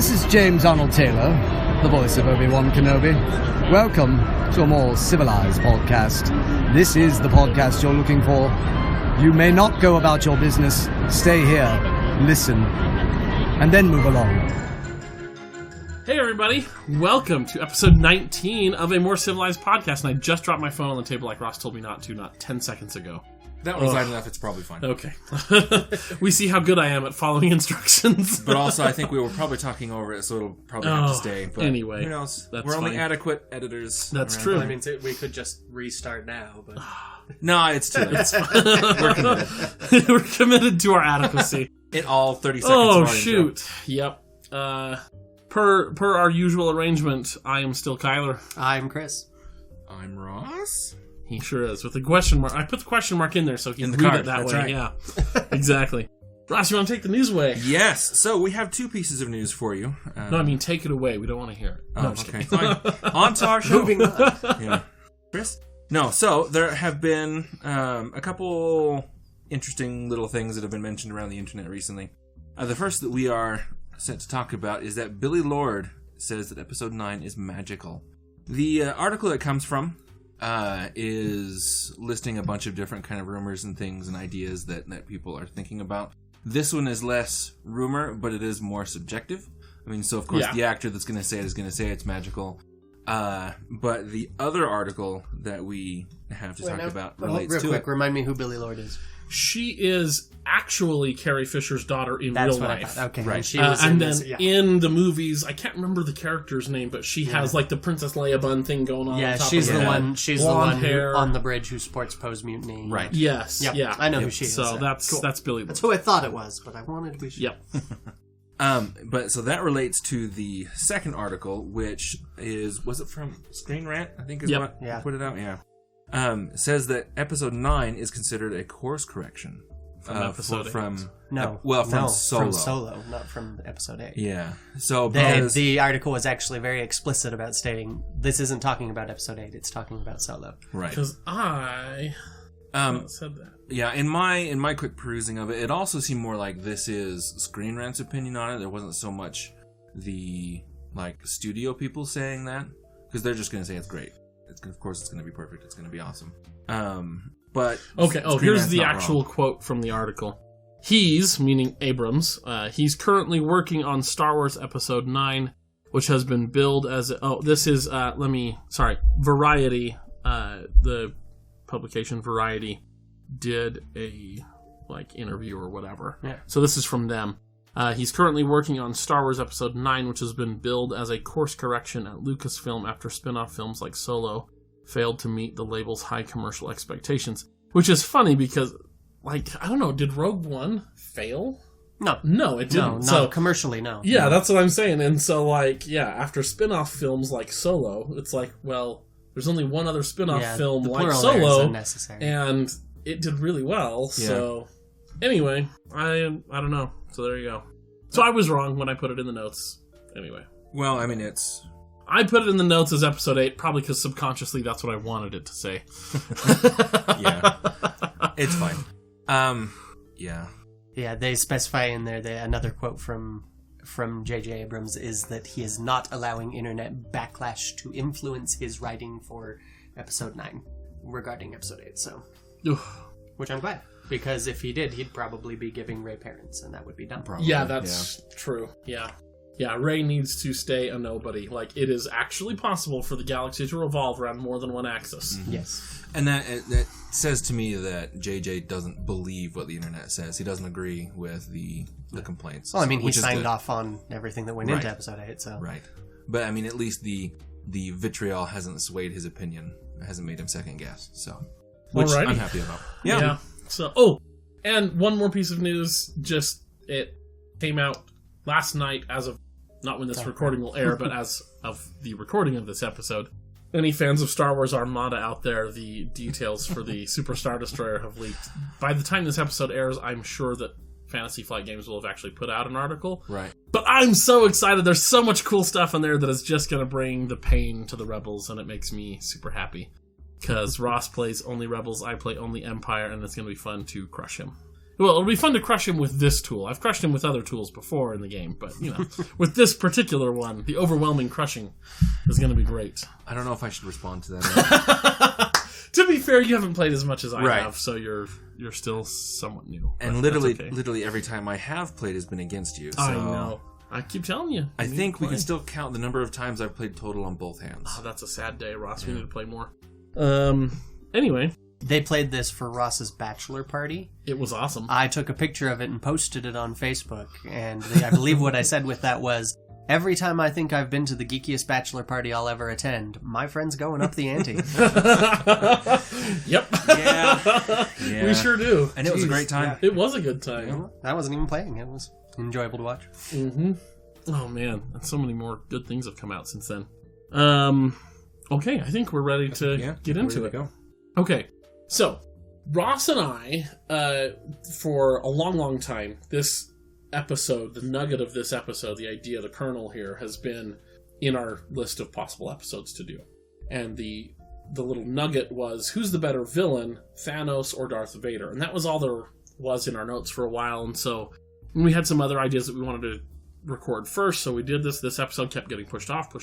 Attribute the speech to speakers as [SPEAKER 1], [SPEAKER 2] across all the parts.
[SPEAKER 1] This is James Arnold Taylor, the voice of Obi-Wan Kenobi. Welcome to a more civilized podcast. This is the podcast you're looking for. You may not go about your business. Stay here, listen, and then move along.
[SPEAKER 2] Hey everybody, welcome to episode 19 of a more civilized podcast, and I just dropped my phone on the table like Ross told me not to, not 10 seconds ago.
[SPEAKER 3] That was loud enough, it's probably fine.
[SPEAKER 2] Okay. We see how good I am at following instructions.
[SPEAKER 3] But also, I think we were probably talking over it, so it'll probably have to stay. But
[SPEAKER 2] anyway,
[SPEAKER 3] who knows?
[SPEAKER 2] That's
[SPEAKER 3] we're only
[SPEAKER 2] fine.
[SPEAKER 3] adequate editors.
[SPEAKER 2] That's
[SPEAKER 3] around.
[SPEAKER 2] true.
[SPEAKER 4] Well, I mean, we could just restart now, but...
[SPEAKER 3] No, it's too late. We're committed.
[SPEAKER 2] We're committed to our adequacy.
[SPEAKER 3] In all 30 seconds
[SPEAKER 2] Oh,
[SPEAKER 3] of our
[SPEAKER 2] shoot. Yep. Per our usual arrangement, I am still Kyler.
[SPEAKER 4] I'm Chris.
[SPEAKER 3] intro. I'm Ross.
[SPEAKER 2] He sure is, with the question mark. I put the question mark in there so he can read
[SPEAKER 3] card,
[SPEAKER 2] it that
[SPEAKER 3] that's
[SPEAKER 2] way.
[SPEAKER 3] right.
[SPEAKER 2] Yeah, exactly. Ross, you want to take the news away?
[SPEAKER 3] Yes, so we have two pieces of news for you.
[SPEAKER 2] No, I mean take it away. We don't want to hear it. No, I'm just
[SPEAKER 3] okay,
[SPEAKER 2] kidding.
[SPEAKER 3] fine. On to our show.
[SPEAKER 4] Moving on.
[SPEAKER 3] Yeah. Chris? No, so there have been a couple interesting little things that have been mentioned around the internet recently. The first that we are set to talk about is that Billy Lord says that episode 9 is magical. The article it comes from is listing a bunch of different kind of rumors and things and ideas that people are thinking about. This one is less rumor, but it is more subjective. I mean, so of course the actor that's going to say it is going to say it's magical. But the other article that we have to talk about relates
[SPEAKER 4] real
[SPEAKER 3] to
[SPEAKER 4] quick,
[SPEAKER 3] it.
[SPEAKER 4] remind me who Billy Lord is.
[SPEAKER 2] She is actually Carrie Fisher's daughter in real
[SPEAKER 4] what
[SPEAKER 2] life.
[SPEAKER 4] I thought. Okay,
[SPEAKER 3] Right.
[SPEAKER 4] and she was
[SPEAKER 2] And
[SPEAKER 4] in
[SPEAKER 2] then
[SPEAKER 4] this, yeah.
[SPEAKER 2] in the movies, I can't remember the character's name, but she has like the Princess Leia bun thing going on.
[SPEAKER 4] Yeah,
[SPEAKER 2] on top
[SPEAKER 4] she's
[SPEAKER 2] of
[SPEAKER 4] the
[SPEAKER 2] her
[SPEAKER 4] one.
[SPEAKER 2] head.
[SPEAKER 4] She's
[SPEAKER 2] Blonde
[SPEAKER 4] the one
[SPEAKER 2] hair.
[SPEAKER 4] on the bridge who sports pose mutiny.
[SPEAKER 3] Right.
[SPEAKER 2] Yes,
[SPEAKER 4] Yep.
[SPEAKER 2] yeah,
[SPEAKER 4] I know who she is.
[SPEAKER 2] So that's
[SPEAKER 4] Cool.
[SPEAKER 2] that's Billy.
[SPEAKER 4] That's who I thought it was, but I wanted to be sure.
[SPEAKER 2] Yep.
[SPEAKER 3] But so that relates to the second article, which was it from Screen Rant? I think is
[SPEAKER 2] Yep.
[SPEAKER 3] what
[SPEAKER 4] Yeah.
[SPEAKER 3] put it out. Yeah. Says that episode 9 is considered a course correction
[SPEAKER 2] From episode 8.
[SPEAKER 3] from Solo.
[SPEAKER 4] From Solo, not from episode 8.
[SPEAKER 3] Yeah. So because
[SPEAKER 4] The article was actually very explicit about stating this isn't talking about episode 8; it's talking about Solo.
[SPEAKER 3] right.
[SPEAKER 2] Because I said that.
[SPEAKER 3] Yeah, in my quick perusing of it, it also seemed more like this is Screen Rant's opinion on it. There wasn't so much the studio people saying that, because they're just going to say it's great. Of course, it's going to be perfect. It's going to be awesome. But
[SPEAKER 2] Okay. Oh,
[SPEAKER 3] Screen
[SPEAKER 2] here's
[SPEAKER 3] Rant's
[SPEAKER 2] the
[SPEAKER 3] not
[SPEAKER 2] actual
[SPEAKER 3] wrong.
[SPEAKER 2] quote from the article. He's, meaning Abrams, he's currently working on Star Wars Episode 9, which has been billed as... this is... Variety, the publication Variety, did a interview or whatever.
[SPEAKER 4] Yeah.
[SPEAKER 2] So this is from them. He's currently working on Star Wars Episode 9, which has been billed as a course correction at Lucasfilm after spin-off films like Solo failed to meet the label's high commercial expectations. Which is funny because, I don't know, did Rogue One fail? No, it didn't.
[SPEAKER 4] No, commercially, no.
[SPEAKER 2] Yeah, that's what I'm saying. And so, after spin-off films like Solo, it's there's only one other spin-off film
[SPEAKER 4] the
[SPEAKER 2] like
[SPEAKER 4] plural there is
[SPEAKER 2] Solo,
[SPEAKER 4] unnecessary.
[SPEAKER 2] and it did really well.
[SPEAKER 3] Yeah.
[SPEAKER 2] So, anyway, I don't know. So there you go. So I was wrong when I put it in the notes. Anyway.
[SPEAKER 3] well, I mean, it's
[SPEAKER 2] I put it in the notes as episode 8, probably because subconsciously that's what I wanted it to say.
[SPEAKER 3] yeah, it's fine. Yeah.
[SPEAKER 4] Yeah, they specify in there that another quote from J.J. Abrams is that he is not allowing internet backlash to influence his writing for episode 9 regarding episode 8. So, which I'm glad, because if he did, he'd probably be giving Rey parents, and that would be dumb.
[SPEAKER 3] Probably.
[SPEAKER 2] Yeah, that's true. Yeah. Yeah, Rey needs to stay a nobody. It is actually possible for the galaxy to revolve around more than one axis.
[SPEAKER 3] Mm-hmm.
[SPEAKER 4] Yes.
[SPEAKER 3] And that says to me that JJ doesn't believe what the internet says. He doesn't agree with the complaints.
[SPEAKER 4] Well, I mean, he
[SPEAKER 3] which is
[SPEAKER 4] signed
[SPEAKER 3] good.
[SPEAKER 4] off on everything that went
[SPEAKER 3] Right.
[SPEAKER 4] into episode 8, so...
[SPEAKER 3] Right. But, I mean, at least the vitriol hasn't swayed his opinion. It hasn't made him second guess. So, which
[SPEAKER 2] Alrighty.
[SPEAKER 3] I'm happy about.
[SPEAKER 2] Yeah. So, and one more piece of news. It came out last night as of, not when this recording will air, but as of the recording of this episode. Any fans of Star Wars Armada out there, the details for the Super Star Destroyer have leaked. By the time this episode airs, I'm sure that Fantasy Flight Games will have actually put out an article.
[SPEAKER 3] Right.
[SPEAKER 2] But I'm so excited. There's so much cool stuff in there that is just going to bring the pain to the Rebels, and it makes me super happy. Because Ross plays only Rebels, I play only Empire, and it's going to be fun to crush him. Well, it'll be fun to crush him with this tool. I've crushed him with other tools before in the game, but, with this particular one, the overwhelming crushing is going to be great.
[SPEAKER 3] I don't know if I should respond to that.
[SPEAKER 2] To be fair, you haven't played as much as I
[SPEAKER 3] Right.
[SPEAKER 2] have, so you're still somewhat new.
[SPEAKER 3] And
[SPEAKER 2] but
[SPEAKER 3] literally,
[SPEAKER 2] that's okay.
[SPEAKER 3] literally every time I have played has been against you. So
[SPEAKER 2] I know. I keep telling you.
[SPEAKER 3] I
[SPEAKER 2] need
[SPEAKER 3] think
[SPEAKER 2] to
[SPEAKER 3] we
[SPEAKER 2] play.
[SPEAKER 3] can still count the number of times I've played total on both hands.
[SPEAKER 2] Oh, that's a sad day, Ross. We need to play more. Anyway,
[SPEAKER 4] They played this for Ross's bachelor party.
[SPEAKER 2] it was awesome.
[SPEAKER 4] I took a picture of it and posted it on Facebook, and I believe what I said with that was, every time I think I've been to the geekiest bachelor party I'll ever attend, my friend's going up the ante.
[SPEAKER 2] Yep.
[SPEAKER 3] Yeah.
[SPEAKER 2] We sure do.
[SPEAKER 3] And it was a
[SPEAKER 4] Jeez,
[SPEAKER 3] great time.
[SPEAKER 2] It was a good time.
[SPEAKER 4] I wasn't even playing. It was enjoyable to watch.
[SPEAKER 2] Mm-hmm. Oh, man. And so many more good things have come out since then. Okay, I think we're ready to get into it.
[SPEAKER 3] Go.
[SPEAKER 2] Okay, so Ross and I, for a long, long time, this episode, the nugget of this episode, the idea, the kernel here, has been in our list of possible episodes to do. And the little nugget was, who's the better villain, Thanos or Darth Vader? And that was all there was in our notes for a while, and so we had some other ideas that we wanted to record first, so we did this. This episode kept getting pushed off,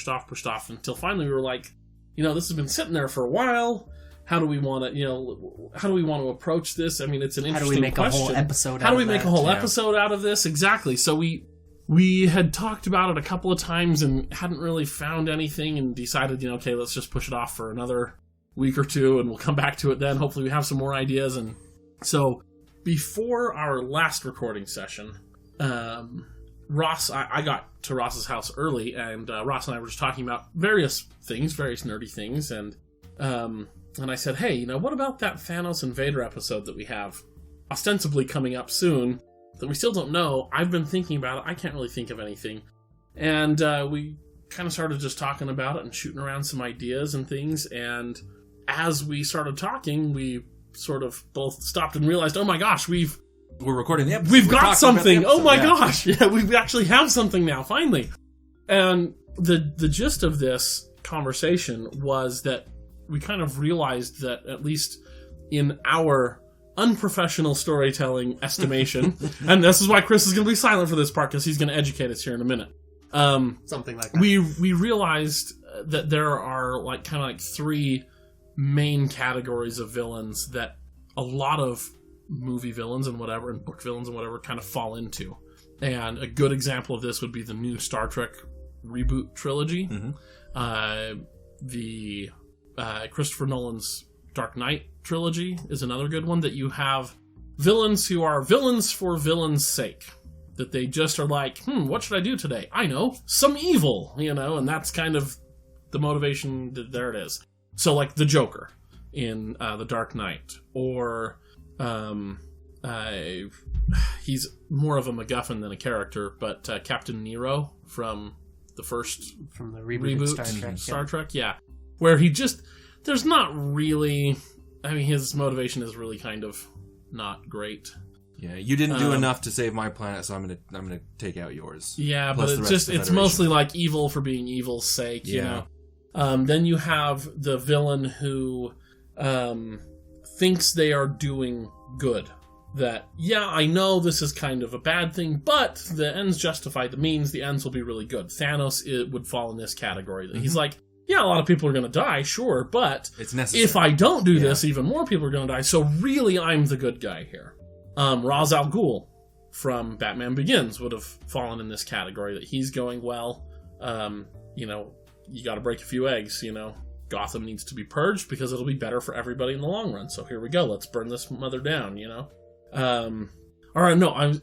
[SPEAKER 2] until finally we were like, this has been sitting there for a while. How do we want to, approach this? I mean, it's an interesting question.
[SPEAKER 4] How do we make a whole episode
[SPEAKER 2] How do we make a whole episode out of this? Exactly. So we had talked about it a couple of times and hadn't really found anything and decided, okay, let's just push it off for another week or two and we'll come back to it then. Hopefully we have some more ideas. And so before our last recording session, Ross, I got to Ross's house early, and Ross and I were just talking about various nerdy things, and I said, hey, what about that Thanos and Vader episode that we have ostensibly coming up soon that we still don't know? I've been thinking about it. I can't really think of anything. And we kind of started just talking about it and shooting around some ideas and things, and as we started talking, we sort of both stopped and realized, oh my gosh, we're
[SPEAKER 3] recording the episode.
[SPEAKER 2] We've got something. Oh my gosh. Yeah, we actually have something now, finally. And the gist of this conversation was that we kind of realized that, at least in our unprofessional storytelling estimation, and this is why Chris is going to be silent for this part, because he's going to educate us here in a minute.
[SPEAKER 4] Something like that.
[SPEAKER 2] We realized that there are kind of three main categories of villains that a lot of movie villains and whatever, and book villains and whatever, kind of fall into. And a good example of this would be the new Star Trek reboot trilogy. Mm-hmm. The Christopher Nolan's Dark Knight trilogy is another good one, that you have villains who are villains for villains' sake. That they just are like, what should I do today? I know, some evil, and that's kind of the motivation. There it is. So like the Joker in The Dark Knight, or he's more of a MacGuffin than a character, but Captain Nero from the reboot Star Trek, yeah, where there's not really, his motivation is really kind of not great.
[SPEAKER 3] Yeah, you didn't do enough to save my planet, so I'm gonna take out yours.
[SPEAKER 2] Yeah, but it's mostly like evil for being evil's sake, Then you have the villain who thinks they are doing good. That, I know this is kind of a bad thing, but the ends justify the means. The ends will be really good. Thanos would fall in this category. Mm-hmm. He's like, a lot of people are going to die, sure, but
[SPEAKER 3] it's necessary.
[SPEAKER 2] If I don't do this, even more people are going to die. So really, I'm the good guy here. Ra's al Ghul from Batman Begins would have fallen in this category. That he's going, you got to break a few eggs, Gotham needs to be purged because it'll be better for everybody in the long run. So here we go. Let's burn this mother down,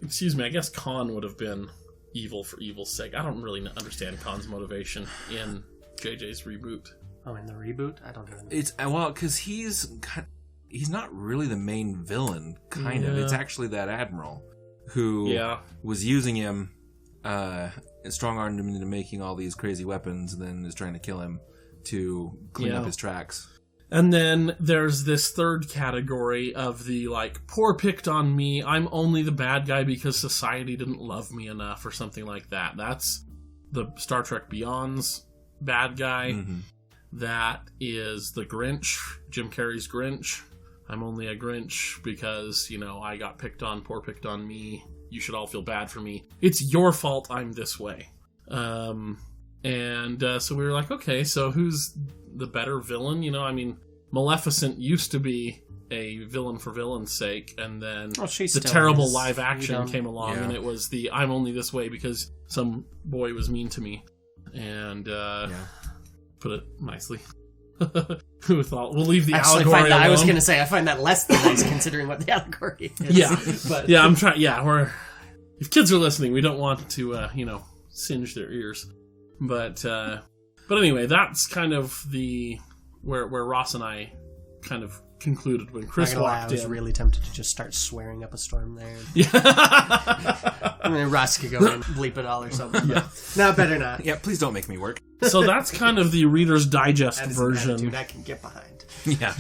[SPEAKER 2] excuse me. I guess Khan would have been evil for evil's sake. I don't really understand Khan's motivation in JJ's reboot.
[SPEAKER 4] Oh, in the reboot? I don't know.
[SPEAKER 3] It's, because he's not really the main villain, kind of. It's actually that admiral who was using him, strong-armed him into making all these crazy weapons, and then is trying to kill him to clean up his tracks.
[SPEAKER 2] And then there's this third category of the, poor picked on me, I'm only the bad guy because society didn't love me enough, or something like that. That's the Star Trek Beyond's bad guy. Mm-hmm. That is the Grinch, Jim Carrey's Grinch, I'm only a Grinch because, I got picked on, poor picked on me. You should all feel bad for me. It's your fault I'm this way. So we were like, okay, so who's the better villain? Maleficent used to be a villain for villain's sake, and then the terrible live action came along, and it was the I'm only this way because some boy was mean to me. And put it nicely. Who thought we'll leave the allegory alone.
[SPEAKER 4] I was going to say I find that less than nice considering what the allegory is.
[SPEAKER 2] Yeah, but I'm trying. Yeah, if kids are listening, we don't want to singe their ears. But anyway, that's kind of where Ross and I kind of concluded when Chris walked in.
[SPEAKER 4] I was really tempted to just start swearing up a storm there.
[SPEAKER 2] Yeah.
[SPEAKER 4] And then Ross could go and bleep it all or something. Yeah. No, better not.
[SPEAKER 3] Yeah, please don't make me work.
[SPEAKER 2] So that's kind of the Reader's Digest version.
[SPEAKER 4] Dude, I can get behind.
[SPEAKER 3] Yeah.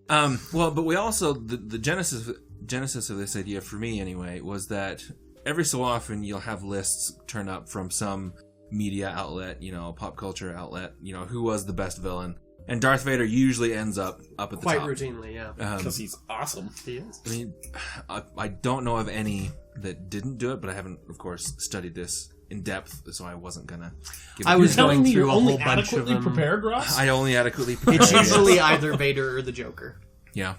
[SPEAKER 3] But we also the genesis of this idea for me anyway was that every so often you'll have lists turn up from some media outlet, pop culture outlet, who was the best villain. And Darth Vader usually ends up at the
[SPEAKER 4] quite
[SPEAKER 3] top.
[SPEAKER 4] routinely, yeah.
[SPEAKER 2] Because he's awesome.
[SPEAKER 4] He is.
[SPEAKER 3] I mean, I don't know of any that didn't do it, but I haven't, of course, studied this in depth, so I wasn't gonna give
[SPEAKER 4] I was going through a whole bunch of them.
[SPEAKER 2] Prepared, Ross?
[SPEAKER 3] I only adequately prepared.
[SPEAKER 4] It's usually either Vader or the Joker.
[SPEAKER 3] Yeah.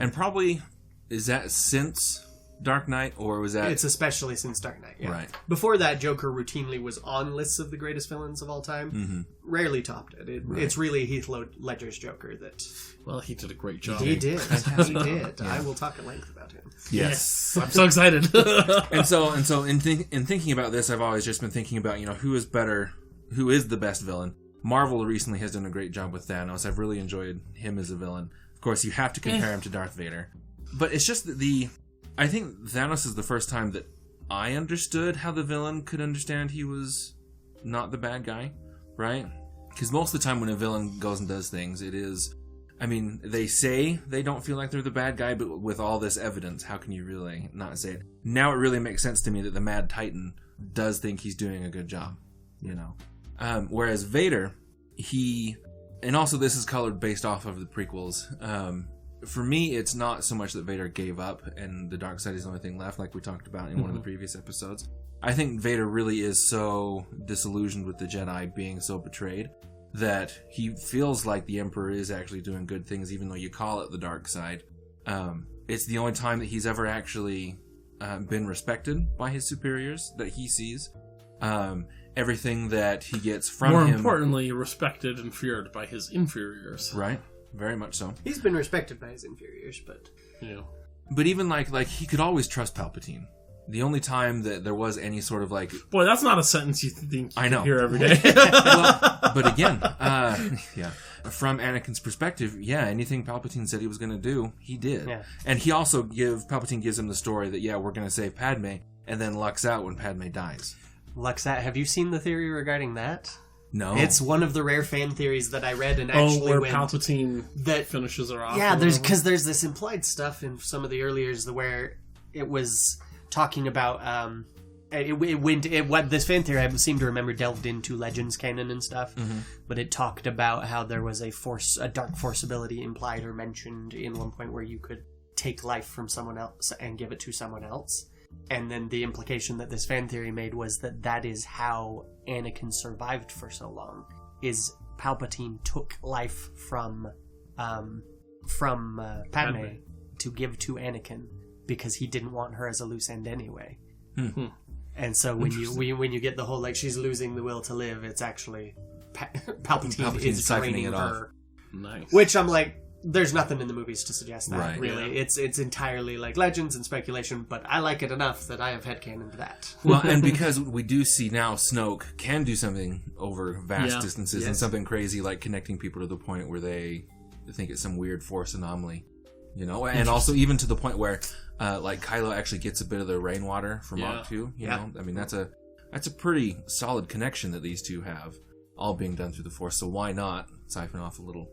[SPEAKER 3] And probably, is that since Dark Knight, or was that...
[SPEAKER 4] It's especially since Dark Knight, yeah.
[SPEAKER 3] Right.
[SPEAKER 4] Before that, Joker routinely was on lists of the greatest villains of all time.
[SPEAKER 3] Mm-hmm.
[SPEAKER 4] Rarely topped it. It's really Heath Ledger's Joker that...
[SPEAKER 2] Well, he did a great job.
[SPEAKER 4] He did. He did. Yeah. I will talk at length about him.
[SPEAKER 3] Yes.
[SPEAKER 2] I'm so excited.
[SPEAKER 3] and so in thinking about this, I've always just been thinking about, who is the best villain. Marvel recently has done a great job with Thanos. I've really enjoyed him as a villain. Of course, you have to compare him to Darth Vader. But it's just that I think Thanos is the first time that I understood how the villain could understand he was not the bad guy, right? Because most of the time when a villain goes and does things, it is... they say they don't feel like they're the bad guy, but with all this evidence, how can you really not say it? Now it really makes sense to me that the Mad Titan does think he's doing a good job, Whereas Vader, and also this is colored based off of the prequels, for me, it's not so much that Vader gave up and the dark side is the only thing left, like we talked about in one of the previous episodes. I think Vader really is so disillusioned with the Jedi being so betrayed that he feels like the Emperor is actually doing good things, even though you call it the dark side. It's the only time that he's ever actually been respected by his superiors that he sees. Everything that he gets from him...
[SPEAKER 2] More importantly, respected and feared by his inferiors.
[SPEAKER 3] Right. Very much so.
[SPEAKER 4] He's been respected by his inferiors, but...
[SPEAKER 2] Yeah.
[SPEAKER 3] But even like he could always trust Palpatine. The only time that there was any sort of like...
[SPEAKER 2] Boy, that's not a sentence you think you
[SPEAKER 3] can
[SPEAKER 2] hear every day.
[SPEAKER 3] But again, from Anakin's perspective, anything Palpatine said he was going to do, he did. Yeah. And he also Palpatine gives him the story that, we're going to save Padme, and then lucks out when Padme dies.
[SPEAKER 4] Lucks out? Have you seen the theory regarding that?
[SPEAKER 3] No.
[SPEAKER 4] It's one of the rare fan theories that I read and actually
[SPEAKER 2] where Palpatine finishes her off.
[SPEAKER 4] Yeah, there's this implied stuff in some of the earlier where it was talking about what this fan theory I seem to remember delved into Legends canon and stuff, but it talked about how there was a dark force ability implied or mentioned in one point where you could take life from someone else and give it to someone else. And then the implication that this fan theory made was that is how Anakin survived for so long. Is Palpatine took life from Padme to give to Anakin because he didn't want her as a loose end anyway.
[SPEAKER 3] Mm-hmm.
[SPEAKER 4] And so when you get the whole she's losing the will to live, it's actually Palpatine is draining her.
[SPEAKER 2] Nice.
[SPEAKER 4] Which I'm like, there's nothing in the movies to suggest that,
[SPEAKER 3] right,
[SPEAKER 4] really. Yeah. It's entirely legends and speculation, but I like it enough that I have headcanon to that.
[SPEAKER 3] Well, and because we do see now Snoke can do something over vast distances and something crazy like connecting people to the point where they think it's some weird force anomaly, and also even to the point where Kylo actually gets a bit of the rainwater from Mach 2, you know? I mean, that's a pretty solid connection that these two have, all being done through the Force, so why not siphon off a little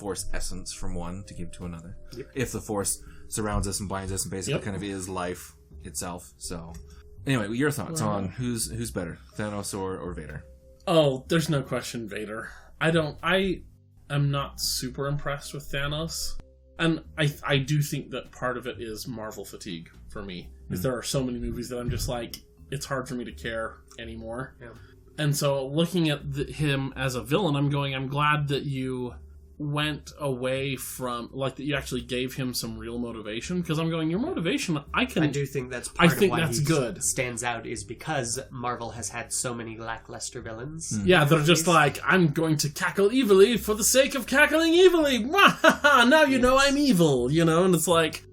[SPEAKER 3] Force essence from one to give to another? Yep. If the Force surrounds us and binds us and basically kind of is life itself. So anyway, your thoughts on who's better, Thanos or Vader?
[SPEAKER 2] Oh, there's no question Vader. am not super impressed with Thanos. And I do think that part of it is Marvel fatigue for me. Because there are so many movies that I'm just like, it's hard for me to care anymore.
[SPEAKER 4] Yeah.
[SPEAKER 2] And so looking at him as a villain, I'm glad that you went away from, like, that you actually gave him some real motivation. Because I'm going, your motivation, I do
[SPEAKER 4] think that's part of why
[SPEAKER 2] that's
[SPEAKER 4] he
[SPEAKER 2] good.
[SPEAKER 4] Stands out is because Marvel has had so many lackluster villains.
[SPEAKER 2] Yeah, they're just like, I'm going to cackle evilly for the sake of cackling evilly. Now you know I'm evil, you know? And it's like,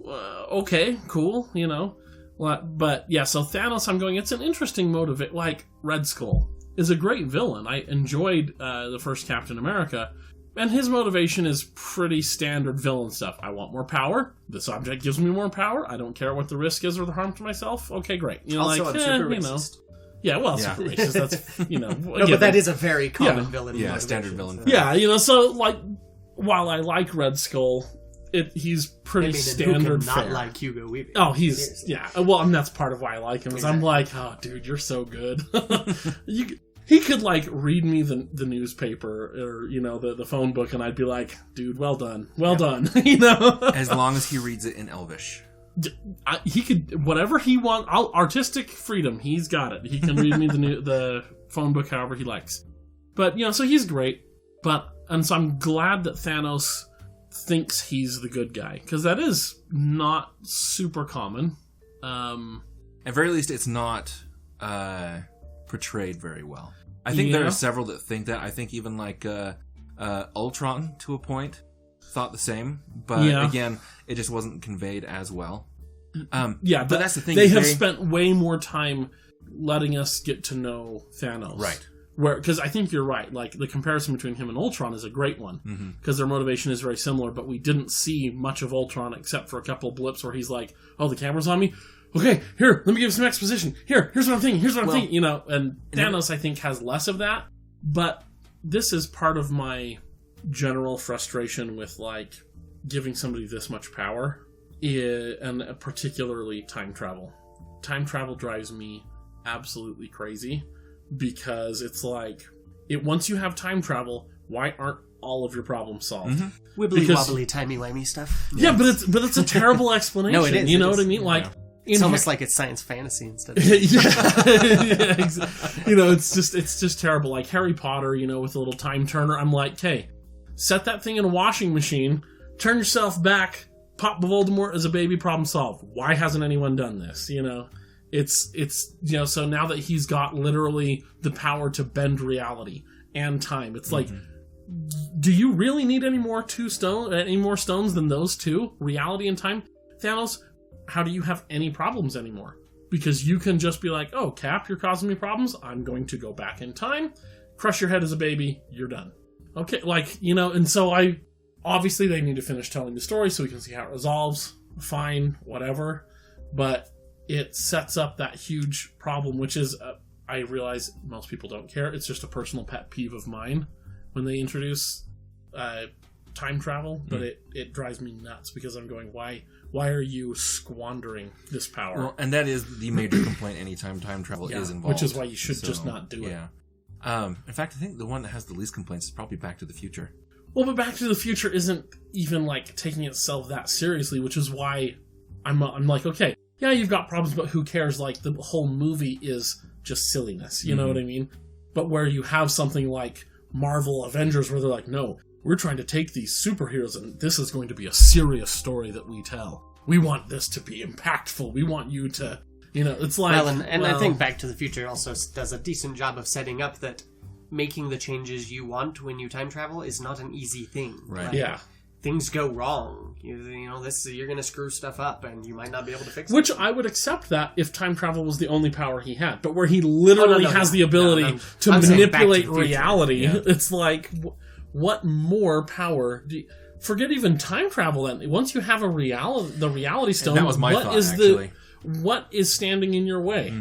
[SPEAKER 2] okay, cool, you know? But yeah, so Thanos, I'm going, it's an interesting motive. Like, Red Skull is a great villain. I enjoyed the first Captain America. And his motivation is pretty standard villain stuff. I want more power. This object gives me more power. I don't care what the risk is or the harm to myself. Okay, great. You know,
[SPEAKER 4] also,
[SPEAKER 2] like,
[SPEAKER 4] I'm super
[SPEAKER 2] you know.
[SPEAKER 4] racist.
[SPEAKER 2] Yeah, well, super racist. That's, you know.
[SPEAKER 4] No, but that is a very common villain.
[SPEAKER 3] Yeah, standard villain.
[SPEAKER 2] Yeah, you know, so, like, while I like Red Skull, he's pretty standard
[SPEAKER 4] who
[SPEAKER 2] fare.
[SPEAKER 4] Not like Hugo Weaving.
[SPEAKER 2] Oh, yeah. Well, and that's part of why I like him. Is I'm like, oh, dude, you're so good. He could, like, read me the newspaper or, you know, the phone book, and I'd be like, dude, well done. Well done. You know?
[SPEAKER 3] As long as he reads it in Elvish.
[SPEAKER 2] He could, whatever he wants, artistic freedom, he's got it. He can read me the phone book however he likes. But, you know, so he's great. And so I'm glad that Thanos thinks he's the good guy, because that is not super common.
[SPEAKER 3] At very least, it's not portrayed very well. I think there are several that think that. I think even like Ultron, to a point, thought the same, but again, it just wasn't conveyed as well. But that's the thing.
[SPEAKER 2] They have spent way more time letting us get to know Thanos.
[SPEAKER 3] Right.
[SPEAKER 2] Because I think you're right. Like, the comparison between him and Ultron is a great one. Because their motivation is very similar, but we didn't see much of Ultron except for a couple of blips where he's like, oh, the camera's on me? Okay, here, let me give some exposition. Here's what I'm thinking. Here's what I'm thinking. You know, and Thanos, I think, has less of that. But this is part of my general frustration with, like, giving somebody this much power, and particularly time travel. Time travel drives me absolutely crazy. Because it's like, once you have time travel, why aren't all of your problems solved?
[SPEAKER 4] Wibbly wobbly, timey wimey stuff.
[SPEAKER 2] Yeah, but it's a terrible explanation. No, it is. You know what I mean? Like,
[SPEAKER 4] it's almost like it's science fantasy instead of
[SPEAKER 2] You know, it's just terrible. Like Harry Potter, you know, with a little time turner. I'm like, hey, set that thing in a washing machine, turn yourself back, pop Voldemort as a baby, problem solved. Why hasn't anyone done this? You know? It's you know, so now that he's got literally the power to bend reality and time, it's like, do you really need any more stones than those two? Reality and time? Thanos, how do you have any problems anymore? Because you can just be like, oh, Cap, you're causing me problems. I'm going to go back in time, crush your head as a baby, you're done. Okay, like, you know, and so obviously they need to finish telling the story so we can see how it resolves. Fine, whatever. But it sets up that huge problem, which is, I realize most people don't care. It's just a personal pet peeve of mine when they introduce time travel, but it drives me nuts because I'm going, why are you squandering this power?
[SPEAKER 3] Well, and that is the major complaint anytime time travel is involved.
[SPEAKER 2] Which is why you should just not do it.
[SPEAKER 3] Yeah. In fact, I think the one that has the least complaints is probably Back to the Future.
[SPEAKER 2] Well, but Back to the Future isn't even, like, taking itself that seriously, which is why I'm like, okay, yeah, you've got problems, but who cares? Like, the whole movie is just silliness, you know what I mean? But where you have something like Marvel Avengers where they're like, no, we're trying to take these superheroes and this is going to be a serious story that we tell. We want this to be impactful. We want you to, you know, it's like...
[SPEAKER 4] Well, and I think Back to the Future also does a decent job of setting up that making the changes you want when you time travel is not an easy thing.
[SPEAKER 3] Right.
[SPEAKER 4] Like,
[SPEAKER 2] yeah.
[SPEAKER 4] Things go wrong. You know, you're going to screw stuff up, and you might not be able to fix it.
[SPEAKER 2] Which I would accept that if time travel was the only power he had, but where he literally has the ability to manipulate reality, it's like, what more power? Forget even time travel. Then once you have the reality stone,
[SPEAKER 3] that was my thought, actually.
[SPEAKER 2] What is standing in your way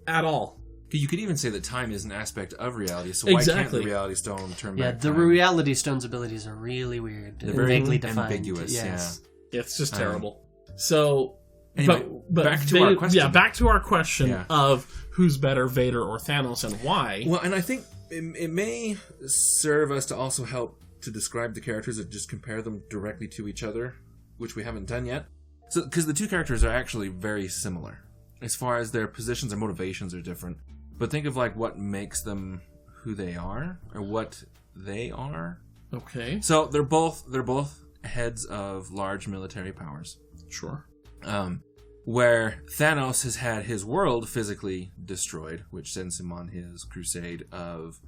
[SPEAKER 2] at all?
[SPEAKER 3] You could even say that time is an aspect of reality, so why can't the reality stone turn back
[SPEAKER 4] the
[SPEAKER 3] time?
[SPEAKER 4] reality stone's abilities are really weird.
[SPEAKER 3] They're very
[SPEAKER 4] vaguely defined.
[SPEAKER 3] ambiguous,
[SPEAKER 2] It's just terrible. So,
[SPEAKER 3] anyway,
[SPEAKER 2] but
[SPEAKER 3] back to our question.
[SPEAKER 2] Yeah, back to our question of who's better, Vader or Thanos, and why.
[SPEAKER 3] Well, and I think it may serve us to also help to describe the characters and just compare them directly to each other, which we haven't done yet. So, because the two characters are actually very similar. As far as their positions or motivations are different. But think of like what makes them who they are, or what they are.
[SPEAKER 2] Okay.
[SPEAKER 3] So they're both heads of large military powers.
[SPEAKER 2] Sure.
[SPEAKER 3] Where Thanos has had his world physically destroyed, which sends him on his crusade of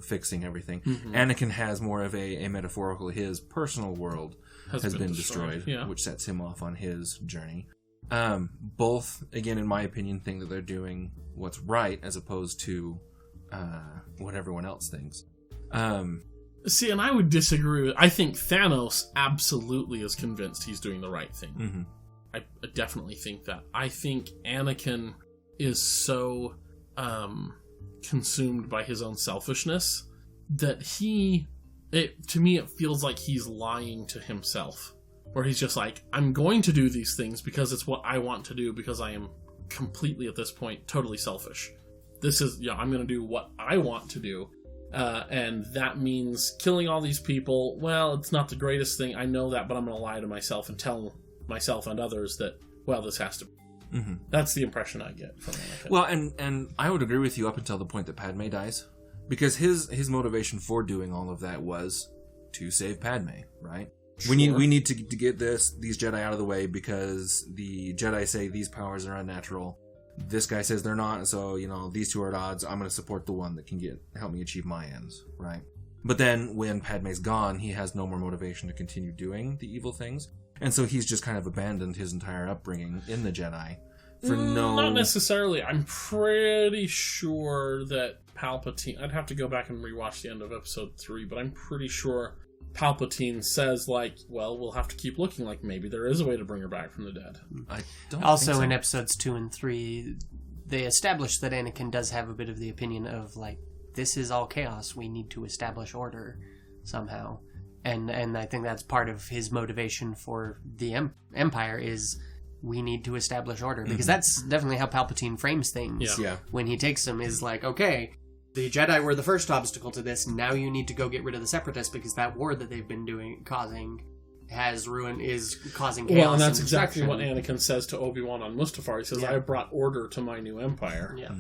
[SPEAKER 3] fixing everything. Mm-hmm. Anakin has more of a metaphorical, his personal world has been destroyed, yeah. Which sets him off on his journey. Both, again, in my opinion, think that they're doing what's right as opposed to what everyone else thinks.
[SPEAKER 2] See, and I would disagree with... I think Thanos absolutely is convinced he's doing the right thing.
[SPEAKER 3] Mm-hmm.
[SPEAKER 2] I definitely think that. I think Anakin is so consumed by his own selfishness that to me, it feels like he's lying to himself. Where he's just like, I'm going to do these things because it's what I want to do, because I am completely, at this point, totally selfish. I'm going to do what I want to do. And that means killing all these people. Well, it's not the greatest thing. I know that, but I'm going to lie to myself and tell myself and others that, well, this has to be. Mm-hmm. That's the impression I get from Anakin.
[SPEAKER 3] Well, and I would agree with you up until the point that Padme dies. Because his motivation for doing all of that was to save Padme, right? Sure. We need to get these Jedi out of the way because the Jedi say these powers are unnatural. This guy says they're not, so, these two are at odds. I'm going to support the one that can help me achieve my ends, right? But then when Padme's gone, he has no more motivation to continue doing the evil things. And so he's just kind of abandoned his entire upbringing in the Jedi for
[SPEAKER 2] Not necessarily. I'm pretty sure that Palpatine... I'd have to go back and rewatch the end of episode 3, but I'm pretty sure Palpatine says, we'll have to keep looking, maybe there is a way to bring her back from the dead.
[SPEAKER 3] I don't
[SPEAKER 4] Also,
[SPEAKER 3] think so.
[SPEAKER 4] In episodes 2 and 3, they establish that Anakin does have a bit of the opinion of, this is all chaos, we need to establish order somehow. And I think that's part of his motivation for the Empire is we need to establish order. Because that's definitely how Palpatine frames things.
[SPEAKER 3] Yeah.
[SPEAKER 4] When he takes them is okay, the Jedi were the first obstacle to this. Now you need to go get rid of the Separatists because that war that they've been causing is causing chaos.
[SPEAKER 2] Well, and that's exactly what Anakin says to Obi-Wan on Mustafar. He says, I brought order to my new empire.
[SPEAKER 4] Yeah.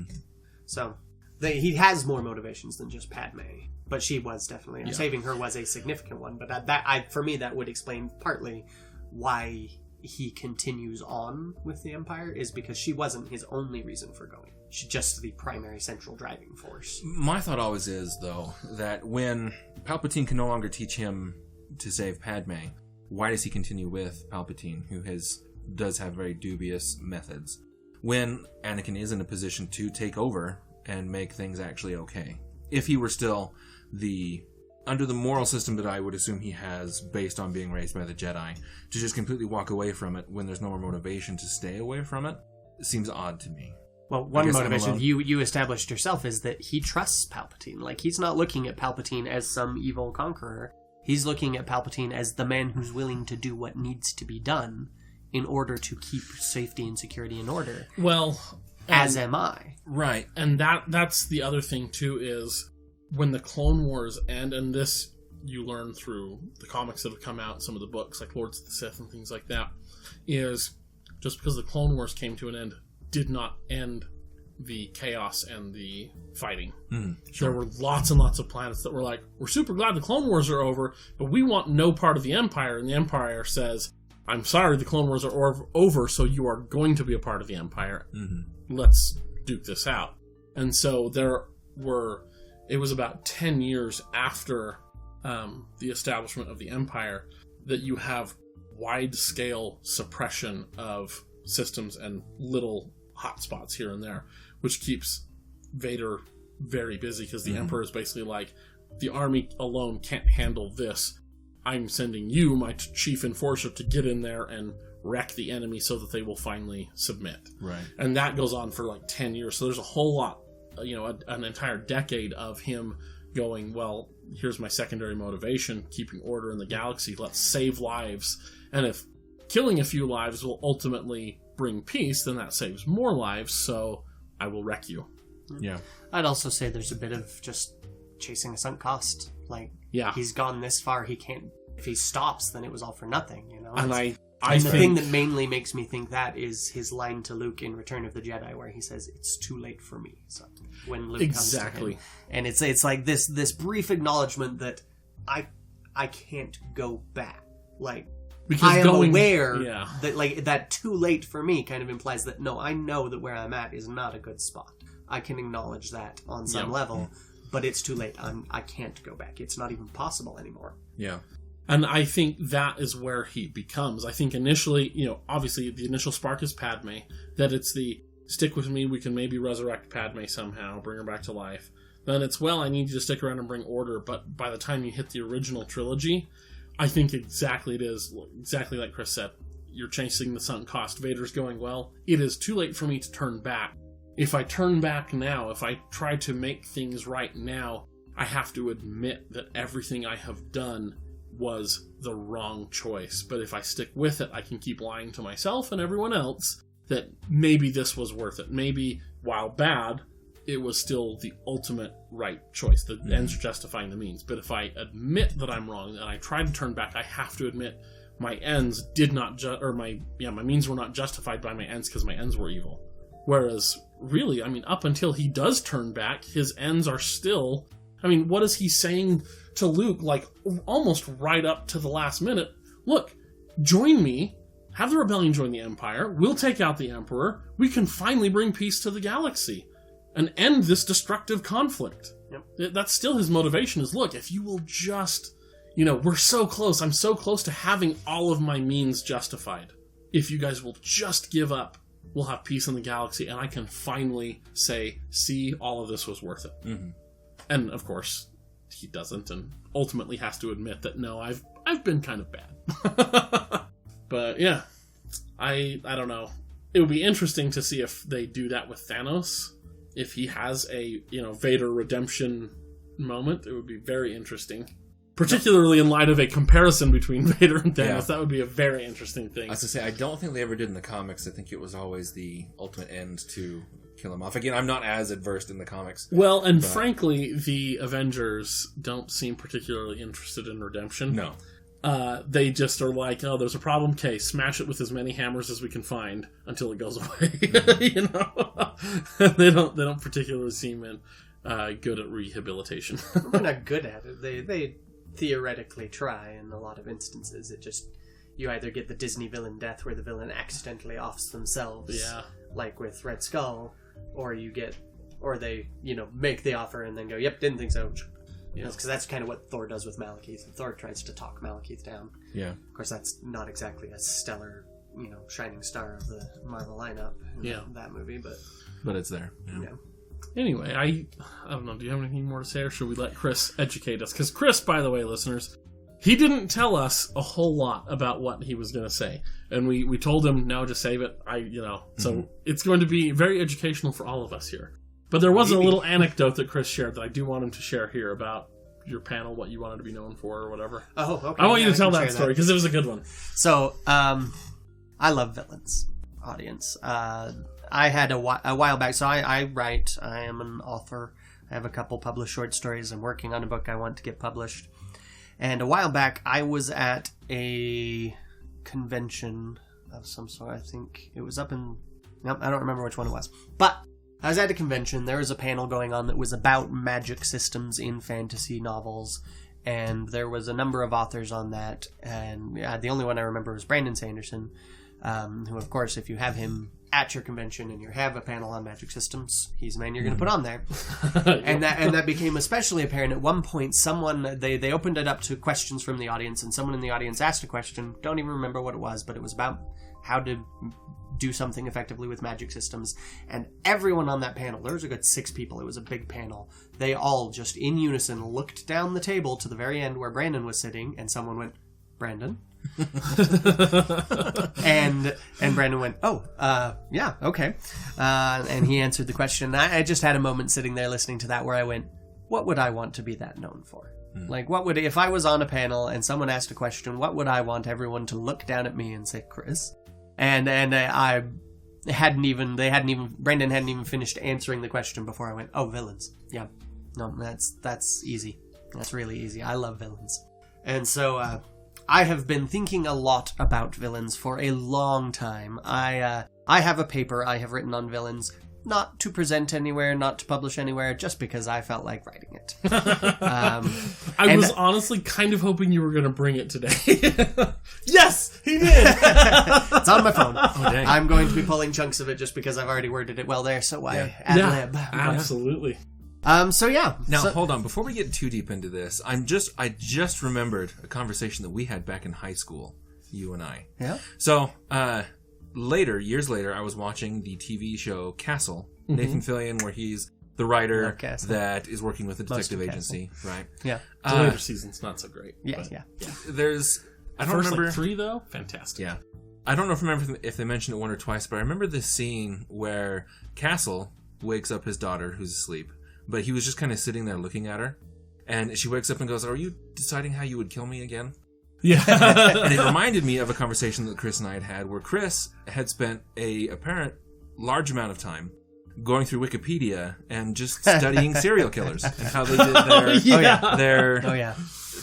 [SPEAKER 4] So he has more motivations than just Padme. But she was definitely... Saving her was a significant one. But for me, that would explain partly why he continues on with the Empire, is because she wasn't his only reason for going. She's just the primary central driving force.
[SPEAKER 3] My thought always is, though, that when Palpatine can no longer teach him to save Padme, why does he continue with Palpatine, who does have very dubious methods, when Anakin is in a position to take over and make things actually okay? If he were still under the moral system that I would assume he has based on being raised by the Jedi, to just completely walk away from it when there's no more motivation to stay away from it seems odd to me.
[SPEAKER 4] Well, one motivation you established yourself is that he trusts Palpatine. He's not looking at Palpatine as some evil conqueror. He's looking at Palpatine as the man who's willing to do what needs to be done in order to keep safety and security in order.
[SPEAKER 2] Well...
[SPEAKER 4] As am I.
[SPEAKER 3] Right.
[SPEAKER 2] And that's the other thing, too, is... when the Clone Wars end, and this you learn through the comics that have come out, some of the books, like Lords of the Sith and things like that, is just because the Clone Wars came to an end, did not end the chaos and the fighting. Sure. There were lots and lots of planets that were like, we're super glad the Clone Wars are over, but we want no part of the Empire. And the Empire says, I'm sorry, the Clone Wars are over, so you are going to be a part of the Empire. Mm-hmm. Let's duke this out. And so it was about 10 years after the establishment of the Empire that you have wide-scale suppression of systems and little hotspots here and there, which keeps Vader very busy because the Emperor is basically like, the army alone can't handle this. I'm sending you, my chief enforcer, to get in there and wreck the enemy so that they will finally submit.
[SPEAKER 3] Right.
[SPEAKER 2] And that goes on for 10 years. So there's a whole lot, an entire decade of him going, well, here's my secondary motivation, keeping order in the galaxy. Let's save lives. And if killing a few lives will ultimately bring peace, then that saves more lives, so I will wreck you.
[SPEAKER 3] Yeah.
[SPEAKER 4] I'd also say there's a bit of just chasing a sunk cost. Like,
[SPEAKER 2] Yeah.
[SPEAKER 4] he's gone this far, he can't... If he stops, then it was all for nothing, you know?
[SPEAKER 2] And
[SPEAKER 4] And
[SPEAKER 2] I
[SPEAKER 4] the
[SPEAKER 2] think
[SPEAKER 4] thing that mainly makes me think that is his line to Luke in Return of the Jedi, where he says, "It's too late for me." So when Luke comes to him, and it's like this brief acknowledgement that I can't go back. Like,
[SPEAKER 2] because
[SPEAKER 4] I am aware
[SPEAKER 2] yeah.
[SPEAKER 4] that like that too late for me kind of implies that no, I know that where I'm at is not a good spot. I can acknowledge that on some level, but it's too late. I can't go back. It's not even possible anymore.
[SPEAKER 3] Yeah.
[SPEAKER 2] And I think that is where he becomes. I think initially, obviously the initial spark is Padme. That it's the, stick with me, we can maybe resurrect Padme somehow, bring her back to life. Then it's, well, I need you to stick around and bring order. But by the time you hit the original trilogy, I think exactly like Chris said. You're chasing the sunk cost. Vader's going, well, it is too late for me to turn back. If I turn back now, if I try to make things right now, I have to admit that everything I have done was the wrong choice. But if I stick with it, I can keep lying to myself and everyone else that maybe this was worth it. Maybe, while bad, it was still the ultimate right choice. The ends are justifying the means. But if I admit that I'm wrong and I try to turn back, I have to admit my ends did not my means were not justified by my ends because my ends were evil. Whereas, really, up until he does turn back, his ends are still... what is he saying to Luke, like, almost right up to the last minute? Look, join me, have the rebellion join the Empire, we'll take out the Emperor, we can finally bring peace to the galaxy, and end this destructive conflict. Yep. That's still his motivation, is, look, if you will just, we're so close, I'm so close to having all of my means justified. If you guys will just give up, we'll have peace in the galaxy, and I can finally say, see, all of this was worth it. Mm-hmm. And, of course, he doesn't, and ultimately has to admit that, no, I've been kind of bad. But, yeah, I don't know. It would be interesting to see if they do that with Thanos. If he has a, Vader redemption moment, it would be very interesting. Particularly in light of a comparison between Vader and Thanos. That would be a very interesting thing.
[SPEAKER 3] I was going to say, I don't think they ever did in the comics. I think it was always the ultimate end to kill him off. Again, I'm not as adversed in the comics.
[SPEAKER 2] Well, and frankly, the Avengers don't seem particularly interested in redemption.
[SPEAKER 3] No.
[SPEAKER 2] They just are like, oh, there's a problem, okay, smash it with as many hammers as we can find until it goes away. They don't particularly seem good at rehabilitation.
[SPEAKER 4] They're not good at it. They theoretically try in a lot of instances. It just, you either get the Disney villain death where the villain accidentally offs themselves, like with Red Skull, or they make the offer and then go, yep, didn't think so. Because that's kind of what Thor does with Malekith. Thor tries to talk Malekith down. Yeah. Of course, that's not exactly a stellar, shining star of the Marvel lineup in that movie, but
[SPEAKER 3] it's there.
[SPEAKER 4] Yeah.
[SPEAKER 2] Anyway, I don't know. Do you have anything more to say, or should we let Chris educate us? Because Chris, by the way, listeners, he didn't tell us a whole lot about what he was going to say, and we told him no, just save it. So it's going to be very educational for all of us here. But there was a little anecdote that Chris shared that I do want him to share here about your panel, what you wanted to be known for, or whatever.
[SPEAKER 4] Oh, okay.
[SPEAKER 2] I want you to tell that story because it was a good one.
[SPEAKER 4] So, I love villains, audience. I had a while back, so I write. I am an author. I have a couple published short stories. I'm working on a book I want to get published. And a while back, I was at a convention of some sort. I think it was I don't remember which one it was. But I was at a convention. There was a panel going on that was about magic systems in fantasy novels. And there was a number of authors on that. And the only one I remember was Brandon Sanderson, who, of course, if you have him at your convention and you have a panel on magic systems, he's the man you're going to put on there. and that became especially apparent at one point. Someone, they opened it up to questions from the audience, and someone in the audience asked a question. Don't even remember what it was, but it was about how to do something effectively with magic systems. And everyone on that panel, there was a good 6 people, it was a big panel, they all just in unison looked down the table to the very end where Brandon was sitting, and someone went, "Brandon?" and Brandon went, yeah, okay. And he answered the question. I just had a moment sitting there listening to that where I went, what would I want to be that known for? Like, if I was on a panel and someone asked a question, what would I want everyone to look down at me and say, "Chris"? And Brandon hadn't even finished answering the question before I went, "Oh, villains. Yeah. No, that's easy. That's really easy. I love villains. And so I have been thinking a lot about villains for a long time. I have a paper I have written on villains, not to present anywhere, not to publish anywhere, just because I felt like writing it.
[SPEAKER 2] I was honestly kind of hoping you were going to bring it today. Yes, he did!
[SPEAKER 4] It's on my phone.
[SPEAKER 3] Oh, dang.
[SPEAKER 4] I'm going to be pulling chunks of it just because I've already worded it well there, so why ad-lib?
[SPEAKER 2] Absolutely.
[SPEAKER 4] So yeah.
[SPEAKER 3] Now, hold on. Before we get too deep into this, I just remembered a conversation that we had back in high school, you and I.
[SPEAKER 4] Yeah?
[SPEAKER 3] So, years later, I was watching the TV show Castle, Nathan Fillion, where he's the writer that is working with the detective agency, right?
[SPEAKER 4] Yeah.
[SPEAKER 2] The later season's not so great.
[SPEAKER 4] Yeah.
[SPEAKER 3] There's... I don't
[SPEAKER 2] First,
[SPEAKER 3] remember...
[SPEAKER 2] 3, though? Fantastic.
[SPEAKER 3] Yeah. I don't remember if they mentioned it one or twice, but I remember this scene where Castle wakes up his daughter, who's asleep, but he was just kind of sitting there looking at her, and she wakes up and goes, "Are you deciding how you would kill me again?"
[SPEAKER 2] Yeah.
[SPEAKER 3] And it reminded me of a conversation that Chris and I had where Chris had spent a apparent large amount of time going through Wikipedia and just studying serial killers and how they did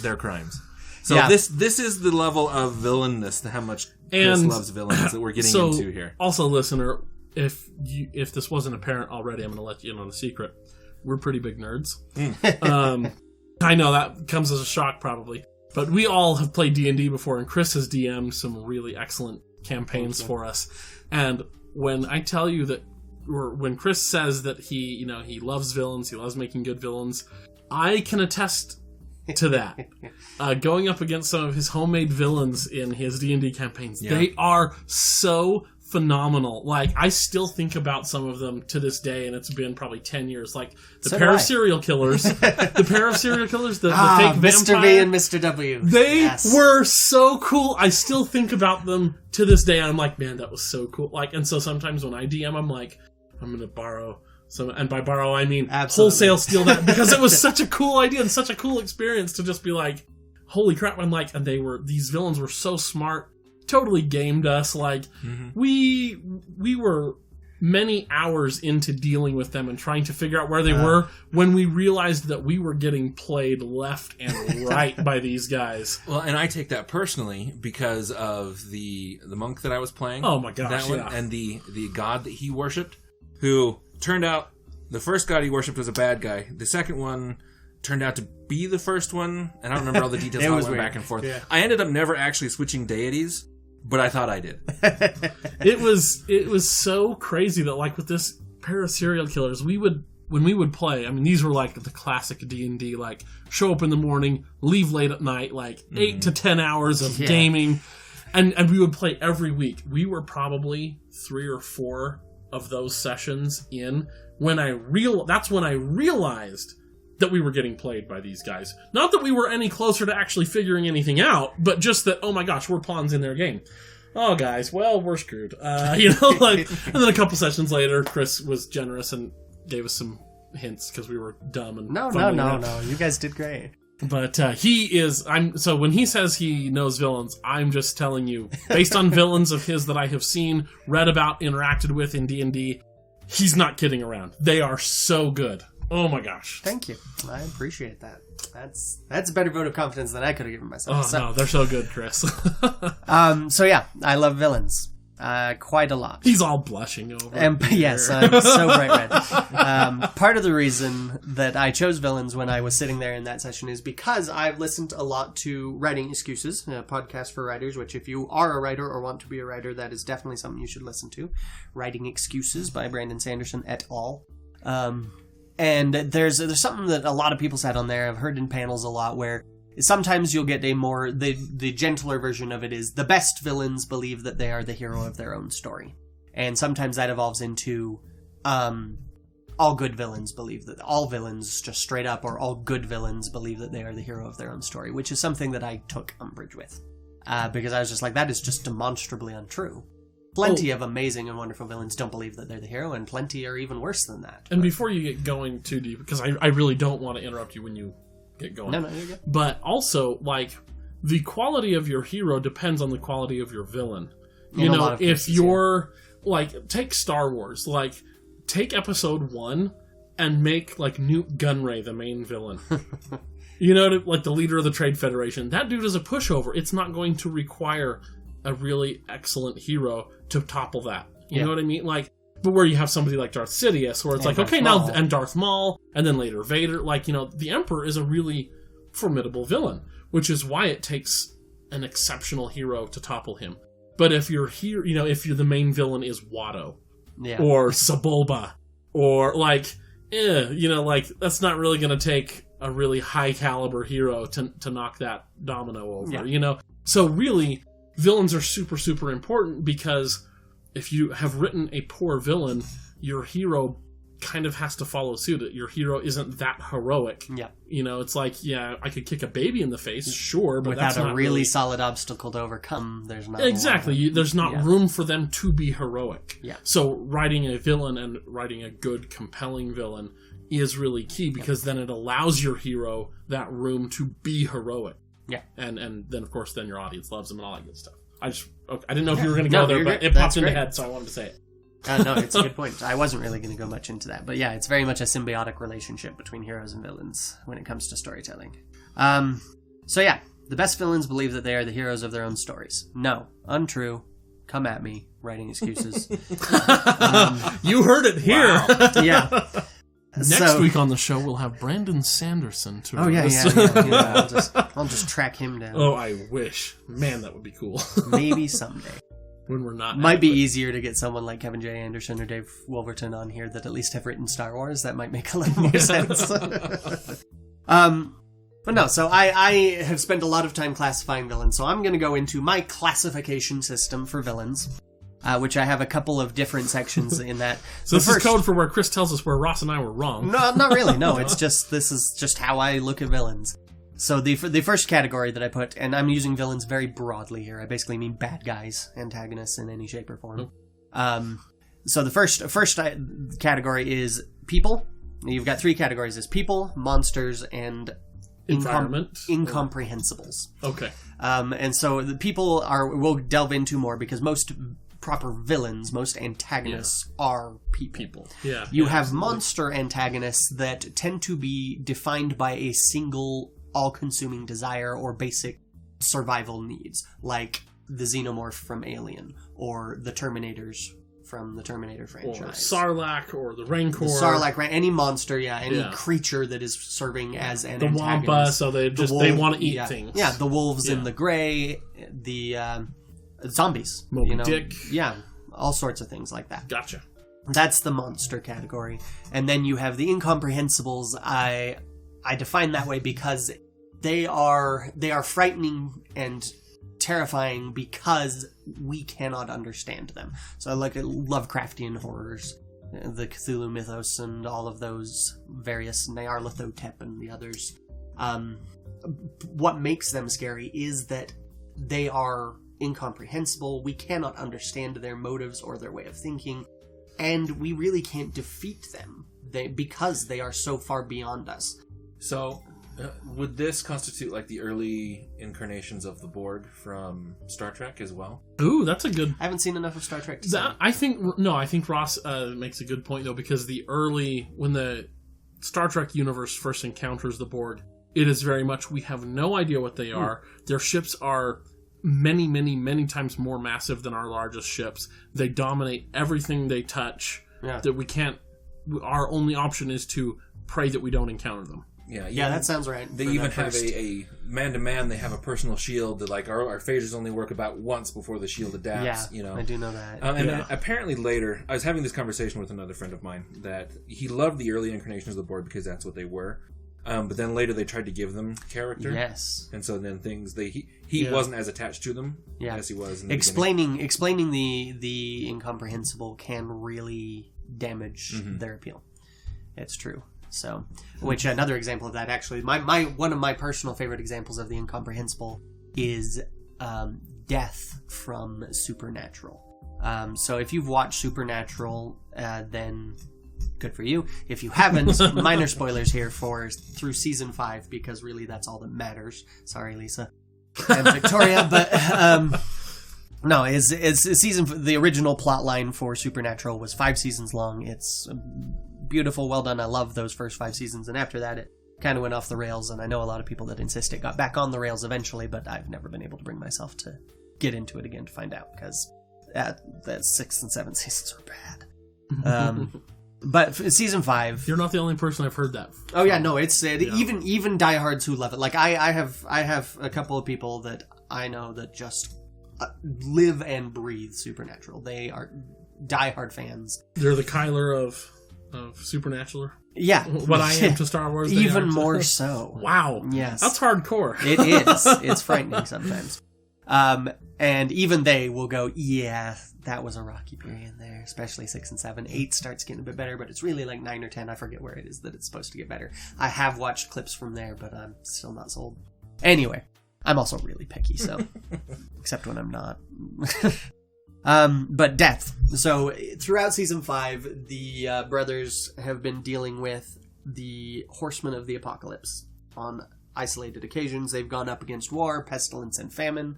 [SPEAKER 3] their crimes. So this is the level of villainness, how much Chris loves villains that we're getting into here.
[SPEAKER 2] Also, listener, if this wasn't apparent already, I'm going to let you in on a secret. We're pretty big nerds. I know that comes as a shock, probably. But we all have played D&D before, and Chris has DM'd some really excellent campaigns for us. And when I tell you that, or when Chris says that he loves villains, he loves making good villains, I can attest to that. Going up against some of his homemade villains in his D&D campaigns, they are so phenomenal. Like, I still think about some of them to this day, and it's been probably 10 years. Like, the pair of serial killers, the fake vampire.
[SPEAKER 4] Mr. V and Mr. W.
[SPEAKER 2] They were so cool. I still think about them to this day. I'm like, man, that was so cool. Like, and so sometimes when I DM, I'm like, I'm going to borrow some, and by borrow, I mean wholesale steal that, because it was such a cool idea and such a cool experience to just be like, holy crap. I'm like, and these villains were so smart. Totally gamed us. Like, we were many hours into dealing with them and trying to figure out where they were when we realized that we were getting played left and right by these guys.
[SPEAKER 3] Well, and I take that personally because of the monk that I was playing.
[SPEAKER 2] Oh my gosh,
[SPEAKER 3] that one, and the god that he worshipped, who turned out the first god he worshipped was a bad guy. The second one turned out to be the first one, and I don't remember all the details. How I went back and forth. Yeah. I ended up never actually switching deities, but I thought I did.
[SPEAKER 2] It was so crazy that, like, with this pair of serial killers, when we would play, I mean, these were like the classic D&D, like, show up in the morning, leave late at night, like 8 to 10 hours of gaming, and we would play every week. We were probably 3 or 4 of those sessions in when that's when I realized that we were getting played by these guys. Not that we were any closer to actually figuring anything out, but just that, oh my gosh, we're pawns in their game. Oh, guys, well, we're screwed. And then a couple sessions later, Chris was generous and gave us some hints because we were dumb and
[SPEAKER 4] No. You guys did great.
[SPEAKER 2] But so when he says he knows villains, I'm just telling you, based on villains of his that I have seen, read about, interacted with in D&D, he's not kidding around. They are so good. Oh my gosh.
[SPEAKER 4] Thank you. I appreciate that. That's a better vote of confidence than I could have given myself.
[SPEAKER 2] Oh, no, they're so good, Chris.
[SPEAKER 4] So yeah, I love villains. Quite a lot.
[SPEAKER 2] He's all blushing over it.
[SPEAKER 4] Yes, I'm so bright red. Part of the reason that I chose villains when I was sitting there in that session is because I've listened a lot to Writing Excuses, a podcast for writers, which if you are a writer or want to be a writer, that is definitely something you should listen to. Writing Excuses by Brandon Sanderson et al. And there's something that a lot of people said on there, I've heard in panels a lot, where sometimes you'll get the gentler version of it is the best villains believe that they are the hero of their own story. And sometimes that evolves into all good villains believe that, all villains just straight up, or all good villains believe that they are the hero of their own story, which is something that I took umbrage with. Because I was just like, that is just demonstrably untrue. Plenty of amazing and wonderful villains don't believe that they're the hero, and plenty are even worse than that.
[SPEAKER 2] And before you get going too deep, because I really don't want to interrupt you when you get going.
[SPEAKER 4] No, you're good.
[SPEAKER 2] But also, like, the quality of your hero depends on the quality of your villain. You know, if you're, like, take Star Wars, like, take Episode 1 and make, like, Newt Gunray the main villain. You know, like the leader of the Trade Federation. That dude is a pushover. It's not going to require a really excellent hero to topple that. You know what I mean? Like, but where you have somebody like Darth Sidious, where it's like, okay, now, and Darth Maul, and then later Vader, like, you know, the Emperor is a really formidable villain, which is why it takes an exceptional hero to topple him. But if you're here, you know, if you're the main villain is Watto, or Sebulba, or like, you know, like, that's not really going to take a really high caliber hero to knock that domino over, you know? So really, villains are super, super important, because if you have written a poor villain, your hero kind of has to follow suit. Your hero isn't that heroic. Yeah. You know, it's like, yeah, I could kick a baby in the face, sure, but
[SPEAKER 4] without
[SPEAKER 2] that's not
[SPEAKER 4] a really solid obstacle to overcome, there's not
[SPEAKER 2] exactly. There's not room for them to be heroic.
[SPEAKER 4] Yeah.
[SPEAKER 2] So writing a villain and writing a good, compelling villain is really key, because then it allows your hero that room to be heroic. Yeah. And then, of course, then your audience loves them and all that good stuff. I didn't know if you were going to go there, but it popped in the head, so I wanted to say it.
[SPEAKER 4] No, it's a good point. I wasn't really going to go much into that. But yeah, it's very much a symbiotic relationship between heroes and villains when it comes to storytelling. So yeah, the best villains believe that they are the heroes of their own stories. No, untrue. Come at me, writing excuses.
[SPEAKER 2] You heard it here.
[SPEAKER 4] Wow. Yeah.
[SPEAKER 2] Next week on the show, we'll have Brandon Sanderson to
[SPEAKER 4] I'll just track him down.
[SPEAKER 2] Oh, I wish. Man, that would be cool.
[SPEAKER 4] Maybe someday.
[SPEAKER 2] When we're not.
[SPEAKER 4] Might be easier to get someone like Kevin J. Anderson or Dave Wolverton on here that at least have written Star Wars. That might make a little more sense. But no, so I have spent a lot of time classifying villains, so I'm going to go into my classification system for villains. Which I have a couple of different sections in that.
[SPEAKER 2] So this is code for where Chris tells us where Ross and I were wrong.
[SPEAKER 4] No, not really. No, it's just, this is just how I look at villains. So the first category that I put, and I'm using villains very broadly here. I basically mean bad guys, antagonists in any shape or form. So the first category is people. You've got three categories: is people, monsters, and
[SPEAKER 2] environment,
[SPEAKER 4] incomprehensibles.
[SPEAKER 2] Okay.
[SPEAKER 4] And so the people we'll delve into more, because most proper villains, most antagonists are people.
[SPEAKER 2] Yeah.
[SPEAKER 4] You have monster antagonists that tend to be defined by a single all-consuming desire or basic survival needs, like the Xenomorph from Alien, or the Terminators from the Terminator franchise.
[SPEAKER 2] Or Sarlacc, or the Rancor.
[SPEAKER 4] Any monster, any creature that is serving as an antagonist.
[SPEAKER 2] The Wampa, so they want to eat things.
[SPEAKER 4] Yeah, the wolves in the gray, the zombies.
[SPEAKER 2] Moby Dick.
[SPEAKER 4] Yeah, all sorts of things like that.
[SPEAKER 2] Gotcha.
[SPEAKER 4] That's the monster category. And then you have the incomprehensibles. I define that way because they are frightening and terrifying because we cannot understand them. So I look at Lovecraftian horrors, the Cthulhu mythos, and all of those various Nyarlathotep and the others. What makes them scary is that they are incomprehensible. We cannot understand their motives or their way of thinking, and we really can't defeat them because they are so far beyond us.
[SPEAKER 3] So, would this constitute like the early incarnations of the Borg from Star Trek as well?
[SPEAKER 2] Ooh, that's a good...
[SPEAKER 4] I haven't seen enough of Star Trek to say.
[SPEAKER 2] I think Ross makes a good point, though, because when the Star Trek universe first encounters the Borg, it is very much, we have no idea what they are. Their ships are many, many, many times more massive than our largest ships. They dominate everything they touch. Yeah. That we can't... Our only option is to pray that we don't encounter them.
[SPEAKER 4] Yeah, that sounds right.
[SPEAKER 3] They even have a man-to-man, they have a personal shield that, like, our phasers only work about once before the shield adapts,
[SPEAKER 4] Yeah, I do know that.
[SPEAKER 3] Then apparently later, I was having this conversation with another friend of mine, that he loved the early incarnations of the Borg because that's what they were. But then later they tried to give them character.
[SPEAKER 4] Yes.
[SPEAKER 3] And so then he wasn't as attached to them as he was in the
[SPEAKER 4] explaining the incomprehensible can really damage their appeal. It's true. So, which another example of that, actually, my one of my personal favorite examples of the incomprehensible is Death from Supernatural. So if you've watched Supernatural, then good for you. If you haven't, minor spoilers here through season 5, because really that's all that matters. Sorry, Lisa and Victoria, but no, the original plot line for Supernatural was 5 seasons long. It's beautiful, well done. I love those first 5 seasons, and after that it kind of went off the rails, and I know a lot of people that insist it got back on the rails eventually, but I've never been able to bring myself to get into it again to find out, because the 6th and 7th seasons are bad. But season 5,
[SPEAKER 2] You're not the only person I've heard that.
[SPEAKER 4] oh yeah, no, it's even diehards who love it. Like I have a couple of people that I know that just live and breathe Supernatural. They are diehard fans.
[SPEAKER 2] They're the Kyler of Supernatural.
[SPEAKER 4] Yeah,
[SPEAKER 2] What I am to Star Wars.
[SPEAKER 4] even more so.
[SPEAKER 2] Wow.
[SPEAKER 4] Yes,
[SPEAKER 2] That's hardcore.
[SPEAKER 4] it is. It's frightening sometimes. And even they will go, yeah, that was a rocky period there, especially 6 and 7. 8 starts getting a bit better, but it's really like 9 or 10. I forget where it is that it's supposed to get better. I have watched clips from there, but I'm still not sold. Anyway, I'm also really picky, so except when I'm not. But death. So throughout season 5, the brothers have been dealing with the Horsemen of the Apocalypse. On isolated occasions, they've gone up against war, pestilence, and famine,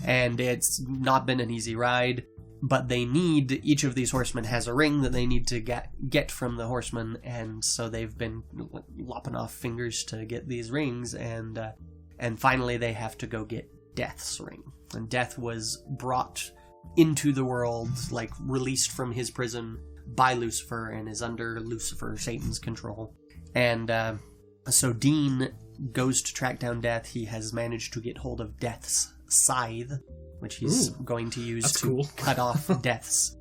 [SPEAKER 4] and it's not been an easy ride. But they need, each of these horsemen has a ring that they need to get from the horsemen, and so they've been lopping off fingers to get these rings, and finally they have to go get Death's ring. And Death was brought into the world, like released from his prison by Lucifer, and is under Lucifer, Satan's control. And so Dean goes to track down Death. He has managed to get hold of Death's scythe, which he's going to use to cut off Death's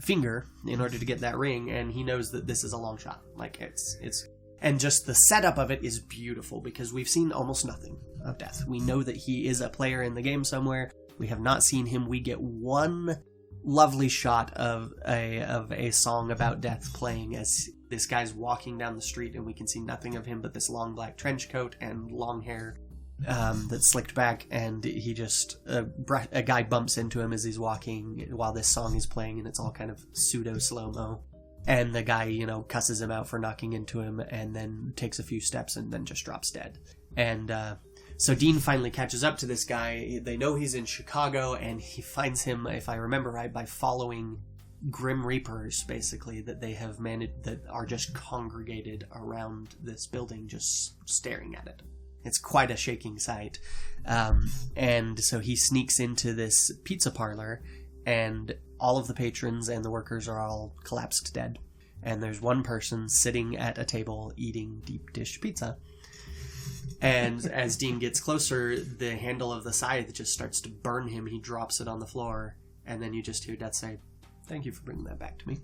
[SPEAKER 4] finger in order to get that ring, and he knows that this is a long shot. Like, it's and just the setup of it is beautiful, because we've seen almost nothing of Death. We know that he is a player in the game somewhere. We have not seen him. We get one lovely shot of a song about Death playing as this guy's walking down the street, and we can see nothing of him but this long black trench coat and long hair that's slicked back, and he just a guy bumps into him as he's walking while this song is playing, and it's all kind of pseudo slow-mo, and the guy cusses him out for knocking into him, and then takes a few steps and then just drops dead. And so Dean finally catches up to this guy. They know he's in Chicago, and he finds him, if I remember right, by following Grim Reapers, basically, that they have managed, that are just congregated around this building, just staring at it. It's quite a shaking sight. And so he sneaks into this pizza parlor, and all of the patrons and the workers are all collapsed dead. And there's one person sitting at a table eating deep dish pizza. And as Dean gets closer, the handle of the scythe just starts to burn him. He drops it on the floor, and then you just hear Death say, "Thank you for bringing that back to me."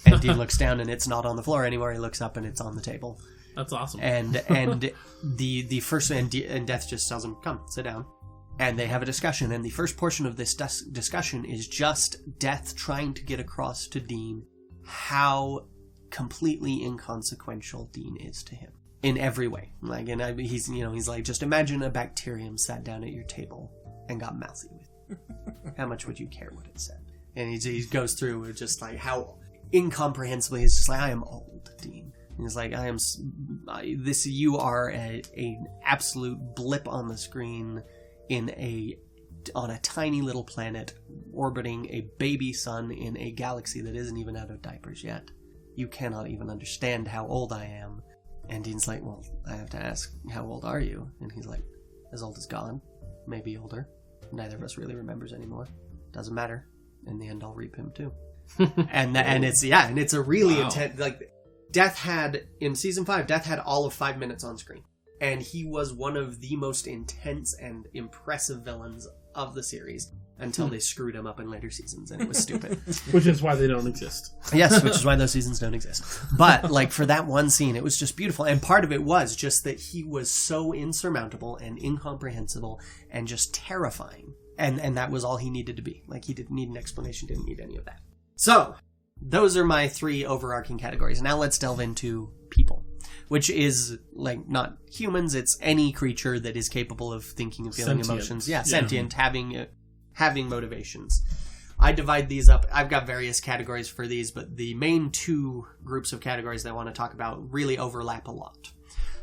[SPEAKER 4] And Dean looks down, and it's not on the floor anymore. He looks up, and it's on the table.
[SPEAKER 2] That's awesome.
[SPEAKER 4] And the first, and Death just tells him, "Come, sit down." And they have a discussion, and the first portion of this discussion is just Death trying to get across to Dean how completely inconsequential Dean is to him in every way. Like, and he's like, just imagine a bacterium sat down at your table and got mouthy with you. How much would you care what it said? And he goes through with just like how incomprehensibly he's just like, "I am old, Dean." And he's like, you are an absolute blip on the screen on a tiny little planet orbiting a baby sun in a galaxy that isn't even out of diapers yet. You cannot even understand how old I am. And Dean's like, "Well, I have to ask, how old are you?" And he's like, "As old as God, maybe older. Neither of us really remembers anymore. Doesn't matter. In the end, I'll reap him too." and it's a really intense, like, Death had, in season 5, Death had all of 5 minutes on screen. And he was one of the most intense and impressive villains of the series until they screwed him up in later seasons, and it was stupid.
[SPEAKER 2] Which is why they don't exist.
[SPEAKER 4] Yes, which is why those seasons don't exist. But, like, for that one scene, it was just beautiful. And part of it was just that he was so insurmountable and incomprehensible and just terrifying. And that was all he needed to be. Like, he didn't need an explanation, didn't need any of that. So, those are my 3 overarching categories. Now let's delve into people, which is, like, not humans, it's any creature that is capable of thinking and feeling emotions. Yeah, sentient, having motivations. I divide these up. I've got various categories for these, but the main 2 groups of categories that I want to talk about really overlap a lot.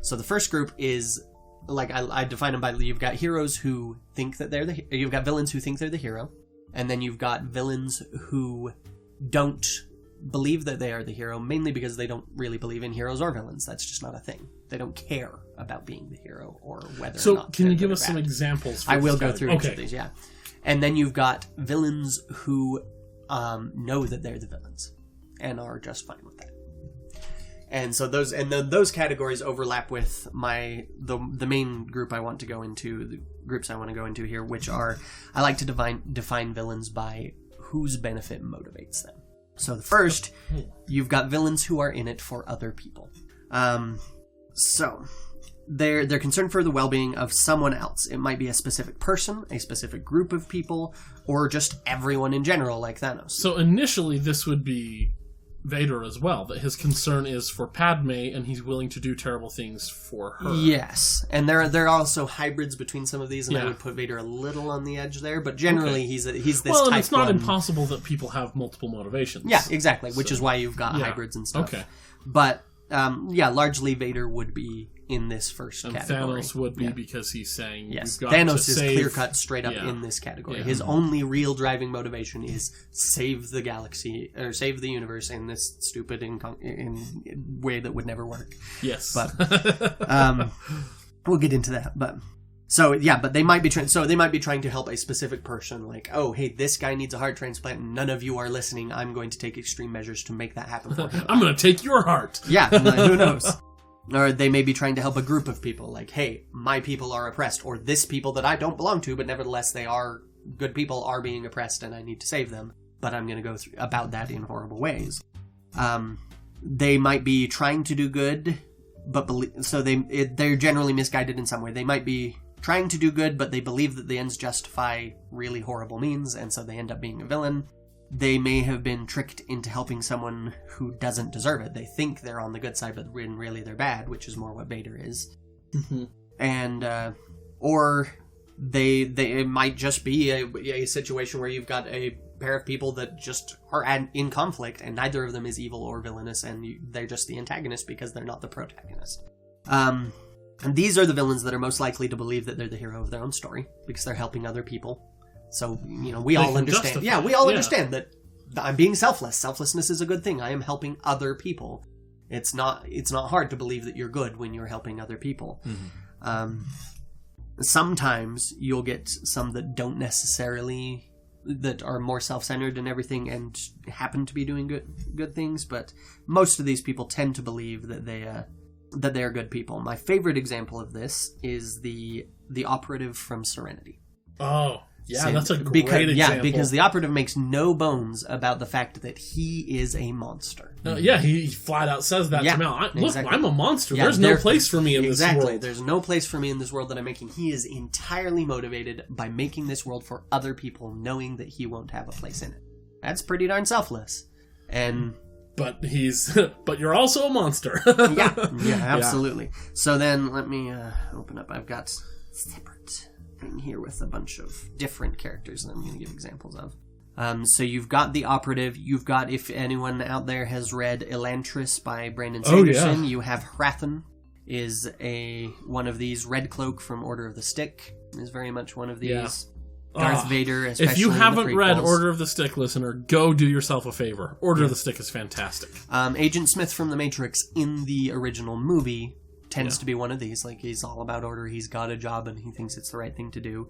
[SPEAKER 4] So the first group is, like, I define them by, you've got heroes who think that you've got villains who think they're the hero, and then you've got villains who don't believe that they are the hero, mainly because they don't really believe in heroes or villains. That's just not a thing. They don't care about being the hero or whether or not.
[SPEAKER 2] So, can you give us some examples?
[SPEAKER 4] I will go through each of these, yeah. And then you've got villains who know that they're the villains and are just fine with that. And so those categories overlap with the main group I want to go into, the groups I want to go into here, which are, I like to define villains by whose benefit motivates them. So the first, you've got villains who are in it for other people. So they're concerned for the well-being of someone else. It might be a specific person, a specific group of people, or just everyone in general, like Thanos.
[SPEAKER 2] So initially, this would be Vader as well, that his concern is for Padme, and he's willing to do terrible things for her.
[SPEAKER 4] Yes, and there are also hybrids between some of these, and I would put Vader a little on the edge there, but generally he's this
[SPEAKER 2] well,
[SPEAKER 4] type
[SPEAKER 2] and it's not
[SPEAKER 4] one.
[SPEAKER 2] Impossible that people have multiple motivations.
[SPEAKER 4] Yeah, exactly, which is why you've got hybrids and stuff.
[SPEAKER 2] Okay.
[SPEAKER 4] But, largely Vader would be in this first
[SPEAKER 2] and
[SPEAKER 4] category.
[SPEAKER 2] Thanos would be because he's saying,
[SPEAKER 4] yes,
[SPEAKER 2] you've got
[SPEAKER 4] Thanos
[SPEAKER 2] to
[SPEAKER 4] is
[SPEAKER 2] save...
[SPEAKER 4] clear-cut straight up in this category.
[SPEAKER 2] Yeah.
[SPEAKER 4] His only real driving motivation is save the galaxy, or save the universe in this stupid in way that would never work.
[SPEAKER 2] Yes.
[SPEAKER 4] But we'll get into that. But but they might be trying to help a specific person, like, oh, hey, this guy needs a heart transplant, and none of you are listening. I'm going to take extreme measures to make that happen for him.
[SPEAKER 2] I'm going to take your heart.
[SPEAKER 4] Yeah, who knows? Or they may be trying to help a group of people, like, hey, my people are oppressed, or this people that I don't belong to, but nevertheless they are good people, are being oppressed, and I need to save them. But I'm going to go about that in horrible ways. They might be trying to do good, but they're generally misguided in some way. They might be trying to do good, but they believe that the ends justify really horrible means, and so they end up being a villain. They may have been tricked into helping someone who doesn't deserve it. They think they're on the good side, but when really they're bad, which is more what Vader is.
[SPEAKER 2] Mm-hmm.
[SPEAKER 4] And, or it might just be a situation where you've got a pair of people that just are in conflict, and neither of them is evil or villainous, and they're just the antagonist because they're not the protagonist. And these are the villains that are most likely to believe that they're the hero of their own story, because they're helping other people. So, we all understand. Yeah, we all understand that I'm being selfless. Selflessness is a good thing. I am helping other people. It's not hard to believe that you're good when you're helping other people. Mm-hmm. Sometimes you'll get some that don't necessarily, that are more self-centered and everything and happen to be doing good things, but most of these people tend to believe that they are good people. My favorite example of this is the operative from Serenity.
[SPEAKER 2] Oh, yeah, that's a great example.
[SPEAKER 4] Yeah, because the operative makes no bones about the fact that he is a monster.
[SPEAKER 2] He flat out says that to Mal. Look, I'm a monster.
[SPEAKER 4] Yeah,
[SPEAKER 2] there's no place for me in this world.
[SPEAKER 4] Exactly. There's no place for me in this world that I'm making. He is entirely motivated by making this world for other people, knowing that he won't have a place in it. That's pretty darn selfless. And...
[SPEAKER 2] But you're also a monster.
[SPEAKER 4] yeah, absolutely. Yeah. So then, let me open up. I've got separate thing here with a bunch of different characters that I'm going to give examples of. So you've got the operative. You've got, if anyone out there has read Elantris by Brandon Sanderson, you have Hrathen is one of these. Red Cloak from Order of the Stick is very much one of these. Yeah. Darth Vader, especially
[SPEAKER 2] if you haven't
[SPEAKER 4] in the
[SPEAKER 2] read Order of the Stick, listener, go do yourself a favor. Order of the Stick is fantastic. Agent
[SPEAKER 4] Smith from The Matrix in the original movie tends to be one of these. Like, he's all about order, he's got a job, and he thinks it's the right thing to do.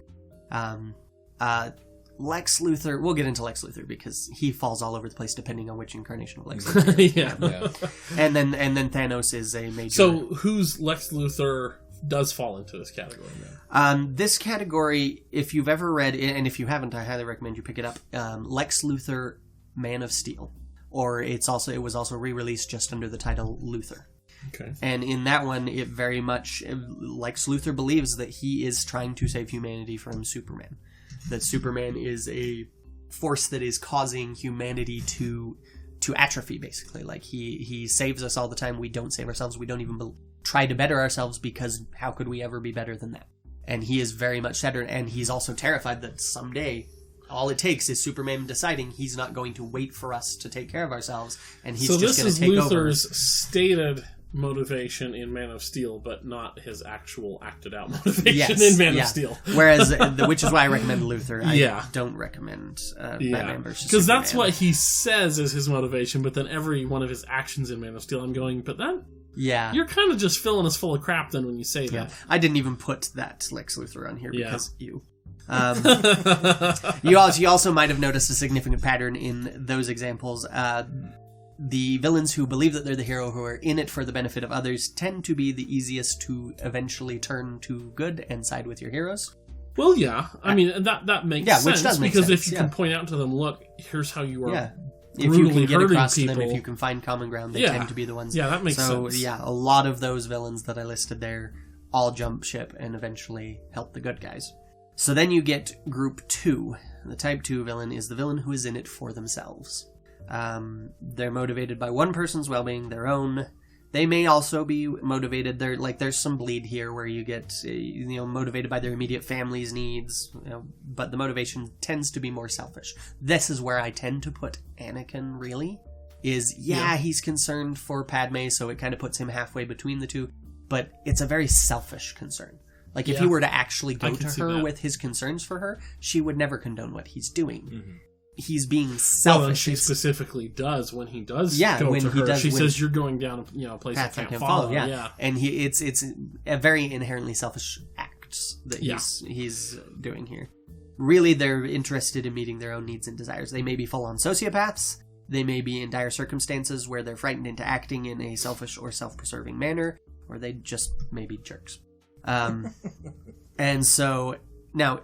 [SPEAKER 4] Lex Luthor, we'll get into Lex Luthor because he falls all over the place depending on which incarnation of Lex Luthor. And then Thanos is a major...
[SPEAKER 2] So, who's Lex Luthor does fall into this category now?
[SPEAKER 4] This category, if you've ever read, and if you haven't, I highly recommend you pick it up, Lex Luthor, Man of Steel. Or it was also re-released just under the title Luthor.
[SPEAKER 2] Okay.
[SPEAKER 4] And in that one, it very much, Lex Luthor believes that he is trying to save humanity from Superman. That Superman is a force that is causing humanity to atrophy, basically. Like, he saves us all the time. We don't save ourselves. We don't even try to better ourselves, because how could we ever be better than that? And he is very much centered, and he's also terrified that someday all it takes is Superman deciding he's not going to wait for us to take care of ourselves, and he's just going to take over.
[SPEAKER 2] So this is Luthor's stated motivation in Man of Steel, but not his actual acted out motivation
[SPEAKER 4] Yes,
[SPEAKER 2] in Man of Steel.
[SPEAKER 4] Whereas, which is why I recommend Luther.
[SPEAKER 2] Yeah.
[SPEAKER 4] I don't recommend Batman versus
[SPEAKER 2] because that's
[SPEAKER 4] Superman.
[SPEAKER 2] what he says is his motivation, but then every one of his actions in Man of Steel, I'm going, but then you're kind of just filling us full of crap then when you say that.
[SPEAKER 4] I didn't even put that Lex Luthor on here because you. You also might have noticed a significant pattern in those examples. The villains who believe that they're the hero, who are in it for the benefit of others, tend to be the easiest to eventually turn to good and side with your heroes.
[SPEAKER 2] Well, yeah. I mean, that makes sense.
[SPEAKER 4] Which does make
[SPEAKER 2] because
[SPEAKER 4] sense,
[SPEAKER 2] if you can point out to them, look, here's how you are
[SPEAKER 4] if you can
[SPEAKER 2] brutally
[SPEAKER 4] get
[SPEAKER 2] hurting
[SPEAKER 4] across
[SPEAKER 2] people.
[SPEAKER 4] to them, if you can find common ground, they tend to be the ones.
[SPEAKER 2] Yeah, that makes sense.
[SPEAKER 4] So, yeah, a lot of those villains that I listed there all jump ship and eventually help the good guys. So then you get Group 2. The Type 2 villain is the villain who is in it for themselves. They're motivated by one person's well-being, their own. They may also be motivated. There's some bleed here where you get motivated by their immediate family's needs, but the motivation tends to be more selfish. This is where I tend to put Anakin. Really, he's concerned for Padme, so it kind of puts him halfway between the two. But it's a very selfish concern. Like if he were to actually go to her with his concerns for her, she would never condone what he's doing. Mm-hmm. He's being selfish.
[SPEAKER 2] Well, and she specifically does when he does go to her. She says, "You're going down a place I can't follow." Yeah,
[SPEAKER 4] and it's a very inherently selfish act that he's doing here. Really, they're interested in meeting their own needs and desires. They may be full-on sociopaths. They may be in dire circumstances where they're frightened into acting in a selfish or self-preserving manner, or they just may be jerks. And so now.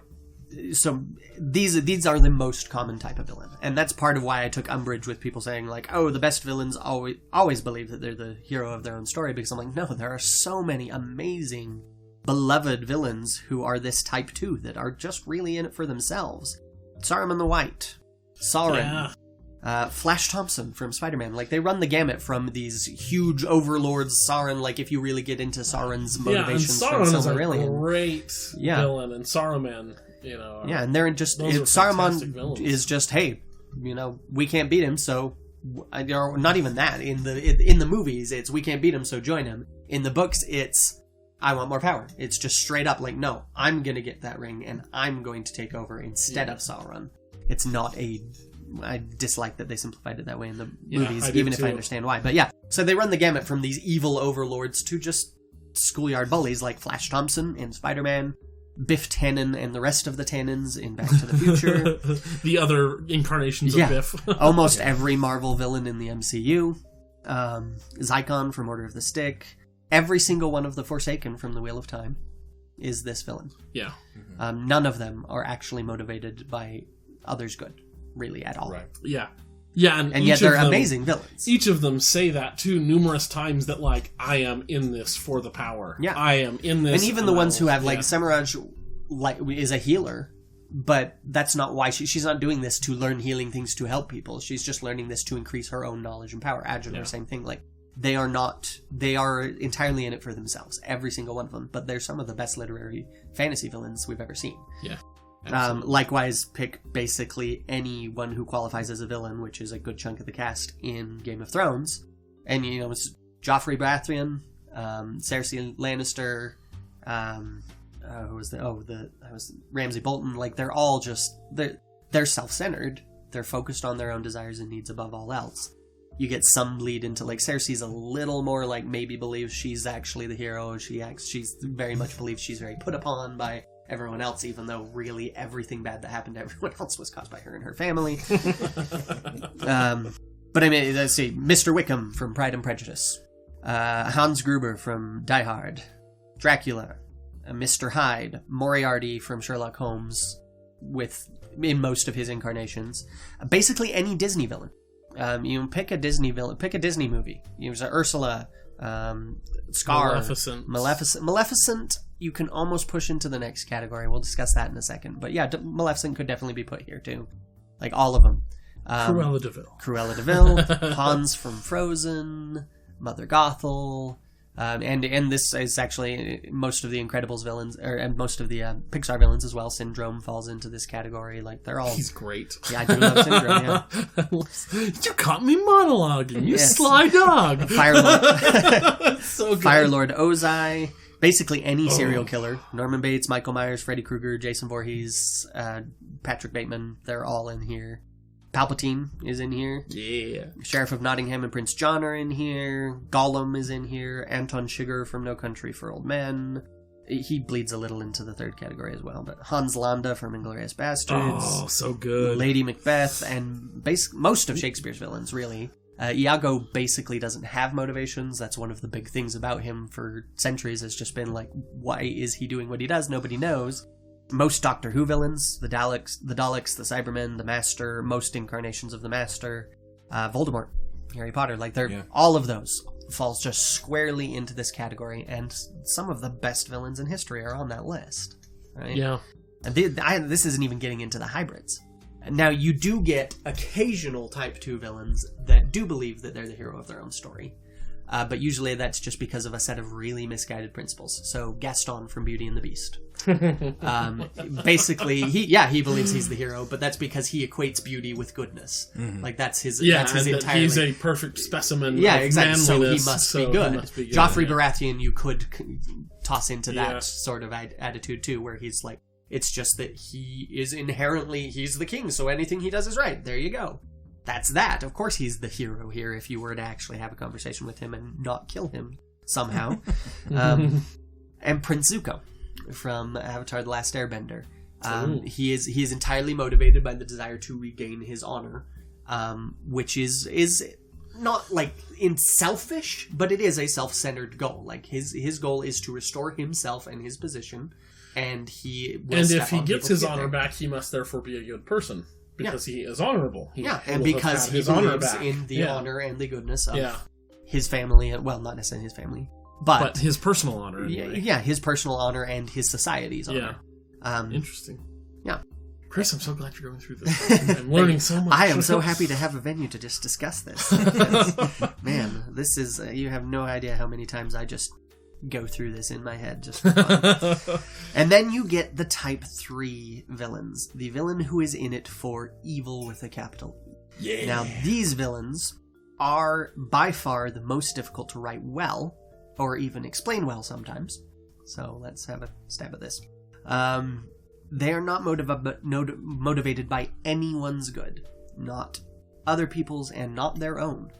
[SPEAKER 4] So these are the most common type of villain, and that's part of why I took umbrage with people saying like, "Oh, the best villains always believe that they're the hero of their own story," because I'm like, no, there are so many amazing, beloved villains who are this type 2 that are just really in it for themselves. Saruman the White, Sauron, Flash Thompson from Spider-Man. Like they run the gamut from these huge overlords. Sauron, like if you really get into Sauron's motivations from Silmarillion,
[SPEAKER 2] is a great villain, and Saruman.
[SPEAKER 4] And they're just Saruman is just, hey, we can't beat him, so or not even that. In the movies, it's we can't beat him, so join him. In the books, it's I want more power. It's just straight up like, no, I'm gonna get that ring and I'm going to take over instead of Sauron. It's not I dislike that they simplified it that way in the movies, even if I understand why. But so they run the gamut from these evil overlords to just schoolyard bullies like Flash Thompson in Spider-Man. Biff Tannen and the rest of the Tannens in Back to the Future.
[SPEAKER 2] The other incarnations of Biff.
[SPEAKER 4] Almost every Marvel villain in the MCU. Zygon from Order of the Stick. Every single one of the Forsaken from the Wheel of Time is this villain. Yeah. None of them are actually motivated by others' good, really, at all. Right.
[SPEAKER 2] Yeah. Yeah, and
[SPEAKER 4] yet they're amazing villains.
[SPEAKER 2] Each of them say that, too, numerous times, that, like, I am in this for the power. Yeah. I am in this.
[SPEAKER 4] And even the ones who have, like, Semiraj is a healer, but that's not why she's not doing this to learn healing things to help people. She's just learning this to increase her own knowledge and power. Adjutor, same thing. Like, they are entirely in it for themselves, every single one of them, but they're some of the best literary fantasy villains we've ever seen. Yeah. Likewise, pick basically anyone who qualifies as a villain, which is a good chunk of the cast in Game of Thrones. And, it's Joffrey Baratheon, Cersei Lannister, Ramsay Bolton. Like, they're all just, they're self-centered. They're focused on their own desires and needs above all else. You get some bleed into, like, Cersei's a little more, like, maybe believes she's actually the hero. She's very much believes she's very put upon by everyone else, even though really everything bad that happened to everyone else was caused by her and her family. But I mean, let's see, Mr. Wickham from Pride and Prejudice, Hans Gruber from Die Hard, Dracula, Mr. Hyde, Moriarty from Sherlock Holmes, in most of his incarnations. Basically any Disney villain. Pick a Disney villain, pick a Disney movie. Ursula, Scar, Maleficent. You can almost push into the next category. We'll discuss that in a second. But yeah, Maleficent could definitely be put here too. Like all of them.
[SPEAKER 2] Cruella de Vil.
[SPEAKER 4] Hans from Frozen, Mother Gothel, And this is actually most of the Incredibles villains, and most of the Pixar villains as well. Syndrome falls into this category. Like, they're all...
[SPEAKER 2] He's great.
[SPEAKER 4] Yeah, I do love Syndrome, yeah.
[SPEAKER 2] You caught me monologuing, you
[SPEAKER 4] Yes.
[SPEAKER 2] sly dog.
[SPEAKER 4] Firelord.
[SPEAKER 2] So good.
[SPEAKER 4] Firelord Ozai. Basically any serial killer. Norman Bates, Michael Myers, Freddy Krueger, Jason Voorhees, Patrick Bateman. They're all in here. Palpatine is in here.
[SPEAKER 2] Yeah.
[SPEAKER 4] Sheriff of Nottingham and Prince John are in here. Gollum is in here. Anton Chigurh from No Country for Old Men. He bleeds a little into the third category as well. But Hans Landa from Inglourious Basterds.
[SPEAKER 2] Oh, so good.
[SPEAKER 4] Lady Macbeth, and most of Shakespeare's villains, really. Iago basically doesn't have motivations. That's one of the big things about him for centuries. Has just been like, why is he doing what he does? Nobody knows. Most Doctor Who villains, the Daleks, the Cybermen, the Master, most incarnations of the Master, Voldemort, Harry Potter, like all of those falls just squarely into this category, and some of the best villains in history are on that list. Right?
[SPEAKER 2] Yeah.
[SPEAKER 4] And this isn't even getting into the hybrids. Now, you do get occasional Type 2 villains that do believe that they're the hero of their own story. But usually that's just because of a set of really misguided principles. So Gaston from Beauty and the Beast. Basically, he believes he's the hero, but that's because he equates beauty with goodness. Mm-hmm. Like that's his entirely.
[SPEAKER 2] He's a perfect specimen.
[SPEAKER 4] Yeah,
[SPEAKER 2] of
[SPEAKER 4] exactly. So he
[SPEAKER 2] manliness,
[SPEAKER 4] must be good. Joffrey Baratheon, you could toss into that sort of attitude too, where he's like, it's just that he is inherently he's the king, so anything he does is right. There you go. That's that. Of course, he's the hero here. If you were to actually have a conversation with him and not kill him somehow, and Prince Zuko from Avatar: The Last Airbender. He is entirely motivated by the desire to regain his honor, which is not like selfish, but it is a self-centered goal. Like his goal is to restore himself and his position, and he will
[SPEAKER 2] and
[SPEAKER 4] step
[SPEAKER 2] if he
[SPEAKER 4] on
[SPEAKER 2] gets
[SPEAKER 4] people
[SPEAKER 2] his
[SPEAKER 4] to get
[SPEAKER 2] honor
[SPEAKER 4] there.
[SPEAKER 2] back, he must therefore be a good person because he is honorable.
[SPEAKER 4] And because he believes in the honor and the goodness of his family. Well, not necessarily his family, but
[SPEAKER 2] his personal honor. Anyway.
[SPEAKER 4] Yeah, his personal honor and his society's honor.
[SPEAKER 2] Interesting.
[SPEAKER 4] Yeah.
[SPEAKER 2] Chris, I'm so glad you're going through this. I'm learning so much.
[SPEAKER 4] I am so happy to have a venue to just discuss this. Man, this is, you have no idea how many times I just go through this in my head just for fun. And then you get the Type 3 villains. The villain who is in it for evil with a capital E.
[SPEAKER 2] Yeah.
[SPEAKER 4] Now, these villains are by far the most difficult to write well, or even explain well sometimes. So let's have a stab at this. They are not motivated by anyone's good, not other people's and not their own.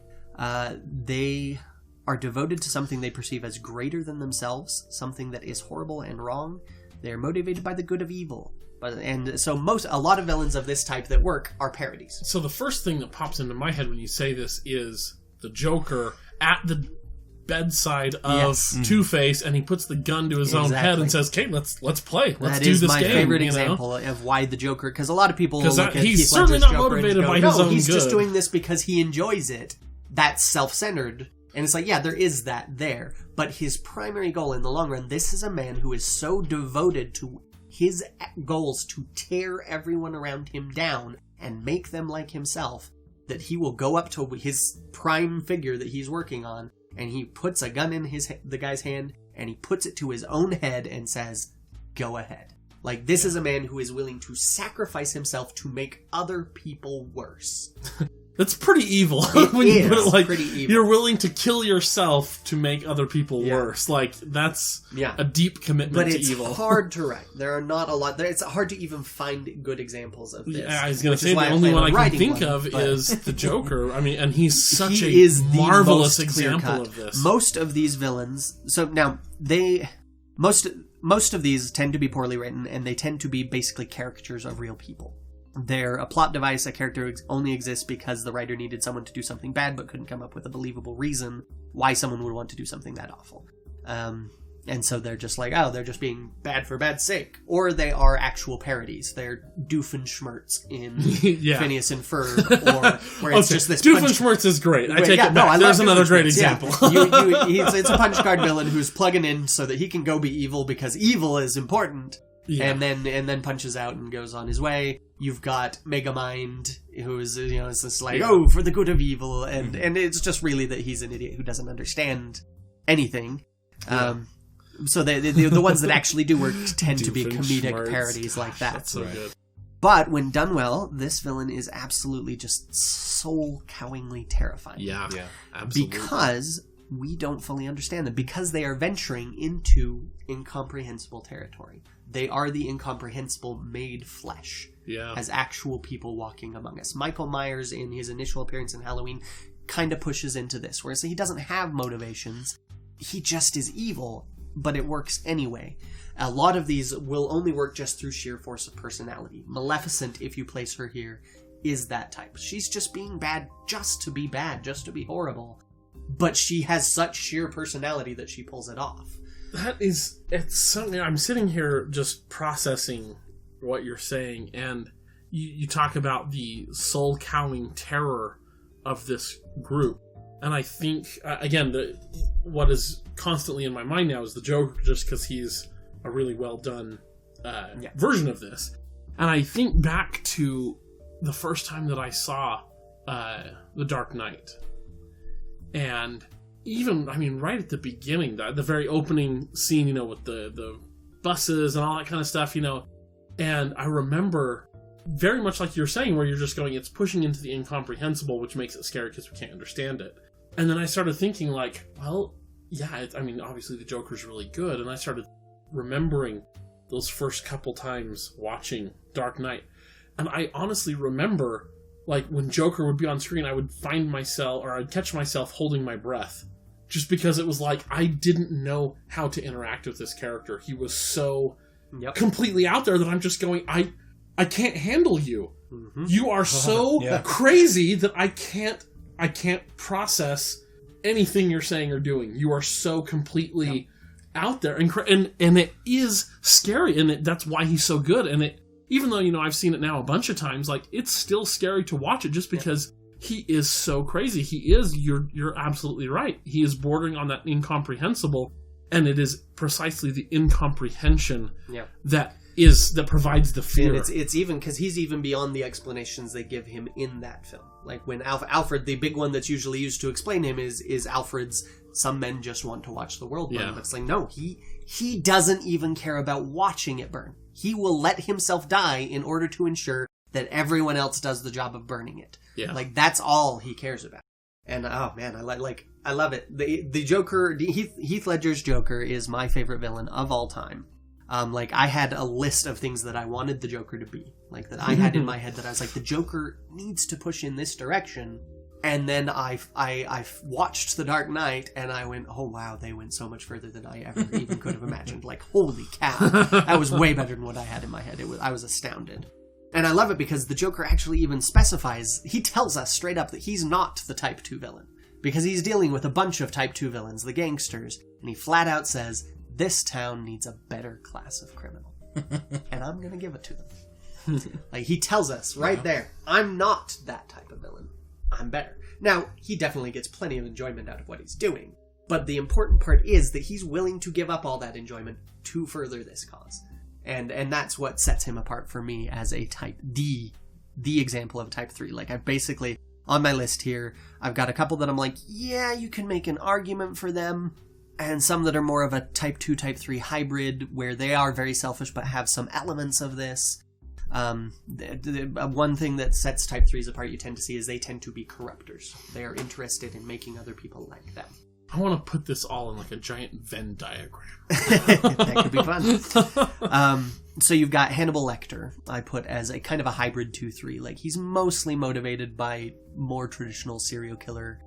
[SPEAKER 4] They are devoted to something they perceive as greater than themselves, something that is horrible and wrong. They are motivated by the good of evil. And so a lot of villains of this type that work are parodies.
[SPEAKER 2] So the first thing that pops into my head when you say this is the Joker at the bedside of Two-Face, and he puts the gun to his own head and says, "Okay, let's play. Let's do this game."
[SPEAKER 4] That is my favorite example of why the Joker, because a lot of people look at
[SPEAKER 2] he's
[SPEAKER 4] Heath
[SPEAKER 2] certainly
[SPEAKER 4] Ledger's
[SPEAKER 2] not
[SPEAKER 4] Joker
[SPEAKER 2] motivated
[SPEAKER 4] and go,
[SPEAKER 2] by his own
[SPEAKER 4] he's
[SPEAKER 2] good.
[SPEAKER 4] just doing this because he enjoys it. That's self-centered. And it's like, yeah, there is that there. But his primary goal in the long run, this is a man who is so devoted to his goals to tear everyone around him down and make them like himself, that he will go up to his prime figure that he's working on, and he puts a gun in the guy's hand, and he puts it to his own head and says, "Go ahead." Like, this is a man who is willing to sacrifice himself to make other people worse.
[SPEAKER 2] That's pretty evil. When you put it like, pretty evil. You're willing to kill yourself to make other people worse. Like, that's a deep commitment to evil.
[SPEAKER 4] But it's hard to write. There are not a lot. It's hard to even find good examples of this.
[SPEAKER 2] Yeah, I was going to say, the only one I can think of is the Joker. I mean, and he's such a marvelous example of this.
[SPEAKER 4] Most of these villains... So now, most of these tend to be poorly written, and they tend to be basically caricatures of real people. They're a plot device. A character only exists because the writer needed someone to do something bad but couldn't come up with a believable reason why someone would want to do something that awful. And so they're just like, they're just being bad for bad's sake. Or they are actual parodies. They're Doofenshmirtz in Phineas and Ferb, or where it's just this
[SPEAKER 2] Doofenshmirtz is great. I take it back. There's another great example.
[SPEAKER 4] It's a punch card villain who's plugging in so that he can go be evil because evil is important. Yeah. And then punches out and goes on his way. You've got Megamind, who is, it's just like, for the good of evil, and it's just really that he's an idiot who doesn't understand anything. So the ones that actually do work tend to be comedic parodies like that.
[SPEAKER 2] That's so good.
[SPEAKER 4] But when done well, this villain is absolutely just soul-cowingly terrifying.
[SPEAKER 2] Yeah, absolutely.
[SPEAKER 4] Because we don't fully understand them. Because they are venturing into incomprehensible territory. They are the incomprehensible made flesh.
[SPEAKER 2] Yeah.
[SPEAKER 4] As actual people walking among us. Michael Myers, in his initial appearance in Halloween, kind of pushes into this. Whereas he doesn't have motivations. He just is evil, but it works anyway. A lot of these will only work just through sheer force of personality. Maleficent, if you place her here, is that type. She's just being bad, just to be horrible. But she has such sheer personality that she pulls it off.
[SPEAKER 2] It's something. I'm sitting here just processing what you're saying, and you talk about the soul-cowing terror of this group. And I think, again, what is constantly in my mind now is the Joker, just because he's a really well done version of this. And I think back to the first time that I saw The Dark Knight. And even, right at the beginning, the very opening scene, with the buses and all that kind of stuff, And I remember, very much like you're saying, where you're just going, it's pushing into the incomprehensible, which makes it scary because we can't understand it. And then I started thinking, obviously the Joker's really good. And I started remembering those first couple times watching Dark Knight. And I honestly remember, when Joker would be on screen, I would I'd catch myself holding my breath. Just because it was I didn't know how to interact with this character. He was so completely out there that I'm just going, I can't handle you. Mm-hmm. You are so crazy that I can't process anything you're saying or doing. You are so completely out there, and it is scary, and that's why he's so good. And even though I've seen it now a bunch of times, it's still scary to watch it just because he is so crazy. He is. You're absolutely right. He is bordering on that incomprehensible, and it is precisely the incomprehension that provides the fear.
[SPEAKER 4] And it's even because he's even beyond the explanations they give him in that film. When Alfred, the big one that's usually used to explain him is Alfred's, some men just want to watch the world burn.
[SPEAKER 2] Yeah.
[SPEAKER 4] But it's no, he doesn't even care about watching it burn. He will let himself die in order to ensure that everyone else does the job of burning it.
[SPEAKER 2] Yeah.
[SPEAKER 4] That's all he cares about. And oh man, I love it. The Joker, Heath Ledger's Joker is my favorite villain of all time. I had a list of things that I wanted the Joker to be. That I had in my head that I was the Joker needs to push in this direction. And then I watched The Dark Knight, and I went, oh wow, they went so much further than I ever even could have imagined. Holy cow, that was way better than what I had in my head. I was astounded. And I love it because the Joker actually even specifies, he tells us straight up that he's not the Type 2 villain. Because he's dealing with a bunch of Type 2 villains, the gangsters, and he flat out says, this town needs a better class of criminal. And I'm going to give it to them. He tells us right there, I'm not that type of villain. I'm better. Now, he definitely gets plenty of enjoyment out of what he's doing. But the important part is that he's willing to give up all that enjoyment to further this cause. And that's what sets him apart for me as a Type D, the example of Type 3. I've basically, on my list here, I've got a couple that I'm yeah, you can make an argument for them. And some that are more of a Type 2, Type 3 hybrid, where they are very selfish but have some elements of this. One thing that sets Type 3s apart you tend to see is they tend to be corruptors. They are interested in making other people like them.
[SPEAKER 2] I want to put this all in a giant Venn diagram.
[SPEAKER 4] That could be fun. So you've got Hannibal Lecter, I put as a kind of a hybrid 2-3. He's mostly motivated by more traditional serial killer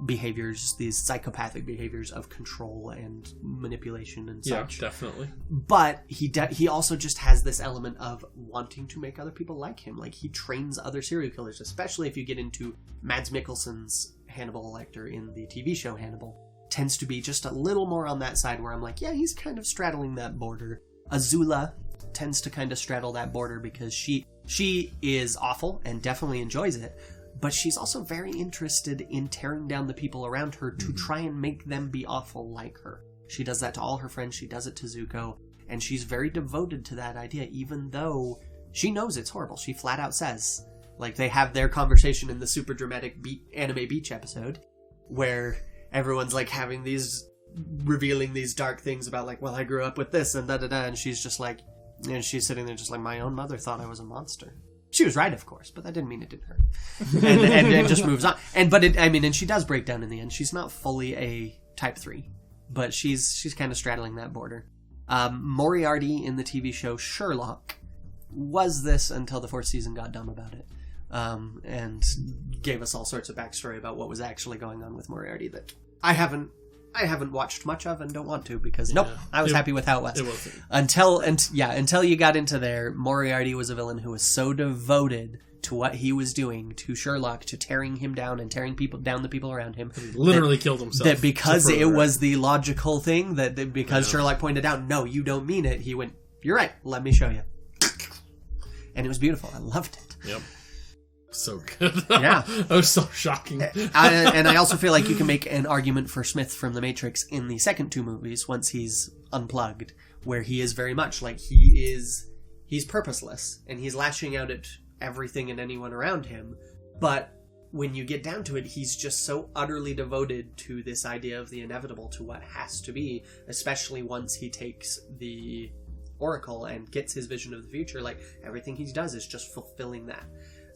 [SPEAKER 4] behaviors, these psychopathic behaviors of control and manipulation and such.
[SPEAKER 2] Yeah, definitely.
[SPEAKER 4] But he also just has this element of wanting to make other people like him. He trains other serial killers, especially if you get into Mads Mikkelsen's Hannibal Lecter in the TV show Hannibal. Tends to be just a little more on that side where I'm he's kind of straddling that border. Azula tends to kind of straddle that border because she is awful and definitely enjoys it. But she's also very interested in tearing down the people around her to try and make them be awful like her. She does that to all her friends. She does it to Zuko. And she's very devoted to that idea, even though she knows it's horrible. She flat out says, they have their conversation in the super dramatic anime beach episode, where everyone's having these revealing these dark things about like, well, I grew up with this and da-da-da, and she's just like, and she's sitting there just like, my own mother thought I was a monster. She was right, of course, but that didn't mean it didn't hurt. and it just moves on. And she does break down in the end. She's not fully a Type 3, but she's kind of straddling that border. Moriarty in the TV show Sherlock was this until the 4th season got dumb about it. And gave us all sorts of backstory about what was actually going on with Moriarty that I haven't watched much of and don't want to because I was happy with how it was.
[SPEAKER 2] It wasn't.
[SPEAKER 4] Until you got into there, Moriarty was a villain who was so devoted to what he was doing to Sherlock, to tearing him down and tearing the people around him.
[SPEAKER 2] He literally killed himself.
[SPEAKER 4] That because it was the logical thing, because Sherlock pointed out, no, you don't mean it, he went, you're right, let me show you. And it was beautiful. I loved it.
[SPEAKER 2] Yep. So good.
[SPEAKER 4] Yeah.
[SPEAKER 2] That was so shocking.
[SPEAKER 4] And I also feel like you can make an argument for Smith from The Matrix in the second 2 movies once he's unplugged, where he is very much like he's purposeless and he's lashing out at everything and anyone around him. But when you get down to it, he's just so utterly devoted to this idea of the inevitable, to what has to be, especially once he takes the Oracle and gets his vision of the future. Like, everything he does is just fulfilling that.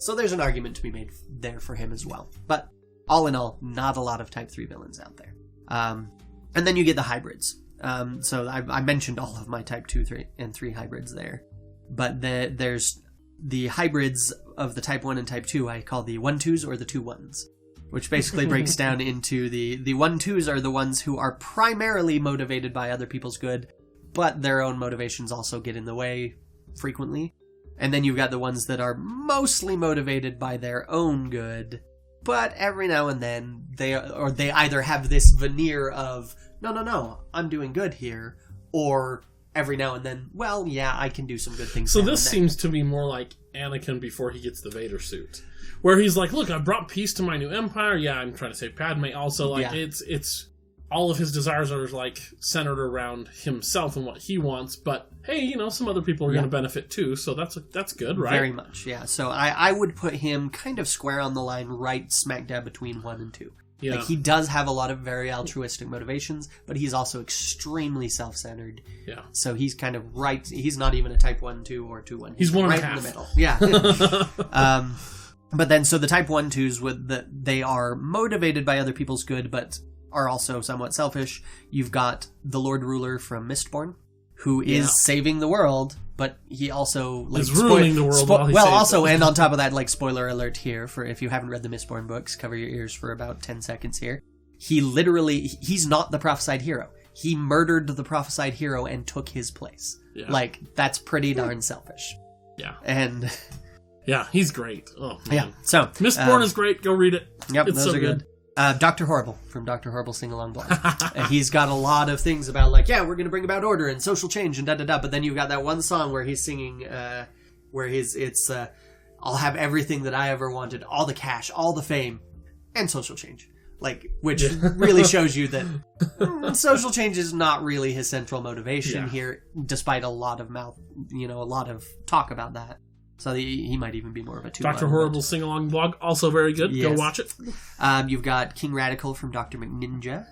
[SPEAKER 4] So there's an argument to be made there for him as well. But all in all, not a lot of Type 3 villains out there. And then you get the hybrids. So I mentioned all of my Type 2, 3, and 3 hybrids there. But there's the hybrids of the Type 1 and Type 2 I call the 1-2s or the 2-1s. Which basically breaks down into the 1-2s are the ones who are primarily motivated by other people's good, but their own motivations also get in the way frequently. And then you've got the ones that are mostly motivated by their own good, but every now and then they either have this veneer of, no, I'm doing good here, or every now and then, well, yeah, I can do some good things.
[SPEAKER 2] So this seems to be more like Anakin before he gets the Vader suit, where he's like, look, I brought peace to my new empire. Yeah, I'm trying to save Padme. Also, like, it's all of his desires are like centered around himself and what he wants, but hey, some other people are going to benefit too, so that's good, right?
[SPEAKER 4] Very much, yeah. So I would put him kind of square on the line, right smack dab between 1 and 2. Yeah. Like, he does have a lot of very altruistic motivations, but he's also extremely self-centered. Yeah. So he's kind of right. He's not even a Type 1-2 or 2-1.
[SPEAKER 2] He's one
[SPEAKER 4] right
[SPEAKER 2] and a half.
[SPEAKER 4] In the middle. Yeah. But then, so the Type 1-2s, they are motivated by other people's good, but are also somewhat selfish. You've got the Lord Ruler from Mistborn, who is saving the world, but he also
[SPEAKER 2] is ruining the world.
[SPEAKER 4] And on top of that, like, spoiler alert here for if you haven't read the Mistborn books, cover your ears for about 10 seconds here. He's not the prophesied hero. He murdered the prophesied hero and took his place. Yeah. Like, that's pretty darn selfish.
[SPEAKER 2] Yeah.
[SPEAKER 4] And
[SPEAKER 2] yeah, he's great. Oh, man.
[SPEAKER 4] Yeah. So
[SPEAKER 2] Mistborn is great. Go read it.
[SPEAKER 4] Yep,
[SPEAKER 2] it's
[SPEAKER 4] those are good. Dr. Horrible from Dr. Horrible Sing Along Blog. He's got a lot of things about, like, yeah, we're going to bring about order and social change and da-da-da, but then you've got that one song where he's singing, it's I'll have everything that I ever wanted, all the cash, all the fame, and social change. Like, which really shows you that social change is not really his central motivation here, despite a lot of a lot of talk about that. So he might even be more of a 2-1.
[SPEAKER 2] Dr. Horrible Sing-Along Blog, also very good. Yes. Go watch it.
[SPEAKER 4] You've got King Radical from Dr. McNinja.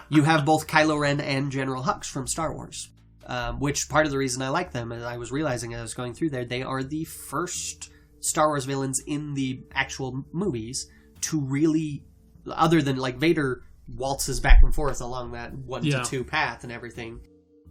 [SPEAKER 4] You have both Kylo Ren and General Hux from Star Wars. Which part of the reason I like them, as I was realizing as I was going through there, they are the first Star Wars villains in the actual movies to really, other than, like, Vader waltzes back and forth along that 1 to 2 path and everything.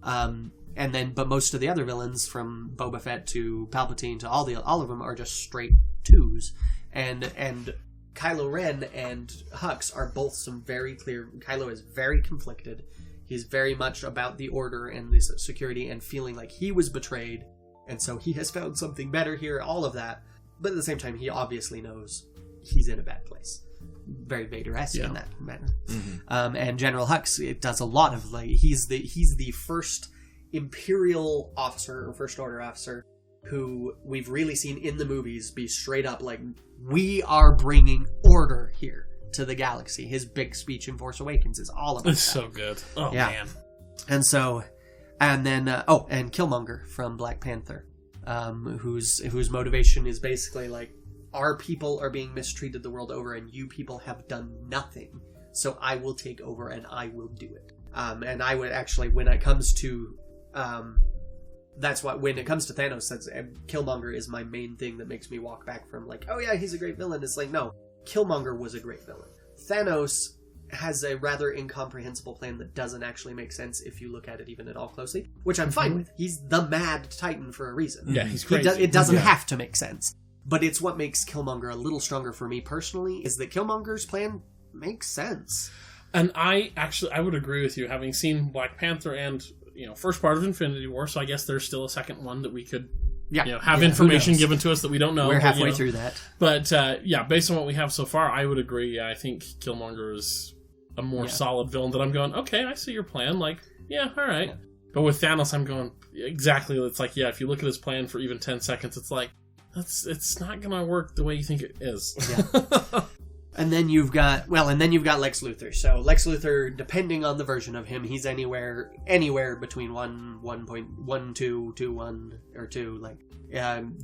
[SPEAKER 4] But most of the other villains, from Boba Fett to Palpatine to all of them, are just straight 2s. And Kylo Ren and Hux are both some very clear. Kylo is very conflicted. He's very much about the order and the security and feeling like he was betrayed, and so he has found something better here. All of that, but at the same time, he obviously knows he's in a bad place. Very Vader-esque in that manner. Mm-hmm. And General Hux, it does a lot of, like, he's the first Imperial officer or First Order officer who we've really seen in the movies be straight up like, we are bringing order here to the galaxy. His big speech in Force Awakens is all about
[SPEAKER 2] it's that. So good. Oh, man.
[SPEAKER 4] And then Killmonger from Black Panther, whose motivation is basically like, our people are being mistreated the world over and you people have done nothing so I will take over and I will do it. And I would actually, when it comes to that's why when it comes to Thanos, that's, Killmonger is my main thing that makes me walk back from like, oh yeah, he's a great villain. It's like, no, Killmonger was a great villain. Thanos has a rather incomprehensible plan that doesn't actually make sense if you look at it even at all closely, which I'm fine with. He's the Mad Titan for a reason.
[SPEAKER 2] Yeah, he's crazy.
[SPEAKER 4] It doesn't have to make sense. But it's what makes Killmonger a little stronger for me personally, is that Killmonger's plan makes sense.
[SPEAKER 2] And I would agree with you, having seen Black Panther and, first part of Infinity War, so I guess there's still a second one that we could have information given to us that we don't know.
[SPEAKER 4] We're halfway through that.
[SPEAKER 2] But, based on what we have so far, I would agree. I think Killmonger is a more solid villain that I'm going, okay, I see your plan. Like, yeah, all right. Yeah. But with Thanos, I'm going, exactly. It's like, if you look at his plan for even 10 seconds, it's like, it's not going to work the way you think it is. Yeah.
[SPEAKER 4] And then you've got Lex Luthor. So Lex Luthor, depending on the version of him, he's anywhere between 1.12 to 1 or 2. Like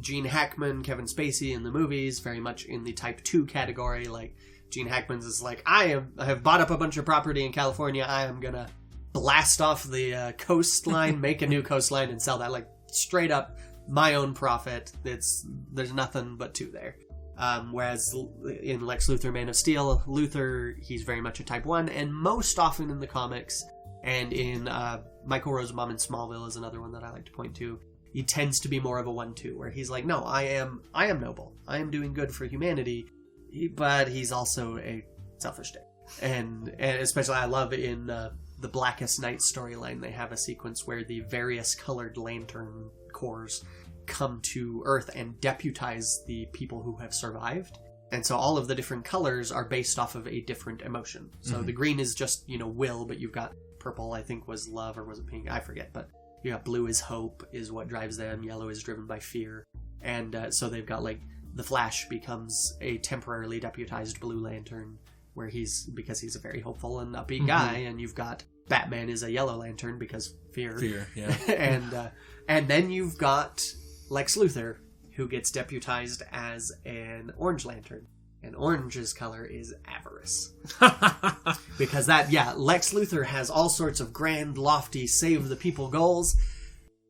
[SPEAKER 4] Gene Hackman, Kevin Spacey in the movies, very much in the Type 2 category. Like Gene Hackman's is like, I have bought up a bunch of property in California. I am gonna blast off the coastline, make a new coastline, and sell that. Like straight up, my own profit. There's nothing but two there. Whereas in Lex Luthor, Man of Steel, Luthor, he's very much a Type 1, and most often in the comics, and in Michael Rosenbaum in Smallville is another one that I like to point to, he tends to be more of a 1-2, where he's like, no, I am noble. I am doing good for humanity, but he's also a selfish dick. And especially I love in the Blackest Night storyline, they have a sequence where the various colored lantern corps come to Earth and deputize the people who have survived. And so all of the different colors are based off of a different emotion. So the green is just, will, but you've got purple, I think was love, or was it pink? I forget. But you got blue is hope, is what drives them. Yellow is driven by fear. And so they've got like the Flash becomes a temporarily deputized Blue Lantern, because he's a very hopeful and upbeat guy. And you've got Batman is a Yellow Lantern because fear. Fear, yeah. And then you've got Lex Luthor, who gets deputized as an Orange Lantern. And orange's color is avarice. Because Lex Luthor has all sorts of grand, lofty, save the people goals.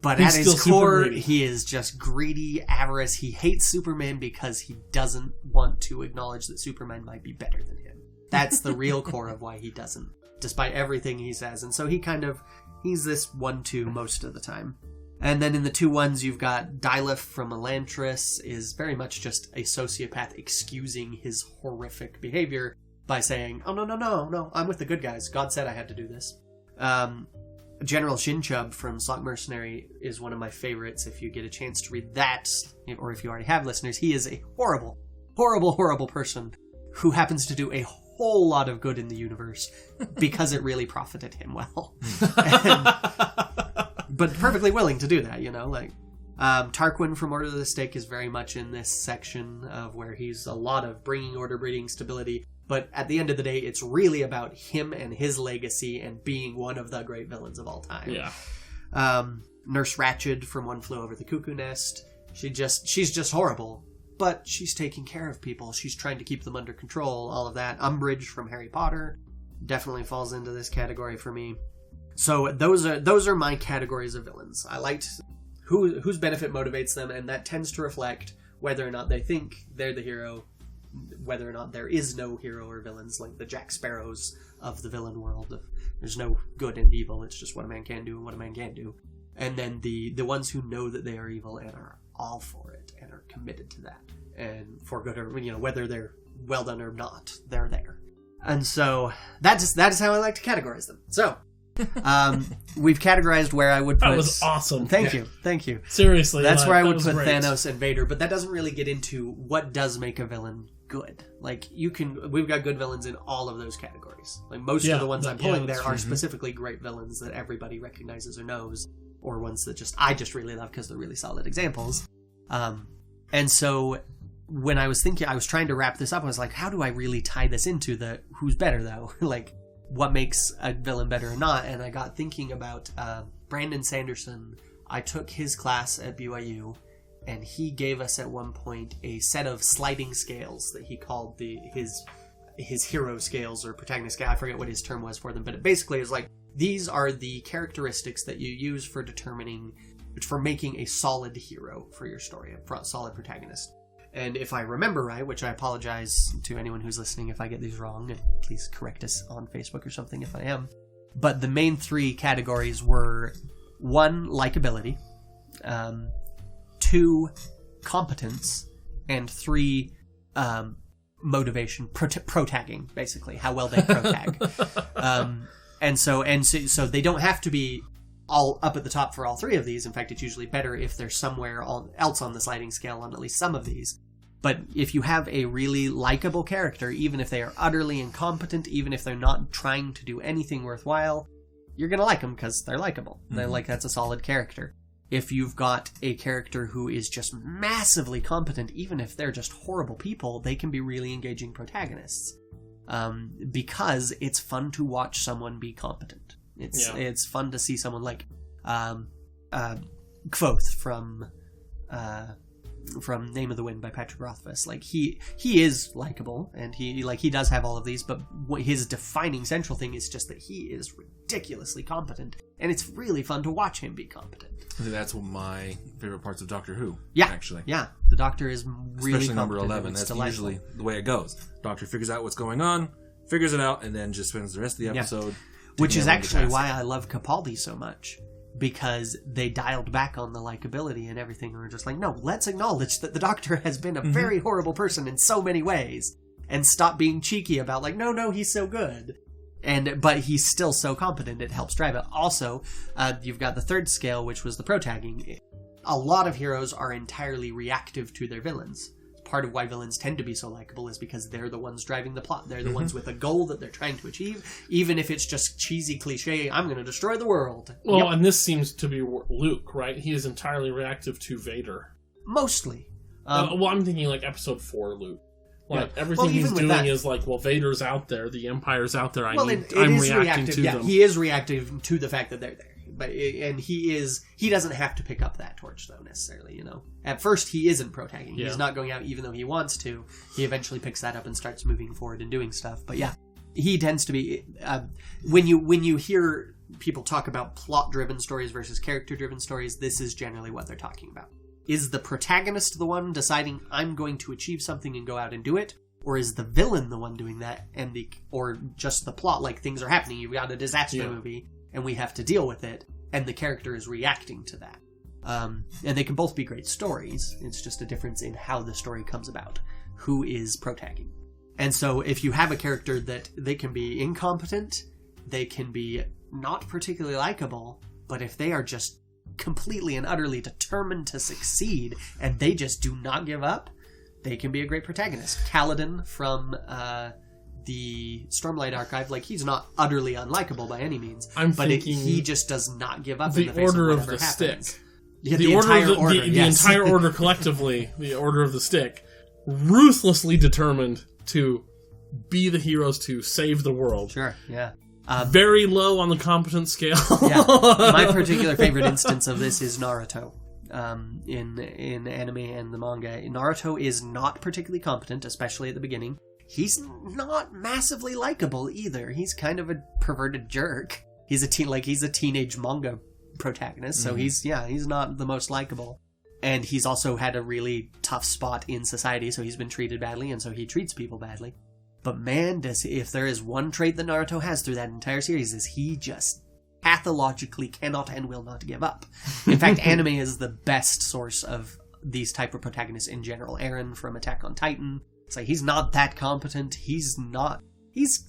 [SPEAKER 4] But at his core, he is just greedy avarice. He hates Superman because he doesn't want to acknowledge that Superman might be better than him. That's the real core of why he doesn't, despite everything he says. And so he's this 1-2 most of the time. And then in the 2-1s, you've got Dylef from Elantris, is very much just a sociopath excusing his horrific behavior by saying, oh, no, I'm with the good guys. God said I had to do this. General Shinchub from Slot Mercenary is one of my favorites. If you get a chance to read that, or if you already have listeners, he is a horrible, horrible, horrible person who happens to do a whole lot of good in the universe because it really profited him well. But perfectly willing to do that, Tarquin from Order of the Stake is very much in this section of where he's a lot of bringing order, breeding stability. But at the end of the day, it's really about him and his legacy and being one of the great villains of all time. Yeah. Nurse Ratched from One Flew Over the Cuckoo Nest. She's just horrible, but she's taking care of people. She's trying to keep them under control, all of that. Umbridge from Harry Potter definitely falls into this category for me. So those are my categories of villains. I liked whose benefit motivates them, and that tends to reflect whether or not they think they're the hero, whether or not there is no hero or villains, like the Jack Sparrows of the villain world. There's no good and evil, it's just what a man can do and what a man can't do. And then the ones who know that they are evil and are all for it and are committed to that, and for good or whether they're well done or not, they're there. And so that is how I like to categorize them. So we've categorized where I would put...
[SPEAKER 2] That was awesome.
[SPEAKER 4] Thank you.
[SPEAKER 2] Seriously.
[SPEAKER 4] That's where I would put great. Thanos and Vader, but that doesn't really get into what does make a villain good. Like, we've got good villains in all of those categories. Like, most of the ones I'm pulling there are specifically great villains that everybody recognizes or knows, or ones that I just really love because they're really solid examples. And so when I was trying to wrap this up, I was like, how do I really tie this into the who's better, though? Like, what makes a villain better or not? And I got thinking about Brandon Sanderson. I took his class at BYU, and he gave us at one point a set of sliding scales that he called his his hero scales or protagonist scale. I forget what his term was for them, but it basically is like, these are the characteristics that you use for making a solid hero for your story, a solid protagonist. And if I remember right, which I apologize to anyone who's listening if I get these wrong, and please correct us on Facebook or something if I am. But the main 3 categories were 1, likability, 2, competence, and 3, motivation, protagging, basically, how well they protag. So they don't have to be all up at the top for all 3 of these. In fact, it's usually better if they're somewhere else on the sliding scale on at least some of these. But if you have a really likable character, even if they are utterly incompetent, even if they're not trying to do anything worthwhile, you're going to like them because they're likable. Mm-hmm. That's a solid character. If you've got a character who is just massively competent, even if they're just horrible people, they can be really engaging protagonists. Because it's fun to watch someone be competent. It's fun to see someone like Kvothe from Name of the Wind by Patrick Rothfuss. Like he is likable, and he does have all of these, but his defining central thing is just that he is ridiculously competent, and it's really fun to watch him be competent.
[SPEAKER 3] I think that's one of my favorite parts of Doctor Who.
[SPEAKER 4] Yeah,
[SPEAKER 3] actually.
[SPEAKER 4] Yeah, the Doctor is really
[SPEAKER 3] especially
[SPEAKER 4] competent.
[SPEAKER 3] number 11. That's usually the way it goes. Doctor figures out what's going on, figures it out, and then just spends the rest of the episode.
[SPEAKER 4] Which is actually why I love Capaldi so much, because they dialed back on the likability and everything, and were just like, no, let's acknowledge that the Doctor has been a very horrible person in so many ways, and stop being cheeky about like, no, he's so good. But he's still so competent, it helps drive it. Also, you've got the 3rd scale, which was the protagging. A lot of heroes are entirely reactive to their villains. Part of why villains tend to be so likable is because they're the ones driving the plot. They're the ones with a goal that they're trying to achieve, even if it's just cheesy cliche, I'm going to destroy the world.
[SPEAKER 2] Well, and this seems to be Luke, right? He is entirely reactive to Vader.
[SPEAKER 4] Mostly.
[SPEAKER 2] I'm thinking like episode 4 Luke. Like, everything he's doing is like, well, Vader's out there, the Empire's out there, I'm reacting to them.
[SPEAKER 4] He is reactive to the fact that they're there. And he doesn't have to pick up that torch, though, necessarily, you know. At first, he isn't protagging. Yeah. He's not going out even though he wants to. He eventually picks that up and starts moving forward and doing stuff. But yeah, he tends to be... when you hear people talk about plot-driven stories versus character-driven stories, this is generally what they're talking about. Is the protagonist the one deciding, I'm going to achieve something and go out and do it? Or is the villain the one doing that? Or just the plot, like things are happening, you've got a disaster movie, and we have to deal with it, and the character is reacting to that. And they can both be great stories. It's just a difference in how the story comes about. Who is protagging. And so if you have a character that they can be incompetent, they can be not particularly likable, but if they are just completely and utterly determined to succeed, and they just do not give up, they can be a great protagonist. Kaladin from the Stormlight Archive, like, he's not utterly unlikable by any means, he just does not give up in the face of whatever happens.
[SPEAKER 2] Stick. Yeah, the entire order collectively, the Order of the Stick, ruthlessly determined to be the heroes to save the world.
[SPEAKER 4] Sure, yeah.
[SPEAKER 2] Very low on the competence scale.
[SPEAKER 4] Yeah. My particular favorite instance of this is Naruto. In anime and the manga, Naruto is not particularly competent, especially at the beginning. He's not massively likable either. He's kind of a perverted jerk. He's a teenage manga protagonist, so he's not the most likable. And he's also had a really tough spot in society, so he's been treated badly, and so he treats people badly. But man, if there is one trait that Naruto has through that entire series, is he just pathologically cannot and will not give up. In fact, anime is the best source of these type of protagonists in general. Eren from Attack on Titan, it's like, he's not that competent, he's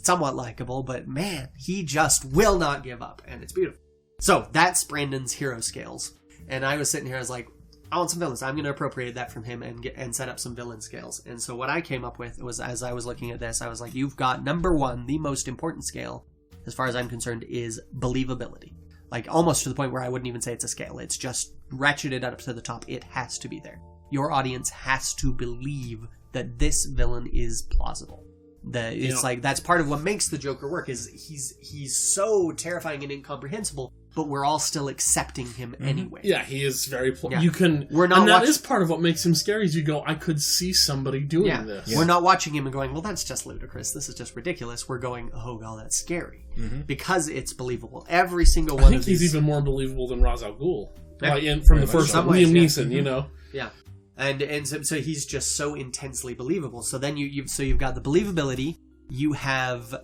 [SPEAKER 4] somewhat likable, but man, he just will not give up, and it's beautiful. So, that's Brandon's hero scales. And I was sitting here, I was like, I want some villains. I'm going to appropriate that from him and set up some villain scales. And so what I came up with was, as I was looking at this, I was like, you've got number one, the most important scale, as far as I'm concerned, is believability. Like, almost to the point where I wouldn't even say it's a scale. It's just ratcheted up to the top. It has to be there. Your audience has to believe that this villain is plausible. Like, that's part of what makes the Joker work, is he's so terrifying and incomprehensible, but we're all still accepting him anyway.
[SPEAKER 2] Yeah, he is very...
[SPEAKER 4] Yeah.
[SPEAKER 2] You can...
[SPEAKER 4] We're not
[SPEAKER 2] and that
[SPEAKER 4] watch-
[SPEAKER 2] is part of what makes him scary, is you go, I could see somebody doing this.
[SPEAKER 4] We're not watching him and going, well, that's just ludicrous. This is just ridiculous. We're going, oh, God, that's scary. Because it's believable. Every single one of these...
[SPEAKER 2] he's even more believable than Ra's al Ghul.
[SPEAKER 4] Yeah.
[SPEAKER 2] Like from the first
[SPEAKER 4] Some
[SPEAKER 2] one.
[SPEAKER 4] ways,
[SPEAKER 2] Liam
[SPEAKER 4] yeah.
[SPEAKER 2] Neeson, you know?
[SPEAKER 4] Yeah. And so he's just so intensely believable. So then you've got the believability. You have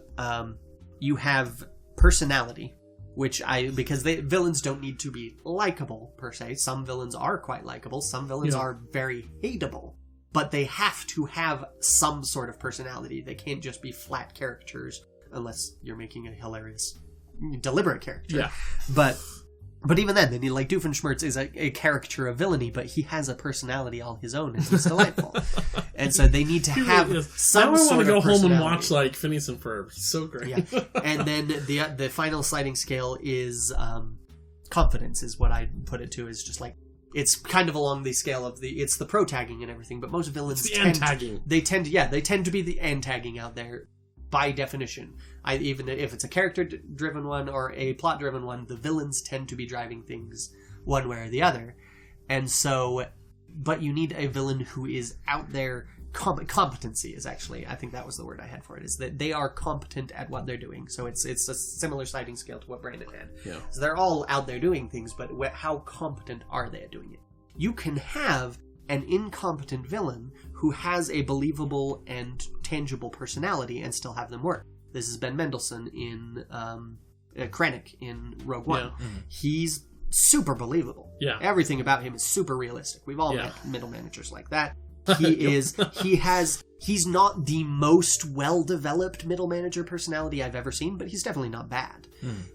[SPEAKER 4] personality, because villains don't need to be likable per se. Some villains are quite likable. Some villains are very hateable, but they have to have some sort of personality. They can't just be flat characters unless you're making a hilarious, deliberate character.
[SPEAKER 2] Yeah.
[SPEAKER 4] But even then like Doofenshmirtz is a caricature of villainy, but he has a personality all his own, and he's delightful. And so they need to have some sort of personality. I want to go home and watch
[SPEAKER 2] like Phineas and Ferb. He's so great.
[SPEAKER 4] Yeah. And then the final sliding scale is confidence, is what I put it to. Is just like, it's kind of along the scale of it's the pro-tagging and everything, but most villains
[SPEAKER 2] antagging.
[SPEAKER 4] They tend to be the antagging out there by definition. Even if it's a character-driven one or a plot-driven one, the villains tend to be driving things one way or the other. And so, but you need a villain who is out there. Competency is actually, I think that was the word I had for it, is that they are competent at what they're doing. So it's a similar sliding scale to what Brandon had.
[SPEAKER 2] Yeah.
[SPEAKER 4] So they're all out there doing things, but how competent are they at doing it? You can have an incompetent villain who has a believable and tangible personality and still have them work. This is Ben Mendelsohn in Krennic in Rogue One.
[SPEAKER 2] Yeah.
[SPEAKER 4] He's super believable.
[SPEAKER 2] Yeah.
[SPEAKER 4] Everything about him is super realistic. We've all met middle managers like that. He's not the most well-developed middle manager personality I've ever seen, but he's definitely not bad.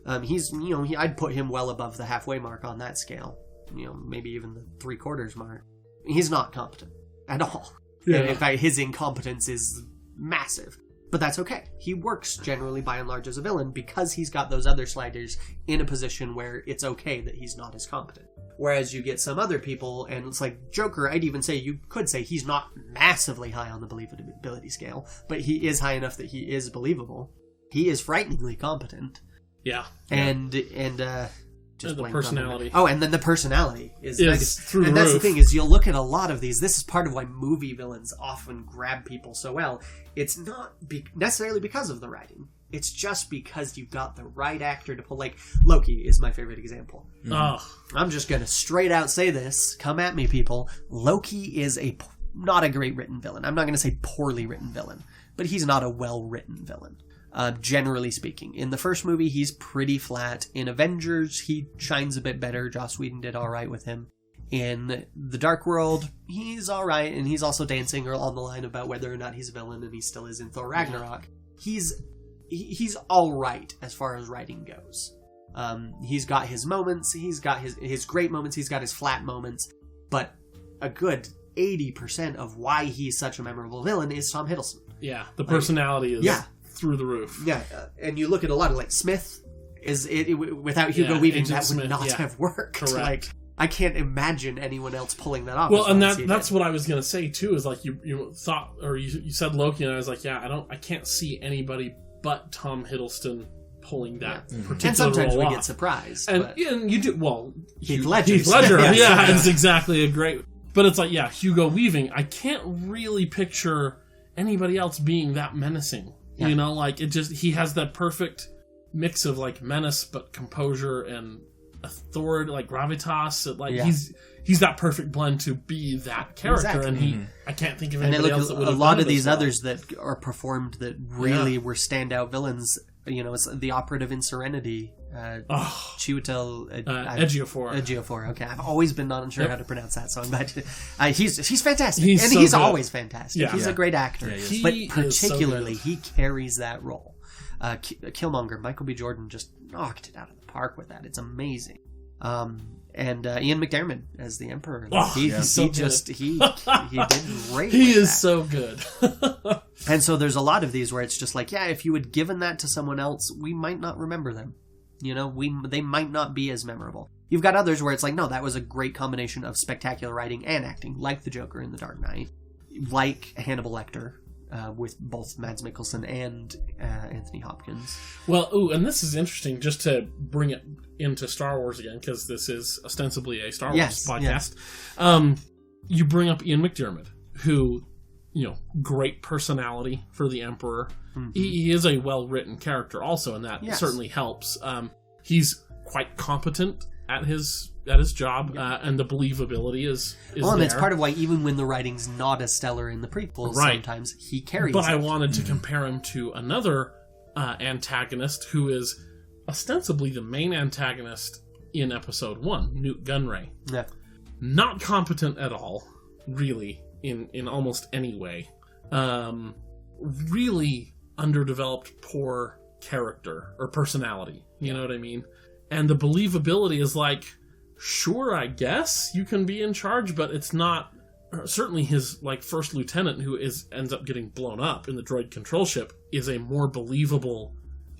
[SPEAKER 4] I'd put him well above the halfway mark on that scale. Maybe even the 3/4 mark. He's not competent at all.
[SPEAKER 2] Yeah.
[SPEAKER 4] In fact, his incompetence is massive. But that's okay. He works generally by and large as a villain because he's got those other sliders in a position where it's okay that he's not as competent. Whereas you get some other people, and it's like Joker, you could say he's not massively high on the believability scale, but he is high enough that he is believable. He is frighteningly competent.
[SPEAKER 2] Yeah.
[SPEAKER 4] And just
[SPEAKER 2] the personality.
[SPEAKER 4] Oh, and then the personality is
[SPEAKER 2] through the
[SPEAKER 4] and that's
[SPEAKER 2] roof.
[SPEAKER 4] the thing, is you'll look at a lot of these. This is part of why movie villains often grab people so well. It's not necessarily because of the writing. It's just because you've got the right actor to pull. Like, Loki is my favorite example.
[SPEAKER 2] Oh.
[SPEAKER 4] I'm just going to straight out say this. Come at me, people. Loki is not a great written villain. I'm not going to say poorly written villain, but he's not a well-written villain. Generally speaking. In the first movie, he's pretty flat. In Avengers, he shines a bit better. Joss Whedon did alright with him. In The Dark World, he's alright, and he's also dancing on the line about whether or not he's a villain, and he still is in Thor Ragnarok. He's alright as far as writing goes. He's got his moments, he's got his great moments, he's got his flat moments, but a good 80% of why he's such a memorable villain is Tom Hiddleston.
[SPEAKER 2] Yeah, the personality is through the roof.
[SPEAKER 4] Yeah, and you look at a lot of, like, Smith, without Hugo Weaving,
[SPEAKER 2] Agent
[SPEAKER 4] that would
[SPEAKER 2] Smith,
[SPEAKER 4] not have worked.
[SPEAKER 2] Correct.
[SPEAKER 4] Like, I can't imagine anyone else pulling that off.
[SPEAKER 2] Well, and that's what I was going to say, too, is like you thought, or you said Loki, and I was like, I can't see anybody but Tom Hiddleston pulling that particular
[SPEAKER 4] and sometimes
[SPEAKER 2] role
[SPEAKER 4] we
[SPEAKER 2] off.
[SPEAKER 4] Get surprised.
[SPEAKER 2] And you do, well,
[SPEAKER 4] Heath Ledger.
[SPEAKER 2] It's exactly a great, but it's like, Hugo Weaving, I can't really picture anybody else being that menacing. Yeah. He has that perfect mix of, like, menace, but composure and authority, like gravitas. Like, he's that perfect blend to be that character, and I can't think of anybody else that would have done it. A lot
[SPEAKER 4] of these
[SPEAKER 2] well.
[SPEAKER 4] others that are performed that really were standout villains. It's the operative in Serenity, Chiwetel Ejiofor. Okay, I've always been not sure how to pronounce that, so I'm glad. He's fantastic, he's always fantastic. Yeah. He's a great actor, but particularly he carries that role. Killmonger, Michael B. Jordan just knocked it out of the park with that. It's amazing. And Ian McDiarmid as the Emperor. He did great.
[SPEAKER 2] He is so good.
[SPEAKER 4] And so there's a lot of these where it's just like, if you had given that to someone else, we might not remember them. They might not be as memorable. You've got others where it's like, no, that was a great combination of spectacular writing and acting, like the Joker in The Dark Knight, like Hannibal Lecter. with both Mads Mikkelsen and Anthony Hopkins.
[SPEAKER 2] Well, and this is interesting, just to bring it into Star Wars again, because this is ostensibly a Star Wars podcast. Yes. You bring up Ian McDiarmid, who, great personality for the Emperor. Mm-hmm. He is a well-written character also, and that certainly helps. He's quite competent at his job, and the believability is
[SPEAKER 4] well, and
[SPEAKER 2] there.
[SPEAKER 4] it's part of why even when the writing's not as stellar in the prequels, sometimes he carries
[SPEAKER 2] But
[SPEAKER 4] it.
[SPEAKER 2] I wanted to compare him to another antagonist who is ostensibly the main antagonist in Episode 1, Newt Gunray.
[SPEAKER 4] Yeah.
[SPEAKER 2] Not competent at all, really, in almost any way. Really underdeveloped, poor character or personality. You know what I mean? And the believability is like, sure, I guess you can be in charge, but it's not. Certainly, his first lieutenant, who ends up getting blown up in the droid control ship, is a more believable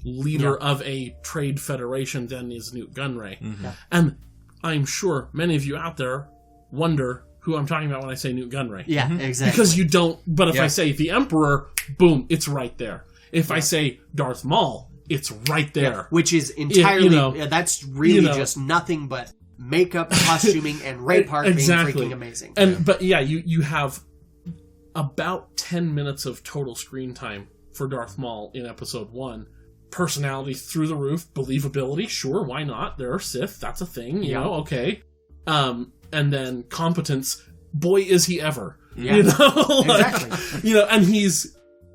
[SPEAKER 2] leader of a trade federation than is Newt Gunray. Mm-hmm. Yeah. And I'm sure many of you out there wonder who I'm talking about when I say Newt Gunray.
[SPEAKER 4] Yeah, exactly.
[SPEAKER 2] Because you don't. But if I say the Emperor, boom, it's right there. If I say Darth Maul, it's right there. Yeah,
[SPEAKER 4] which is entirely, that's really just nothing but makeup, costuming, and Ray Park being freaking amazing.
[SPEAKER 2] But you have about 10 minutes of total screen time for Darth Maul in Episode 1. Personality through the roof, believability, sure, why not? There are Sith, that's a thing, you know, okay. And then competence, boy, is he ever. Yeah. Exactly.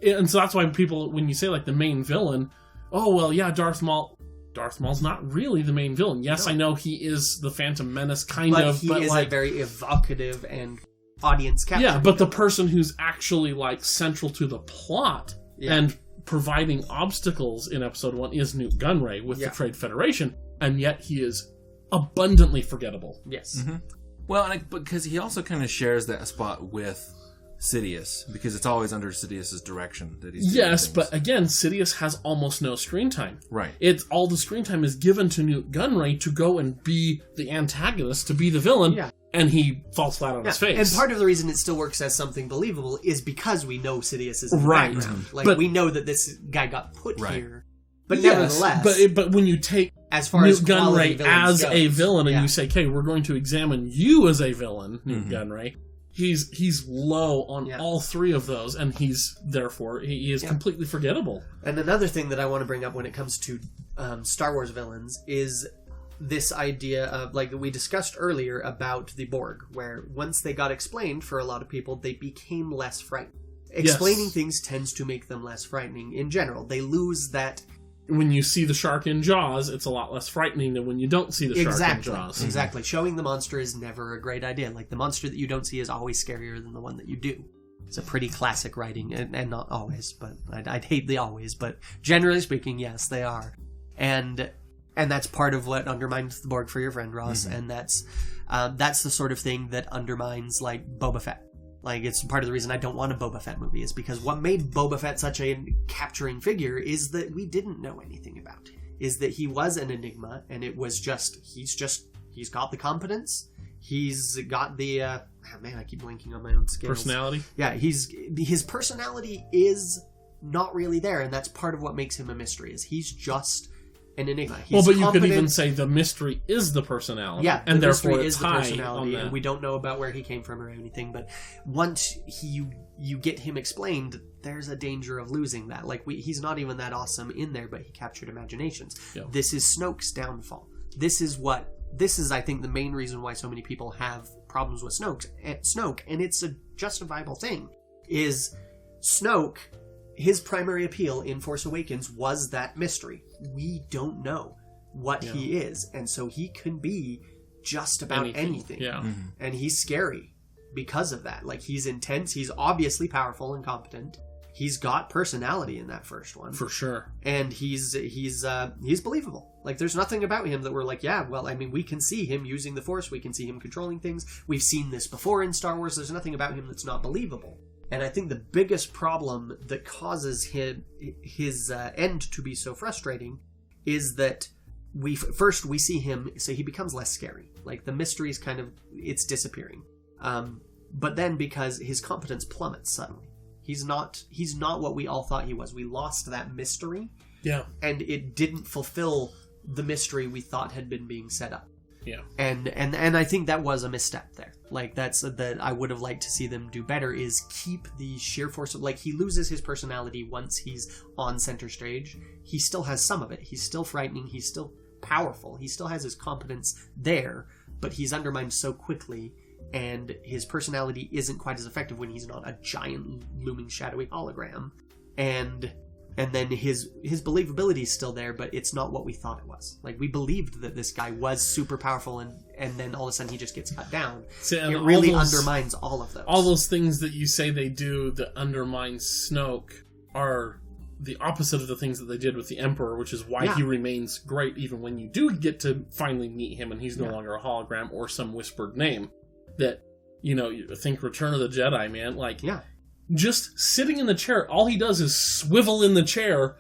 [SPEAKER 2] And so that's why people, when you say the main villain, oh, well, yeah, Darth Maul's not really the main villain. Yes, no. I know he is the Phantom Menace, but
[SPEAKER 4] he is a very evocative and audience capturing.
[SPEAKER 2] Yeah, but the person who's actually central to the plot and providing obstacles in Episode 1 is Newt Gunray with the Trade Federation, and yet he is abundantly forgettable.
[SPEAKER 4] Yes.
[SPEAKER 3] Mm-hmm. Well, because he also kind of shares that spot with Sidious, because it's always under Sidious's direction that he's doing things.
[SPEAKER 2] But again, Sidious has almost no screen time.
[SPEAKER 3] Right.
[SPEAKER 2] All the screen time is given to Newt Gunray to go and be the antagonist, to be the villain, and he falls flat on his face.
[SPEAKER 4] And part of the reason it still works as something believable is because we know Sidious is in the background. But we know that this guy got put here. But nevertheless...
[SPEAKER 2] But when you take
[SPEAKER 4] as far
[SPEAKER 2] Newt
[SPEAKER 4] as
[SPEAKER 2] Gunray as a villain, and you say, okay, we're going to examine you as a villain, Newt Gunray... He's low on all three of those, and he is completely forgettable.
[SPEAKER 4] And another thing that I want to bring up when it comes to Star Wars villains is this idea of, we discussed earlier about the Borg, where once they got explained, for a lot of people, they became less frightening. Explaining things tends to make them less frightening in general. They lose that...
[SPEAKER 2] When you see the shark in Jaws, it's a lot less frightening than when you don't see the shark in Jaws.
[SPEAKER 4] Exactly. Showing the monster is never a great idea. The monster that you don't see is always scarier than the one that you do. It's a pretty classic writing, and not always, but I'd hate the always, but generally speaking, yes, they are. And that's part of what undermines the Borg for your friend, Ross, and that's the sort of thing that undermines, Boba Fett. It's part of the reason I don't want a Boba Fett movie, is because what made Boba Fett such a capturing figure is that we didn't know anything about him. Is that he was an enigma, and it was he's got the competence, he's got the, I keep blinking on my own scales.
[SPEAKER 2] Personality?
[SPEAKER 4] Yeah, his personality is not really there, and that's part of what makes him a mystery, is he's just an enigma. He's
[SPEAKER 2] but you could even say the mystery is the personality.
[SPEAKER 4] Yeah,
[SPEAKER 2] and
[SPEAKER 4] the
[SPEAKER 2] therefore
[SPEAKER 4] mystery
[SPEAKER 2] it's
[SPEAKER 4] is the personality,
[SPEAKER 2] on
[SPEAKER 4] and we don't know about where he came from or anything, but once you get him explained, there's a danger of losing that. He's not even that awesome in there, but he captured imaginations. Yeah. This is Snoke's downfall. This is, I think, the main reason why so many people have problems with Snoke, and it's a justifiable thing, is Snoke... His primary appeal in Force Awakens was that mystery. We don't know what he is, and so he can be just about anything.
[SPEAKER 2] Yeah. Mm-hmm.
[SPEAKER 4] And he's scary because of that. He's intense, he's obviously powerful and competent. He's got personality in that first one.
[SPEAKER 2] For sure.
[SPEAKER 4] And he's believable. There's nothing about him that we're we can see him using the Force, we can see him controlling things. We've seen this before in Star Wars. There's nothing about him that's not believable. And I think the biggest problem that causes his end to be so frustrating is that we see him, so he becomes less scary. The mystery is it's disappearing. But then because his competence plummets suddenly. He's not what we all thought he was. We lost that mystery.
[SPEAKER 2] Yeah.
[SPEAKER 4] And it didn't fulfill the mystery we thought had been being set up.
[SPEAKER 2] Yeah.
[SPEAKER 4] And I think that was a misstep there. Like, that's that I would have liked to see them do better, is keep the sheer force of, like, he loses his personality once he's on center stage. He still has some of it. He's still frightening. He's still powerful. He still has his competence there, but he's undermined so quickly, and his personality isn't quite as effective when he's not a giant looming shadowy hologram. And then his believability is still there, but it's not what we thought it was. Like, we believed that this guy was super powerful, and then all of a sudden he just gets cut down.
[SPEAKER 2] So,
[SPEAKER 4] it really undermines all of those.
[SPEAKER 2] All those things that you say they do that undermine Snoke are the opposite of the things that they did with the Emperor, which is why he remains great even when you do get to finally meet him and he's no longer a hologram or some whispered name. That, you think Return of the Jedi, man. Like, just sitting in the chair, all he does is swivel in the chair,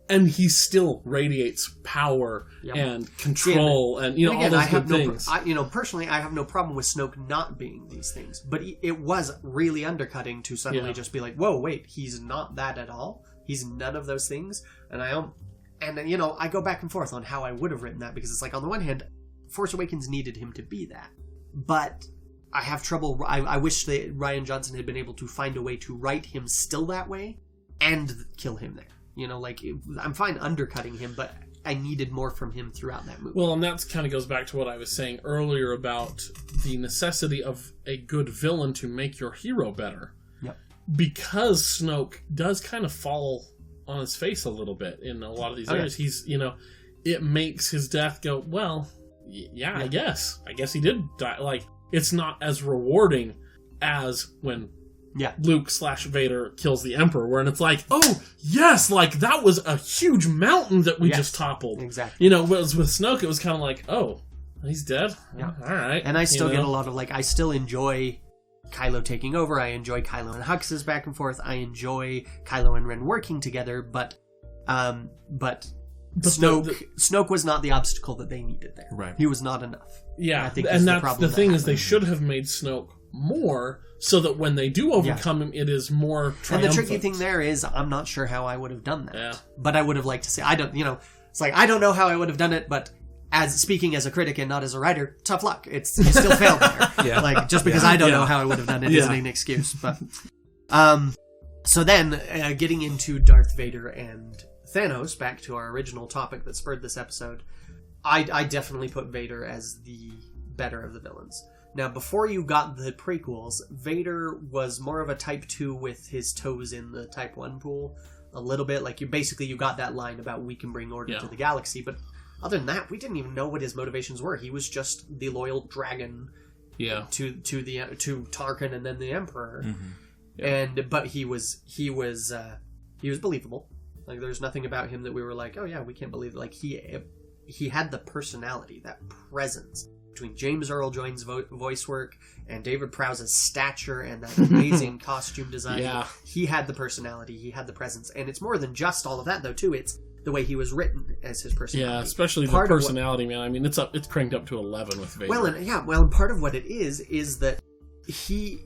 [SPEAKER 2] and he still radiates power and control, and all those good things.
[SPEAKER 4] Personally, I have no problem with Snoke not being these things, but it was really undercutting to suddenly just be like, whoa, wait, he's not that at all. He's none of those things, and I go back and forth on how I would have written that, because it's like, on the one hand, Force Awakens needed him to be that, but I have trouble. I wish that Rian Johnson had been able to find a way to write him still that way and kill him there. I'm fine undercutting him, but I needed more from him throughout that movie.
[SPEAKER 2] Well, and that kind of goes back to what I was saying earlier about the necessity of a good villain to make your hero better.
[SPEAKER 4] Yep.
[SPEAKER 2] Because Snoke does kind of fall on his face a little bit in a lot of these areas. He's, it makes his death go, well, I guess he did die. Like, it's not as rewarding as when Luke/Vader kills the Emperor, where it's like, oh, yes, like, that was a huge mountain that we just toppled.
[SPEAKER 4] Exactly.
[SPEAKER 2] Whereas with Snoke, it was kind of like, oh, he's dead?
[SPEAKER 4] Yeah.
[SPEAKER 2] All right.
[SPEAKER 4] And I still get a lot of, like, I still enjoy Kylo taking over. I enjoy Kylo and Hux's back and forth. I enjoy Kylo and Ren working together, but Snoke was not the obstacle that they needed there.
[SPEAKER 3] Right.
[SPEAKER 4] He was not enough.
[SPEAKER 2] Yeah,
[SPEAKER 4] I think
[SPEAKER 2] and that's
[SPEAKER 4] problem
[SPEAKER 2] the thing is they should have made Snoke more so that when they do overcome him, it is more triumphant.
[SPEAKER 4] And the tricky thing there is, I'm not sure how I would have done that.
[SPEAKER 2] Yeah.
[SPEAKER 4] But I would have liked to see. It's like, I don't know how I would have done it, but speaking as a critic and not as a writer, tough luck. You still failed there. Like, just because I don't know how I would have done it isn't an excuse. But so then, getting into Darth Vader and Thanos, back to our original topic that spurred this episode, I definitely put Vader as the better of the villains. Now, before you got the prequels, Vader was more of a Type 2 with his toes in the Type 1 pool. A little bit. Like, you got that line about we can bring order to the galaxy, but other than that, we didn't even know what his motivations were. He was just the loyal dragon to Tarkin and then the Emperor. Mm-hmm. Yeah. But he was believable. Like, there's nothing about him that we were like, oh yeah, we can't believe it. Like, he had the personality, that presence. Between James Earl Jones' voice work and David Prowse's stature and that amazing costume design, he had the personality, he had the presence. And it's more than just all of that, though, too. It's the way he was written as his personality.
[SPEAKER 2] Yeah, especially the personality, man. I mean, it's cranked up to 11 with Vader.
[SPEAKER 4] And part of what it is that he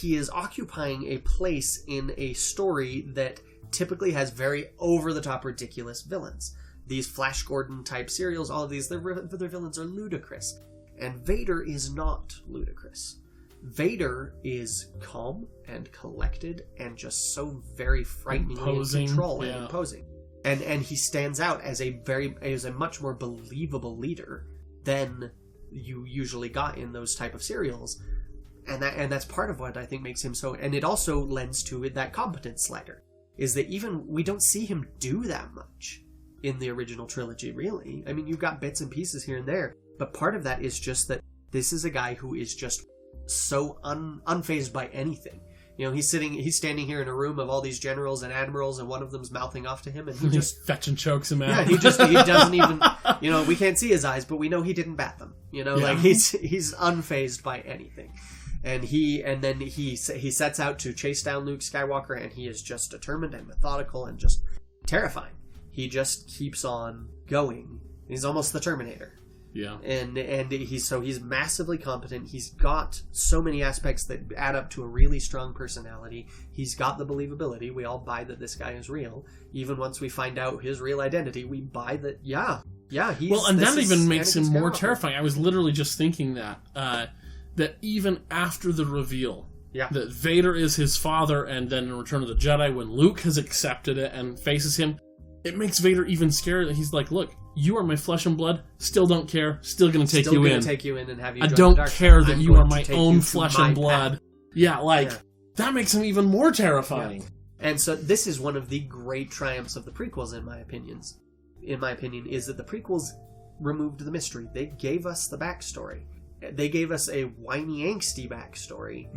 [SPEAKER 4] is occupying a place in a story that typically has very over-the-top ridiculous villains. These Flash Gordon-type serials, all of these, their villains are ludicrous. And Vader is not ludicrous. Vader is calm and collected and just so very frighteningly in control and imposing. And he stands out as a much more believable leader than you usually got in those type of serials. And that's part of what I think makes him so... And it also lends to it that competence slider. Is that even we don't see him do that much in the original trilogy, really. I mean, you've got bits and pieces here and there, but part of that is just that this is a guy who is just so unfazed by anything. He's standing here in a room of all these generals and admirals, and one of them's mouthing off to him, and he just
[SPEAKER 2] fetch and chokes him out.
[SPEAKER 4] Yeah, he doesn't even, we can't see his eyes, but we know he didn't bat them. Like he's unfazed by anything. And then he sets out to chase down Luke Skywalker, and he is just determined and methodical and just terrifying. He just keeps on going. He's almost the Terminator.
[SPEAKER 2] Yeah.
[SPEAKER 4] And he's massively competent. He's got so many aspects that add up to a really strong personality. He's got the believability. We all buy that this guy is real. Even once we find out his real identity, we buy that, he's...
[SPEAKER 2] Well, and that even makes him more
[SPEAKER 4] Skywalker.
[SPEAKER 2] terrifying. I was literally just thinking that even after the reveal, that Vader is his father, and then in Return of the Jedi, when Luke has accepted it and faces him, it makes Vader even scarier. That he's like, look, you are my flesh and blood, still don't care, still gonna take you in.
[SPEAKER 4] Take you in and have you
[SPEAKER 2] I
[SPEAKER 4] join
[SPEAKER 2] don't
[SPEAKER 4] the dark
[SPEAKER 2] care
[SPEAKER 4] side.
[SPEAKER 2] that
[SPEAKER 4] I'm
[SPEAKER 2] you are
[SPEAKER 4] going
[SPEAKER 2] my
[SPEAKER 4] to take
[SPEAKER 2] own
[SPEAKER 4] you to
[SPEAKER 2] flesh
[SPEAKER 4] my
[SPEAKER 2] and blood.
[SPEAKER 4] path.
[SPEAKER 2] Yeah, that makes him even more terrifying.
[SPEAKER 4] And so this is one of the great triumphs of the prequels, in my opinion, is that the prequels removed the mystery. They gave us the backstory. They gave us a whiny, angsty backstory,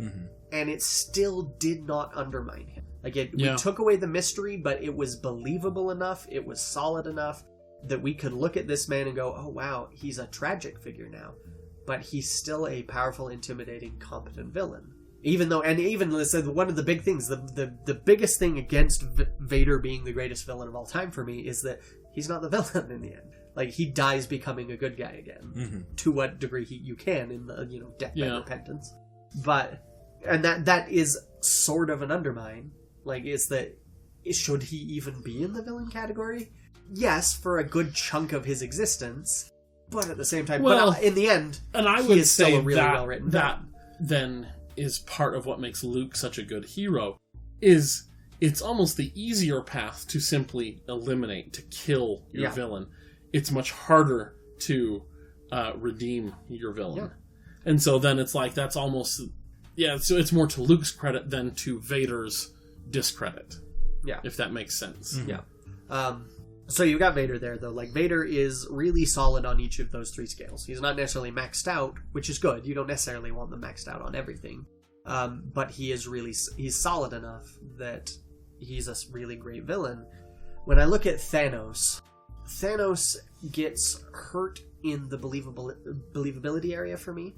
[SPEAKER 4] and it still did not undermine him. We took away the mystery, but it was believable enough, it was solid enough, that we could look at this man and go, oh wow, he's a tragic figure now, but he's still a powerful, intimidating, competent villain. Even one of the big things, the biggest thing against Vader being the greatest villain of all time for me is that he's not the villain in the end. He dies becoming a good guy again, to what degree you can in the deathbed repentance. And that is sort of an undermine. Should he even be in the villain category? Yes, for a good chunk of his existence, but at the same time, in the end,
[SPEAKER 2] and I
[SPEAKER 4] he
[SPEAKER 2] would
[SPEAKER 4] is still
[SPEAKER 2] say
[SPEAKER 4] a really
[SPEAKER 2] that
[SPEAKER 4] well-written villain.
[SPEAKER 2] Then is part of what makes Luke such a good hero. Is it's almost the easier path to simply eliminate, to kill your villain. It's much harder to redeem your villain, and so then it's like that's almost so it's more to Luke's credit than to Vader's discredit. Yeah, if that makes sense.
[SPEAKER 4] Mm-hmm. Yeah. So you've got Vader there, though. Vader is really solid on each of those three scales. He's not necessarily maxed out, which is good. You don't necessarily want them maxed out on everything. But he's solid enough that he's a really great villain. When I look at Thanos gets hurt in the believability area for me.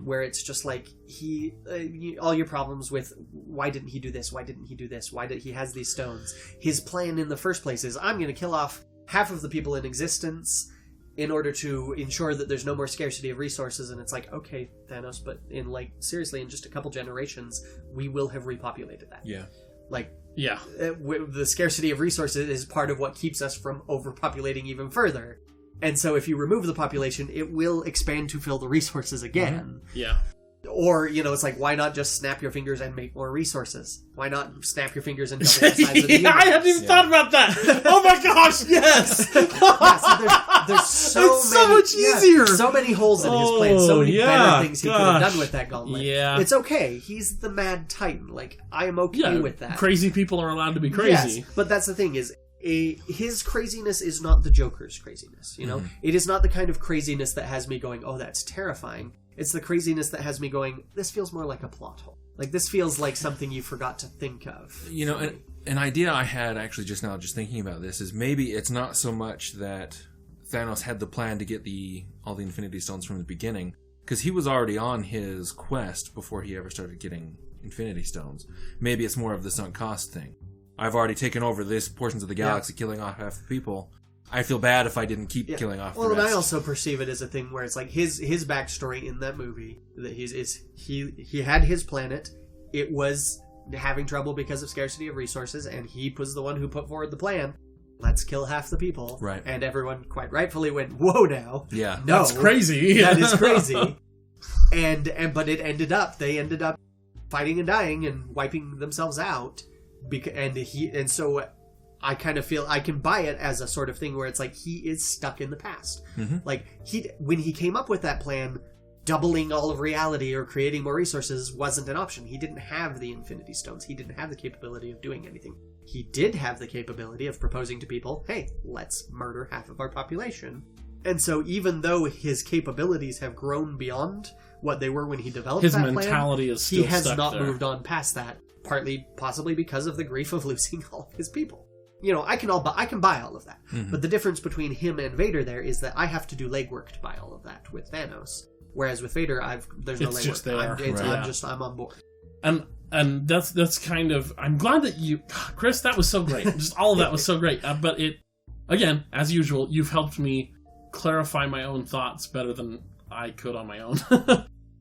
[SPEAKER 4] Where it's just all your problems with why didn't he do this? Why didn't he do this? Why did he has these stones? His plan in the first place is I'm going to kill off half of the people in existence in order to ensure that there's no more scarcity of resources. And it's like, okay, Thanos, but seriously, in just a couple generations, we will have repopulated that.
[SPEAKER 3] Yeah.
[SPEAKER 4] The scarcity of resources is part of what keeps us from overpopulating even further. And so if you remove the population, it will expand to fill the resources again.
[SPEAKER 2] Mm-hmm. Yeah.
[SPEAKER 4] Or, it's why not just snap your fingers and make more resources? Why not snap your fingers and double the size of the universe?
[SPEAKER 2] I hadn't even thought about that. Oh my gosh, yes!
[SPEAKER 4] So there's
[SPEAKER 2] so much easier.
[SPEAKER 4] So many holes in his plan. So many better things he could have done with that gauntlet.
[SPEAKER 2] Yeah.
[SPEAKER 4] It's okay. He's the Mad Titan. I am okay with that.
[SPEAKER 2] Crazy people are allowed to be crazy.
[SPEAKER 4] Yes, but that's the thing is, his craziness is not the Joker's craziness,
[SPEAKER 3] Mm-hmm.
[SPEAKER 4] It is not the kind of craziness that has me going, oh, that's terrifying. It's the craziness that has me going, this feels more like a plot hole. This feels like something you forgot to think of.
[SPEAKER 3] An idea I had actually just now, just thinking about this, is maybe it's not so much that Thanos had the plan to get all the Infinity Stones from the beginning, because he was already on his quest before he ever started getting Infinity Stones. Maybe it's more of the sunk cost thing. I've already taken over this portions of the galaxy, killing off half the people. I feel bad if I didn't keep killing off the rest.
[SPEAKER 4] Well, and I also perceive it as a thing where it's his backstory in that movie, that he had his planet, it was having trouble because of scarcity of resources, and he was the one who put forward the plan. Let's kill half the people.
[SPEAKER 3] Right.
[SPEAKER 4] And everyone quite rightfully went, whoa now.
[SPEAKER 3] Yeah.
[SPEAKER 4] No.
[SPEAKER 2] That's crazy.
[SPEAKER 4] That is crazy. But they ended up fighting and dying and wiping themselves out. So I kind of feel I can buy it as a sort of thing where it's he is stuck in the past. Mm-hmm. When he came up with that plan, doubling all of reality or creating more resources wasn't an option. He didn't have the Infinity Stones. He didn't have the capability of doing anything. He did have the capability of proposing to people, hey, let's murder half of our population. And so even though his capabilities have grown beyond what they were when he developed
[SPEAKER 2] his
[SPEAKER 4] that plan,
[SPEAKER 2] mentality is still
[SPEAKER 4] he has
[SPEAKER 2] stuck
[SPEAKER 4] not
[SPEAKER 2] there.
[SPEAKER 4] moved on past that, partly possibly because of the grief of losing all of his people. I can buy all of that. Mm-hmm. But the difference between him and Vader there is that I have to do legwork to buy all of that with Thanos. Whereas with Vader, there's no legwork.
[SPEAKER 2] Just there.
[SPEAKER 4] I'm on board.
[SPEAKER 2] And that's kind of, I'm glad that you, Chris, that was so great. Just all of that was so great. But it, again, as usual, you've helped me clarify my own thoughts better than I could on my own.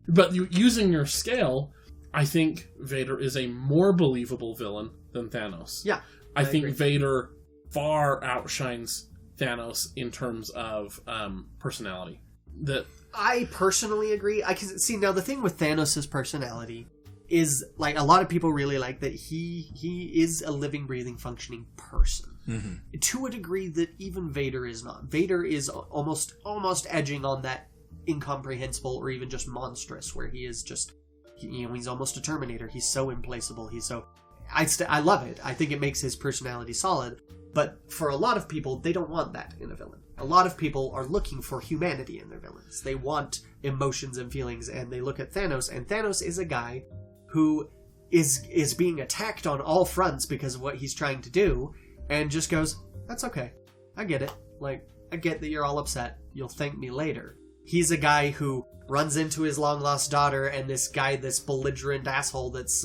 [SPEAKER 2] But using your scale, I think Vader is a more believable villain than Thanos.
[SPEAKER 4] Yeah.
[SPEAKER 2] I think
[SPEAKER 4] agree.
[SPEAKER 2] Vader far outshines Thanos in terms of personality.
[SPEAKER 4] I personally agree. I can see now the thing with Thanos' personality is like a lot of people really like that he is a living, breathing, functioning person to a degree that even Vader is not. Vader is almost edging on that incomprehensible or even just monstrous, where he is just he's almost a Terminator. He's so implacable. He's so I love it. I think it makes his personality solid. But for a lot of people, they don't want that in a villain. A lot of people are looking for humanity in their villains. They want emotions and feelings, and they look at Thanos, and Thanos is a guy who is being attacked on all fronts because of what he's trying to do, and just goes, that's okay. I get it. Like, I get that you're all upset. You'll thank me later. He's a guy who runs into his long-lost daughter and this guy, this belligerent asshole that's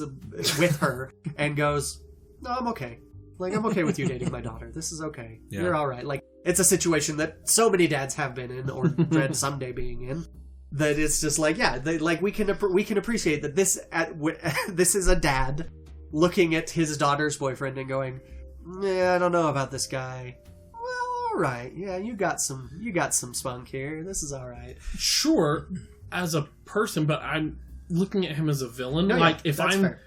[SPEAKER 4] with her, and goes, no, I'm okay. Like, I'm okay with you dating my daughter. This is okay. Yeah. You're all right. Like, it's a situation that so many dads have been in, or dread someday being in, that it's just like, yeah, we can appreciate that this is a dad looking at his daughter's boyfriend and going, yeah, I don't know about this guy. Well, all right. Yeah, you got some spunk here. This is all right.
[SPEAKER 2] Sure, as a person, but I'm looking at him as a villain.
[SPEAKER 4] No,
[SPEAKER 2] like,
[SPEAKER 4] yeah,
[SPEAKER 2] if I'm,
[SPEAKER 4] fair.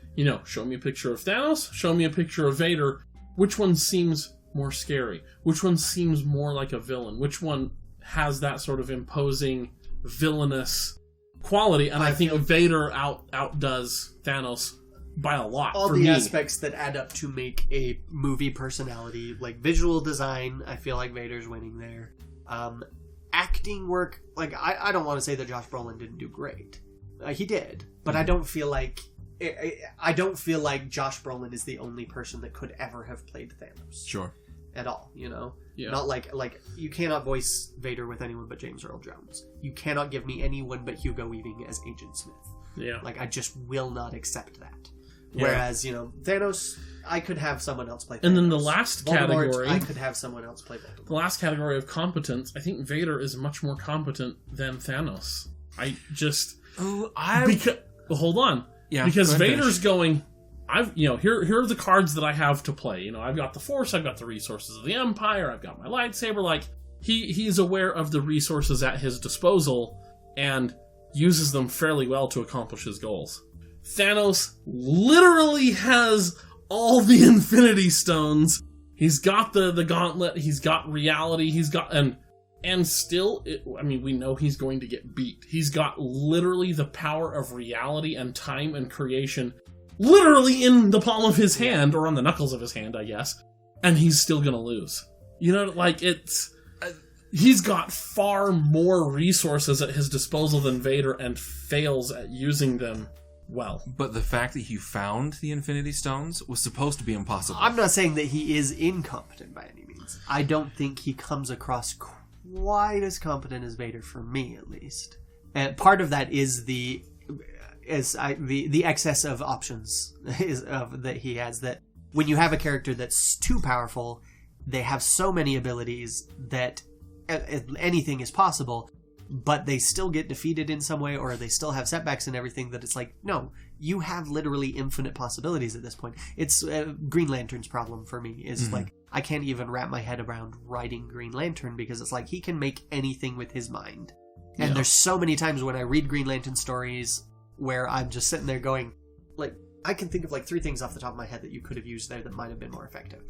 [SPEAKER 2] Show me a picture of Thanos, show me a picture of Vader. Which one seems more scary? Which one seems more like a villain? Which one has that sort of imposing, villainous quality? And I think Vader outdoes Thanos by a lot.
[SPEAKER 4] All
[SPEAKER 2] for
[SPEAKER 4] the
[SPEAKER 2] me.
[SPEAKER 4] aspects that add up to make a movie personality, like visual design, I feel like Vader's winning there. Acting work, like I don't want to say that Josh Brolin didn't do great. He did, but I don't feel like Josh Brolin is the only person that could ever have played Thanos.
[SPEAKER 3] Sure.
[SPEAKER 4] At all, Yeah.
[SPEAKER 2] Not
[SPEAKER 4] like you cannot voice Vader with anyone but James Earl Jones. You cannot give me anyone but Hugo Weaving as Agent Smith.
[SPEAKER 2] Yeah.
[SPEAKER 4] Like, I just will not accept that.
[SPEAKER 2] Yeah.
[SPEAKER 4] Whereas, Thanos, I could have someone else play Thanos.
[SPEAKER 2] And then the last
[SPEAKER 4] Voldemort,
[SPEAKER 2] category,
[SPEAKER 4] I could have someone else play Voldemort.
[SPEAKER 2] the last category of competence, I think Vader is much more competent than Thanos. Hold on.
[SPEAKER 3] Yeah,
[SPEAKER 2] because Vader's going, here are the cards that I have to play. I've got the Force, I've got the resources of the Empire, I've got my lightsaber. Like, he's aware of the resources at his disposal and uses them fairly well to accomplish his goals. Thanos literally has all the Infinity Stones. He's got the gauntlet, he's got reality, he's got... And still, we know he's going to get beat. He's got literally the power of reality and time and creation literally in the palm of his hand, or on the knuckles of his hand, I guess. And he's still going to lose. He's got far more resources at his disposal than Vader and fails at using them well.
[SPEAKER 3] But the fact that he found the Infinity Stones was supposed to be impossible.
[SPEAKER 4] I'm not saying that he is incompetent by any means. I don't think he comes across quite as competent as Vader, for me at least. And part of that is the excess of options that he has. That when you have a character that's too powerful, they have so many abilities that anything is possible, but they still get defeated in some way, or they still have setbacks and everything, that it's like, no, you have literally infinite possibilities at this point. It's Green Lantern's problem for me, is like, I can't even wrap my head around writing Green Lantern, because it's like, he can make anything with his mind. And there's so many times when I read Green Lantern stories where I'm just sitting there going, like, I can think of like 3 things off the top of my head that you could have used there that might have been more effective.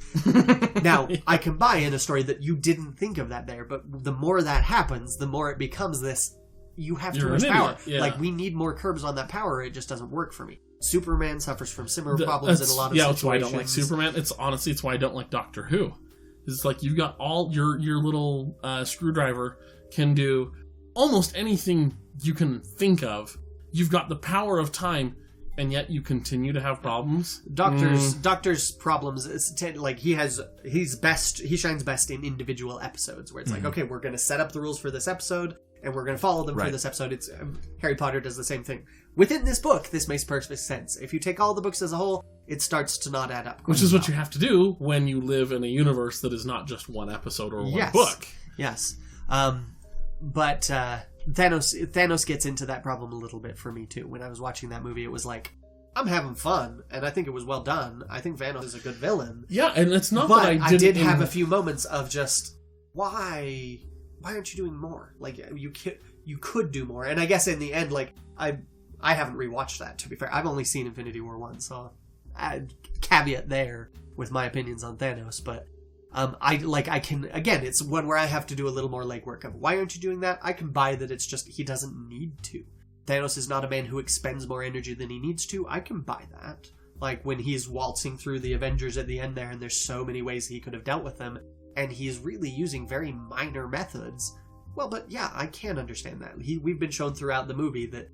[SPEAKER 4] Now, I can buy in a story that you didn't think of that there, but the more that happens, the more it becomes this, you have too much power.
[SPEAKER 2] Yeah.
[SPEAKER 4] Like, we need more curbs on that power, it just doesn't work for me. Superman suffers from similar problems in a lot of situations.
[SPEAKER 2] Yeah, that's why I don't like Superman. It's why I don't like Doctor Who. It's like, you've got all your little screwdriver can do almost anything you can think of. You've got the power of time, and yet you continue to have problems.
[SPEAKER 4] Doctor's problems is like, he shines best in individual episodes where it's like, okay, we're going to set up the rules for this episode, and we're going to follow them for this episode. It's Harry Potter does the same thing. Within this book, this makes perfect sense. If you take all the books as a whole, it starts to not add up.
[SPEAKER 2] Which is what you have to do when you live in a universe that is not just one episode or one book.
[SPEAKER 4] Yes. Thanos gets into that problem a little bit for me too. When I was watching that movie, it was like, I'm having fun, and I think it was well done. I think Thanos is a good villain.
[SPEAKER 2] Yeah, and it's not
[SPEAKER 4] But
[SPEAKER 2] that
[SPEAKER 4] I did have a few moments of just, why aren't you doing more? Like, you could do more. And I guess in the end, like, I haven't rewatched that, to be fair. I've only seen Infinity War 1, so caveat there with my opinions on Thanos. But I can, again, it's one where I have to do a little more legwork of, why aren't you doing that? I can buy that it's just, he doesn't need to. Thanos is not a man who expends more energy than he needs to. I can buy that. Like, when he's waltzing through the Avengers at the end there, and there's so many ways he could have dealt with them, and he's really using very minor methods. Well, but yeah, I can understand that. We've been shown throughout the movie that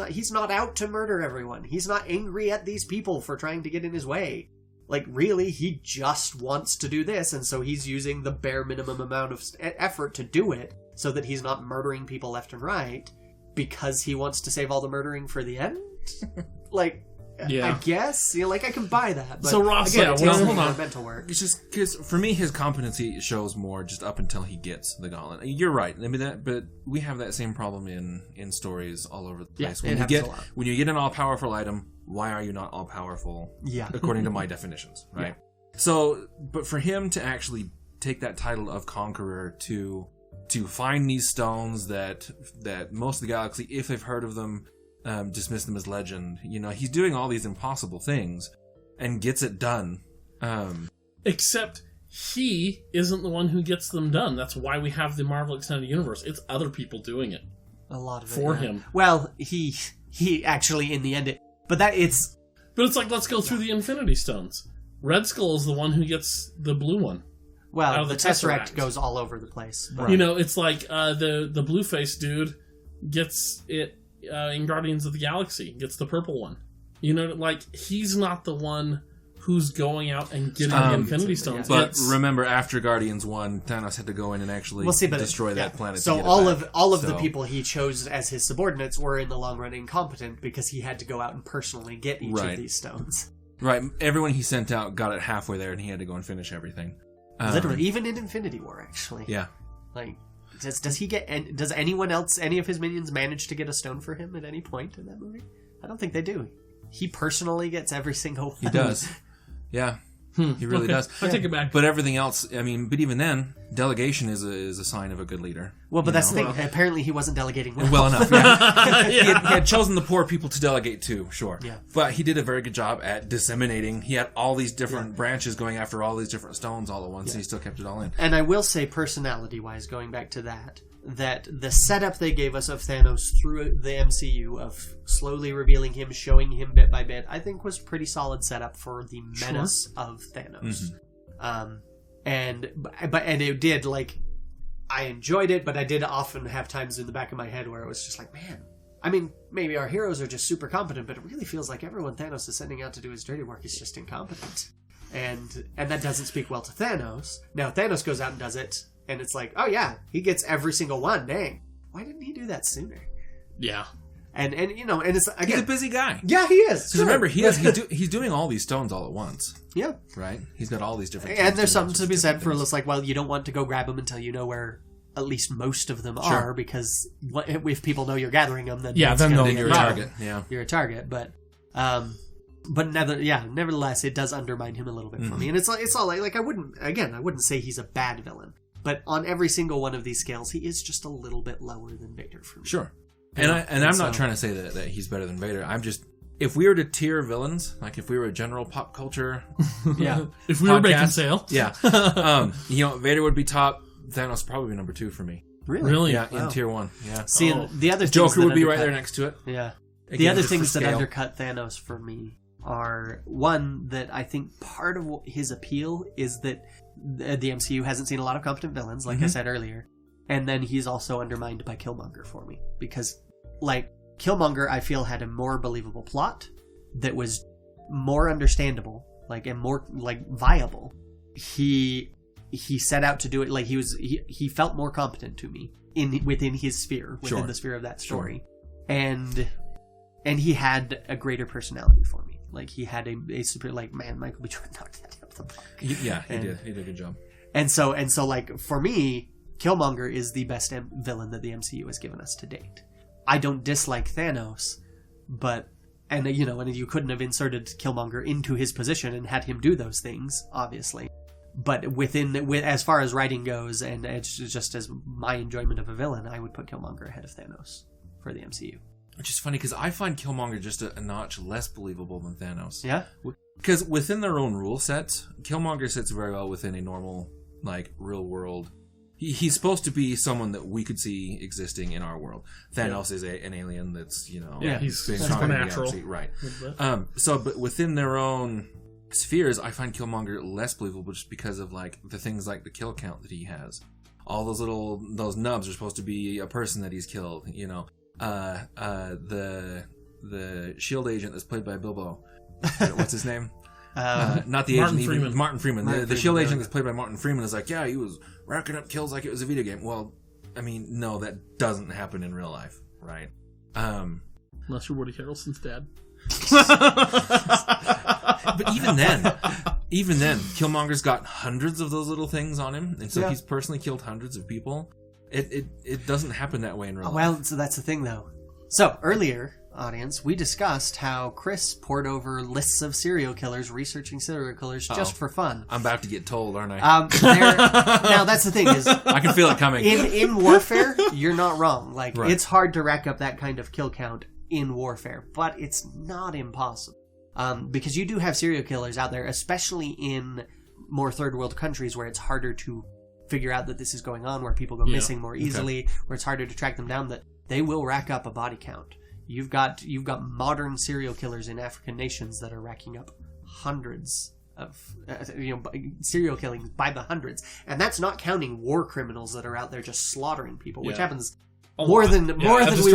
[SPEAKER 4] he's not out to murder everyone. He's not angry at these people for trying to get in his way. Like, really, he just wants to do this, and so he's using the bare minimum amount of effort to do it, so that he's not murdering people left and right, because he wants to save all the murdering for the end? Like, yeah. I guess, I can buy that. But
[SPEAKER 2] so Ross,
[SPEAKER 4] again,
[SPEAKER 2] hold on.
[SPEAKER 4] Mental work.
[SPEAKER 3] It's just because for me, his competency shows more just up until he gets the gauntlet. You're right. I mean but we have that same problem in stories all over the place.
[SPEAKER 4] Yeah,
[SPEAKER 3] when you get an all powerful item, why are you not all powerful?
[SPEAKER 4] Yeah,
[SPEAKER 3] according to my definitions, right?
[SPEAKER 4] Yeah.
[SPEAKER 3] So, but for him to actually take that title of conqueror to find these stones that most of the galaxy, if they've heard of them, dismiss them as legend. He's doing all these impossible things and gets it done.
[SPEAKER 2] Except he isn't the one who gets them done. That's why we have the Marvel Extended Universe. It's other people doing it.
[SPEAKER 4] A lot of it.
[SPEAKER 2] For him.
[SPEAKER 4] Well, he actually, in the end, But it's
[SPEAKER 2] like, let's go through the Infinity Stones. Red Skull is the one who gets the blue one.
[SPEAKER 4] Well, the Tesseract goes all over the place.
[SPEAKER 2] Right. It's like the blue-faced dude gets it in Guardians of the Galaxy, gets the purple one. He's not the one who's going out and getting the Infinity Stones.
[SPEAKER 3] Yeah. But remember, after Guardians 1, Thanos had to go in and actually destroy that planet.
[SPEAKER 4] So all of the people he chose as his subordinates were in the long run incompetent because he had to go out and personally get each of these stones. Right.
[SPEAKER 3] Everyone he sent out got it halfway there, and he had to go and finish everything.
[SPEAKER 4] Literally, even in Infinity War, actually.
[SPEAKER 3] Yeah.
[SPEAKER 4] Like, does he get? Does anyone else, any of his minions, manage to get a stone for him at any point in that movie? I don't think they do. He personally gets every single one.
[SPEAKER 3] He does. Yeah. He really does.
[SPEAKER 2] I take it back.
[SPEAKER 3] But everything else, but even then, delegation is a sign of a good leader.
[SPEAKER 4] Well, but that's the thing. Apparently, he wasn't delegating
[SPEAKER 3] well enough. Yeah. He had chosen the poor people to delegate to, sure.
[SPEAKER 4] Yeah.
[SPEAKER 3] But he did a very good job at disseminating. He had all these different branches going after all these different stones all at once, and he still kept it all in.
[SPEAKER 4] And I will say, personality-wise, going back to that the setup they gave us of Thanos through the MCU, of slowly revealing him, showing him bit by bit, I think was pretty solid setup for the menace of Thanos. Mm-hmm. And it did, I enjoyed it, but I did often have times in the back of my head where it was just like, man, I mean, maybe our heroes are just super competent, but it really feels like everyone Thanos is sending out to do his dirty work is just incompetent. And that doesn't speak well to Thanos. Now, Thanos goes out and does it, and it's like, oh yeah, he gets every single one. Dang, why didn't he do that sooner?
[SPEAKER 2] Yeah,
[SPEAKER 4] and it's again,
[SPEAKER 3] he's a busy guy.
[SPEAKER 4] Yeah, he is.
[SPEAKER 3] Because remember, he's doing all these stones all at once.
[SPEAKER 4] Yeah,
[SPEAKER 3] right. He's got all these different.
[SPEAKER 4] And there's something to be said for it's like, well, you don't want to go grab them until you know where at least most of them are, because if people know you're gathering them, then
[SPEAKER 3] you're a target. Yeah,
[SPEAKER 4] you're a target. But nevertheless, it does undermine him a little bit for me. And it's all like I wouldn't say he's a bad villain. But on every single one of these scales, he is just a little bit lower than Vader for me.
[SPEAKER 3] Sure. I'm not trying to say that he's better than Vader. I'm just, if we were to tier villains, like if we were a general pop culture,
[SPEAKER 2] if we were making sale,
[SPEAKER 3] Vader would be top. Thanos probably number 2 for me.
[SPEAKER 2] Really?
[SPEAKER 3] Yeah, in tier 1. Yeah.
[SPEAKER 4] See, the other
[SPEAKER 3] Joker would be right there next to it.
[SPEAKER 4] Yeah. The other things that undercut Thanos for me are, one, that I think part of his appeal is that the MCU hasn't seen a lot of competent villains, like I said earlier. And then he's also undermined by Killmonger for me. Because, Killmonger, I feel, had a more believable plot that was more understandable, and more, viable. He set out to do it, he felt more competent to me within his sphere, within the sphere of that story. Sure. And he had a greater personality for me. He had a super, man, Michael B. Jordan knocked that out of the park.
[SPEAKER 3] He did. He did a good job.
[SPEAKER 4] And so, for me, Killmonger is the best villain that the MCU has given us to date. I don't dislike Thanos, and you couldn't have inserted Killmonger into his position and had him do those things, obviously. But as far as writing goes, and it's just as my enjoyment of a villain, I would put Killmonger ahead of Thanos for the MCU.
[SPEAKER 3] Which is funny, because I find Killmonger just a notch less believable than Thanos.
[SPEAKER 4] Yeah?
[SPEAKER 3] Because within their own rule sets, Killmonger sits very well within a normal, real world. He's supposed to be someone that we could see existing in our world. Thanos is an alien that's,
[SPEAKER 2] he's
[SPEAKER 3] supernatural. Right. But within their own spheres, I find Killmonger less believable just because of, the things like the kill count that he has. All those nubs are supposed to be a person that he's killed, the S.H.I.E.L.D. agent that's played by Bilbo. What's his name? Not the
[SPEAKER 2] Martin
[SPEAKER 3] agent,
[SPEAKER 2] Freeman.
[SPEAKER 3] Martin Freeman. The
[SPEAKER 4] Freeman,
[SPEAKER 3] S.H.I.E.L.D. agent that's played by Martin Freeman is he was racking up kills like it was a video game. Well, I mean, no, that doesn't happen in real life, right?
[SPEAKER 2] Unless you're Woody Harrelson's dad.
[SPEAKER 3] But even then, Killmonger's got hundreds of those little things on him, and so he's personally killed hundreds of people. It doesn't happen that way in real life.
[SPEAKER 4] Well, so that's the thing, though. So, earlier, audience, we discussed how Chris poured over lists of serial killers, researching serial killers just for fun.
[SPEAKER 3] I'm about to get told, aren't I?
[SPEAKER 4] Now, that's the thing is...
[SPEAKER 3] I can feel it coming.
[SPEAKER 4] In warfare, you're not wrong. Right. It's hard to rack up that kind of kill count in warfare, but it's not impossible. Because you do have serial killers out there, especially in more third world countries where it's harder to figure out that this is going on, where people go missing more easily, where it's harder to track them down, that they will rack up a body count. You've got modern serial killers in African nations that are racking up hundreds of serial killings by the hundreds, and that's not counting war criminals that are out there just slaughtering people, which happens more than we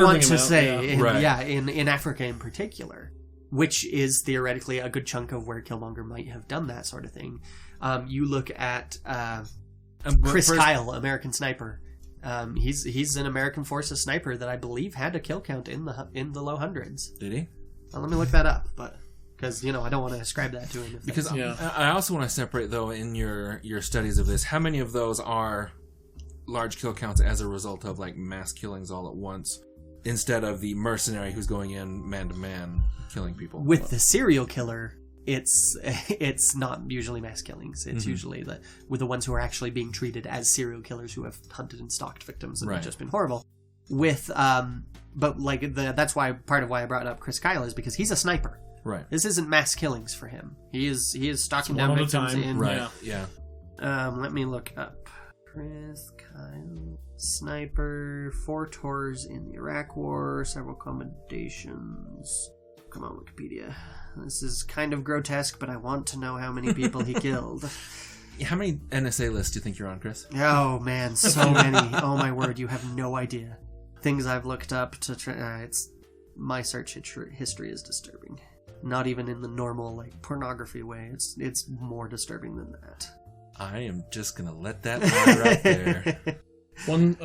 [SPEAKER 4] want to say in Africa in particular, which is theoretically a good chunk of where Killmonger might have done that sort of thing. You look at Chris Kyle, American Sniper. He's an American Forces sniper that I believe had a kill count in the low hundreds.
[SPEAKER 3] Did he?
[SPEAKER 4] Well, let me look that up, but because I don't want to ascribe that to him.
[SPEAKER 3] Because I also want to separate, though, in your studies of this, how many of those are large kill counts as a result of mass killings all at once, instead of the mercenary who's going in man to man killing people?
[SPEAKER 4] With the serial killer, it's not usually mass killings. It's usually with the ones who are actually being treated as serial killers who have hunted and stalked victims and have just been horrible. With that's why part of why I brought up Chris Kyle is because he's a sniper.
[SPEAKER 3] Right. This
[SPEAKER 4] isn't mass killings for him. He is stalking down victims in let me look up Chris Kyle sniper, 4 tours in the Iraq War, several commendations. Come on, Wikipedia. This is kind of grotesque, but I want to know how many people he killed.
[SPEAKER 3] How many NSA lists do you think you're on, Chris?
[SPEAKER 4] Oh, man, so many. Oh, my word, you have no idea. Things I've looked up to my search history is disturbing. Not even in the normal, pornography way. It's more disturbing than that.
[SPEAKER 3] I am just going to let that lie right there.
[SPEAKER 2] One,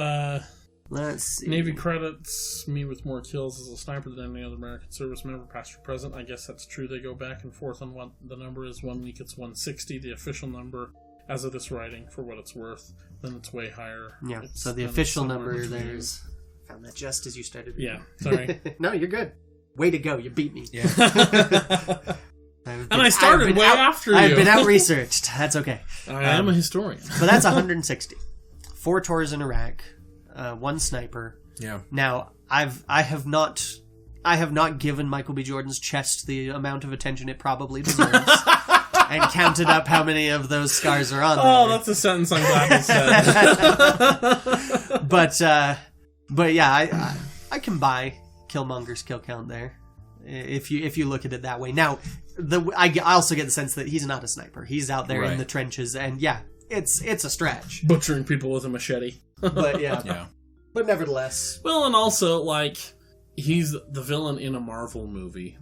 [SPEAKER 4] let's see.
[SPEAKER 2] Navy credits me with more kills as a sniper than any other American service member, past or present. I guess that's true. They go back and forth on what the number is. 1 week it's 160, the official number as of this writing, for what it's worth. Then it's way higher.
[SPEAKER 4] Yeah, so the official number there's... Found that just as you started.
[SPEAKER 2] Yeah, sorry.
[SPEAKER 4] No, you're good. Way to go, you beat me.
[SPEAKER 3] Yeah.
[SPEAKER 2] I started way after you.
[SPEAKER 4] I've been out-researched. That's okay.
[SPEAKER 2] I am a historian.
[SPEAKER 4] But that's 160. 4 tours in Iraq, 1 sniper.
[SPEAKER 3] Yeah.
[SPEAKER 4] Now, I have not given Michael B. Jordan's chest the amount of attention it probably deserves, and counted up how many of those scars are on there.
[SPEAKER 2] Oh, that's a sentence I'm glad you said.
[SPEAKER 4] But yeah, I can buy Killmonger's kill count there, if you look at it that way. Now, I also get the sense that he's not a sniper. He's out there in the trenches, and it's a stretch.
[SPEAKER 2] Butchering people with a machete.
[SPEAKER 4] But yeah. But nevertheless.
[SPEAKER 2] Well, and also, he's the villain in a Marvel movie.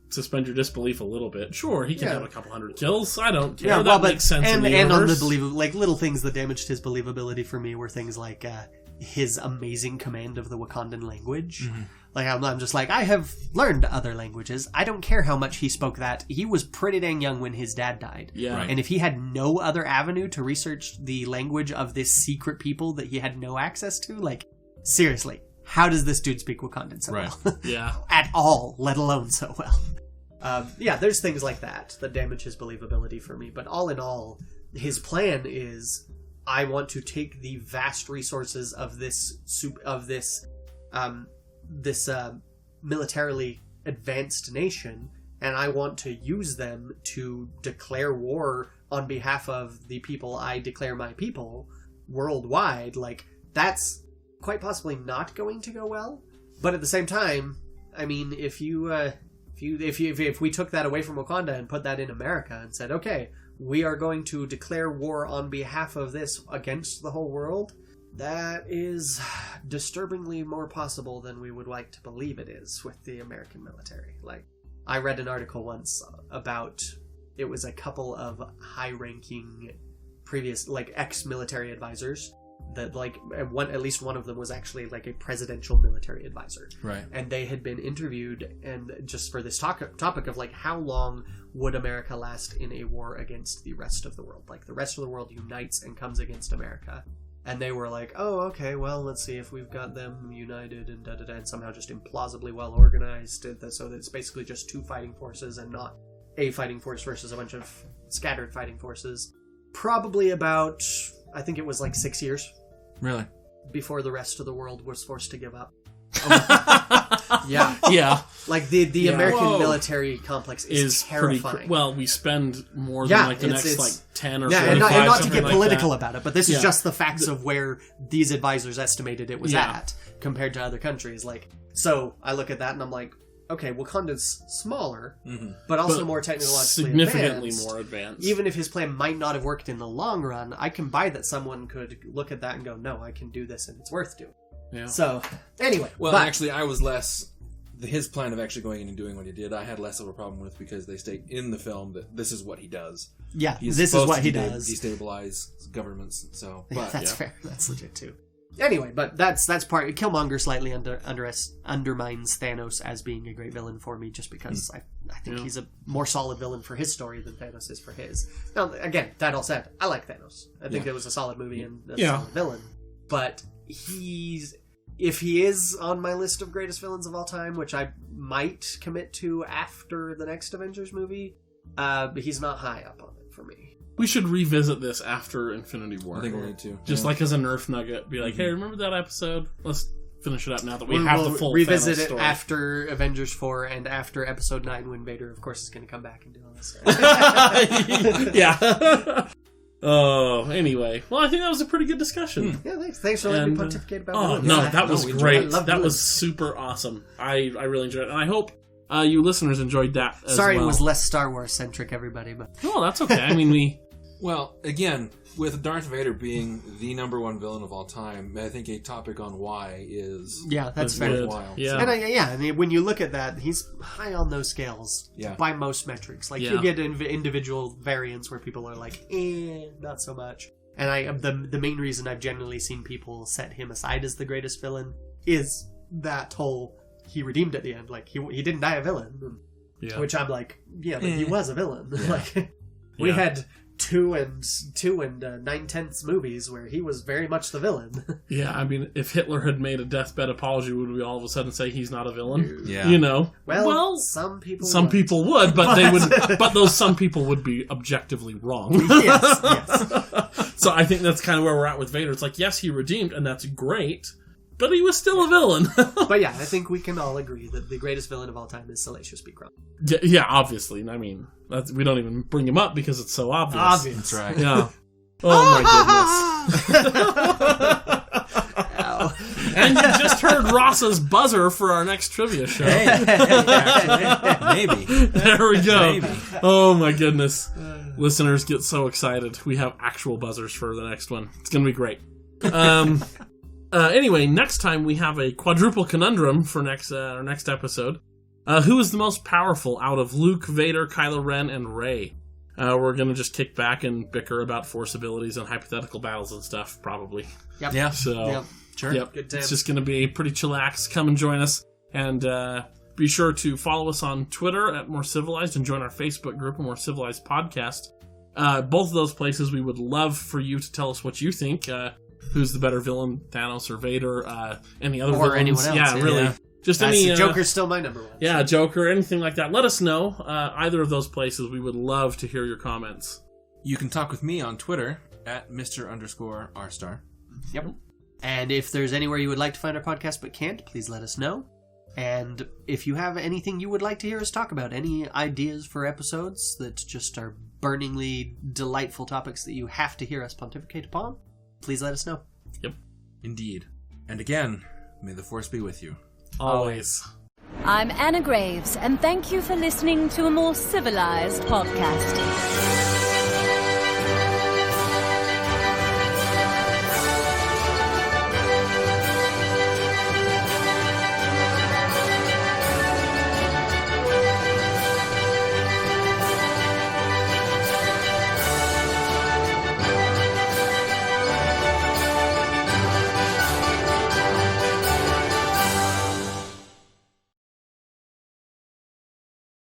[SPEAKER 2] Suspend your disbelief a little bit. Sure, he can have a couple hundred kills. I don't care. Yeah, that makes sense in the universe.
[SPEAKER 4] On the little things that damaged his believability for me were things like his amazing command of the Wakandan language. Like, I'm just like, I have learned other languages. I don't care how much he spoke that. He was pretty dang young when his dad died.
[SPEAKER 2] Yeah.
[SPEAKER 3] Right.
[SPEAKER 4] And if he had no other avenue to research the language of this secret people that he had no access to, like, seriously, how does this dude speak Wakandan so
[SPEAKER 3] Right.
[SPEAKER 4] well?
[SPEAKER 2] Yeah.
[SPEAKER 4] At all, let alone so well. Yeah, there's things like that damage his believability for me. But all in all, his plan is, I want to take the vast resources of this militarily advanced nation, and I want to use them to declare war on behalf of the people I declare my people worldwide. Like, that's quite possibly not going to go well. But at the same time, I mean, if we took that away from Wakanda and put that in America and said, okay, we are going to declare war on behalf of this against the whole world, that is disturbingly more possible than we would like to believe it is with the American military. Like, I read an article once about, it was a couple of high-ranking previous, like, ex-military advisors that, like, at least one of them was actually, like, a presidential military advisor.
[SPEAKER 3] Right.
[SPEAKER 4] And they had been interviewed, and just for this topic of, like, how long would America last in a war against the rest of the world? Like, the rest of the world unites and comes against America. And they were like, oh, okay, well, let's see if we've got them united and da-da-da, and somehow just implausibly well organized, so that it's basically just two fighting forces and not a fighting force versus a bunch of scattered fighting forces. Probably about, I think it was like 6 years.
[SPEAKER 3] Really?
[SPEAKER 4] Before the rest of the world was forced to give up. Yeah.
[SPEAKER 2] Yeah.
[SPEAKER 4] Like, the American
[SPEAKER 3] Whoa.
[SPEAKER 4] military complex is terrifying.
[SPEAKER 2] Well, we spend more
[SPEAKER 4] Yeah,
[SPEAKER 2] than like the
[SPEAKER 4] it's-
[SPEAKER 2] next
[SPEAKER 4] it's-
[SPEAKER 2] like 10 or
[SPEAKER 4] Yeah,
[SPEAKER 2] 45,
[SPEAKER 4] and not to
[SPEAKER 2] something
[SPEAKER 4] get
[SPEAKER 2] like
[SPEAKER 4] political
[SPEAKER 2] that.
[SPEAKER 4] about it, but this
[SPEAKER 2] Yeah.
[SPEAKER 4] is just the facts of where these advisors estimated it was
[SPEAKER 2] Yeah.
[SPEAKER 4] at compared to other countries. Like, so I look at that and I'm like, okay, Wakanda's smaller, but also
[SPEAKER 2] But
[SPEAKER 4] more technologically
[SPEAKER 2] significantly
[SPEAKER 4] advanced.
[SPEAKER 2] more advanced.
[SPEAKER 4] Even if his plan might not have worked in the long run, I can buy that someone could look at that and go, no, I can do this and it's worth doing.
[SPEAKER 2] Yeah.
[SPEAKER 4] So, anyway.
[SPEAKER 3] Well,
[SPEAKER 4] but,
[SPEAKER 3] actually, I was less... His plan of actually going in and doing what he did, I had less of a problem with, because they state in the film that this is what he does.
[SPEAKER 4] yeah,
[SPEAKER 3] He's
[SPEAKER 4] this is
[SPEAKER 3] supposed
[SPEAKER 4] what
[SPEAKER 3] to
[SPEAKER 4] he does.
[SPEAKER 3] destabilize governments, so...
[SPEAKER 4] Yeah,
[SPEAKER 3] But,
[SPEAKER 4] that's fair. That's legit too. Anyway, but that's part. Killmonger slightly undermines Thanos as being a great villain for me, just because I think he's a more solid villain for his story than Thanos is for his. Now, again, that all said, I like Thanos. I think it was a solid movie and a solid villain. But if he is on my list of greatest villains of all time, which I might commit to after the next Avengers movie, but he's not high up on it for me.
[SPEAKER 2] We should revisit this after Infinity War.
[SPEAKER 3] I think we need to.
[SPEAKER 2] Just
[SPEAKER 3] Yeah.
[SPEAKER 2] like as a Nerf nugget. Be like, hey, remember that episode? Let's finish it up now that we have the full
[SPEAKER 4] revisit
[SPEAKER 2] Thanos
[SPEAKER 4] it
[SPEAKER 2] story.
[SPEAKER 4] after Avengers 4 and after Episode 9 when Vader, of course, is going to come back and do all this.
[SPEAKER 2] Yeah. Oh, anyway. Well, I think that was a pretty good discussion.
[SPEAKER 4] Yeah, thanks for letting me pontificate about
[SPEAKER 2] Oh,
[SPEAKER 4] villains.
[SPEAKER 2] no,
[SPEAKER 4] Yeah,
[SPEAKER 2] that was
[SPEAKER 4] we
[SPEAKER 2] great.
[SPEAKER 4] enjoyed it. I love
[SPEAKER 2] That was
[SPEAKER 4] villains.
[SPEAKER 2] super awesome. I really enjoyed it. And I hope you listeners enjoyed that as
[SPEAKER 4] Sorry
[SPEAKER 2] well.
[SPEAKER 4] it was less Star Wars centric, everybody, but
[SPEAKER 2] Oh, that's okay. I mean, we...
[SPEAKER 3] Well, again, with Darth Vader being the number one villain of all time, I think a topic on why is...
[SPEAKER 4] yeah, that's fair.
[SPEAKER 2] good.
[SPEAKER 3] worthwhile.
[SPEAKER 2] Yeah.
[SPEAKER 4] And I mean, when you look at that, he's high on those scales
[SPEAKER 3] Yeah.
[SPEAKER 4] by most metrics. Like,
[SPEAKER 2] Yeah.
[SPEAKER 4] you get individual variants where people are like, not so much. And the main reason I've generally seen people set him aside as the greatest villain is that whole, he redeemed at the end. Like, he didn't die a villain.
[SPEAKER 2] Yeah.
[SPEAKER 4] Which I'm like, yeah, but he was a villain. Like, we
[SPEAKER 2] Yeah.
[SPEAKER 4] had 2 and 9/10 movies where he was very much the villain.
[SPEAKER 2] Yeah, I mean, if Hitler had made a deathbed apology, would we all of a sudden say he's not a villain?
[SPEAKER 3] Yeah.
[SPEAKER 2] You know?
[SPEAKER 4] Well, some people
[SPEAKER 2] would, but they would. But those some people would be objectively wrong.
[SPEAKER 4] yes.
[SPEAKER 2] So I think that's kind of where we're at with Vader. It's like, yes, he redeemed, and that's great, but he was still a villain.
[SPEAKER 4] But yeah, I think we can all agree that the greatest villain of all time is Salacious B. Crumb.
[SPEAKER 2] Yeah, obviously. I mean, we don't even bring him up because it's so obvious.
[SPEAKER 4] Obvious.
[SPEAKER 3] That's right.
[SPEAKER 2] Yeah. Oh my goodness.
[SPEAKER 4] Ow.
[SPEAKER 2] And you just heard Ross's buzzer for our next trivia show.
[SPEAKER 3] Maybe.
[SPEAKER 2] There we go.
[SPEAKER 3] Maybe.
[SPEAKER 2] Oh my goodness. Listeners get so excited. We have actual buzzers for the next one. It's going to be great. Anyway, next time we have a quadruple conundrum for our next episode. Who is the most powerful out of Luke, Vader, Kylo Ren, and Rey? we're going to just kick back and bicker about Force abilities and hypothetical battles and stuff, probably.
[SPEAKER 4] Yep.
[SPEAKER 3] Yeah.
[SPEAKER 2] So,
[SPEAKER 4] Yep.
[SPEAKER 3] Sure.
[SPEAKER 2] yep,
[SPEAKER 4] Good time.
[SPEAKER 2] it's just going to be pretty chillax. Come and join us. And be sure to follow us on Twitter at More Civilized and join our Facebook group, More Civilized Podcast. Both of those places, we would love for you to tell us what you think. Who's the better villain, Thanos or Vader? Any other
[SPEAKER 4] Or
[SPEAKER 2] villains?
[SPEAKER 4] anyone else,
[SPEAKER 2] Yeah,
[SPEAKER 4] yeah.
[SPEAKER 2] really.
[SPEAKER 3] Yeah.
[SPEAKER 2] Just any...
[SPEAKER 4] Joker's still my number one.
[SPEAKER 2] Yeah, Joker, anything like that. Let us know. Either of those places, we would love to hear your comments.
[SPEAKER 3] You can talk with me on Twitter at Mr_R_star.
[SPEAKER 4] Yep. And if there's anywhere you would like to find our podcast but can't, please let us know. And if you have anything you would like to hear us talk about, any ideas for episodes that just are burningly delightful topics that you have to hear us pontificate upon, please let us know.
[SPEAKER 2] Yep.
[SPEAKER 3] Indeed. And again, may the Force be with you.
[SPEAKER 2] Always.
[SPEAKER 5] I'm Anna Graves, and thank you for listening to a More Civilized Podcast.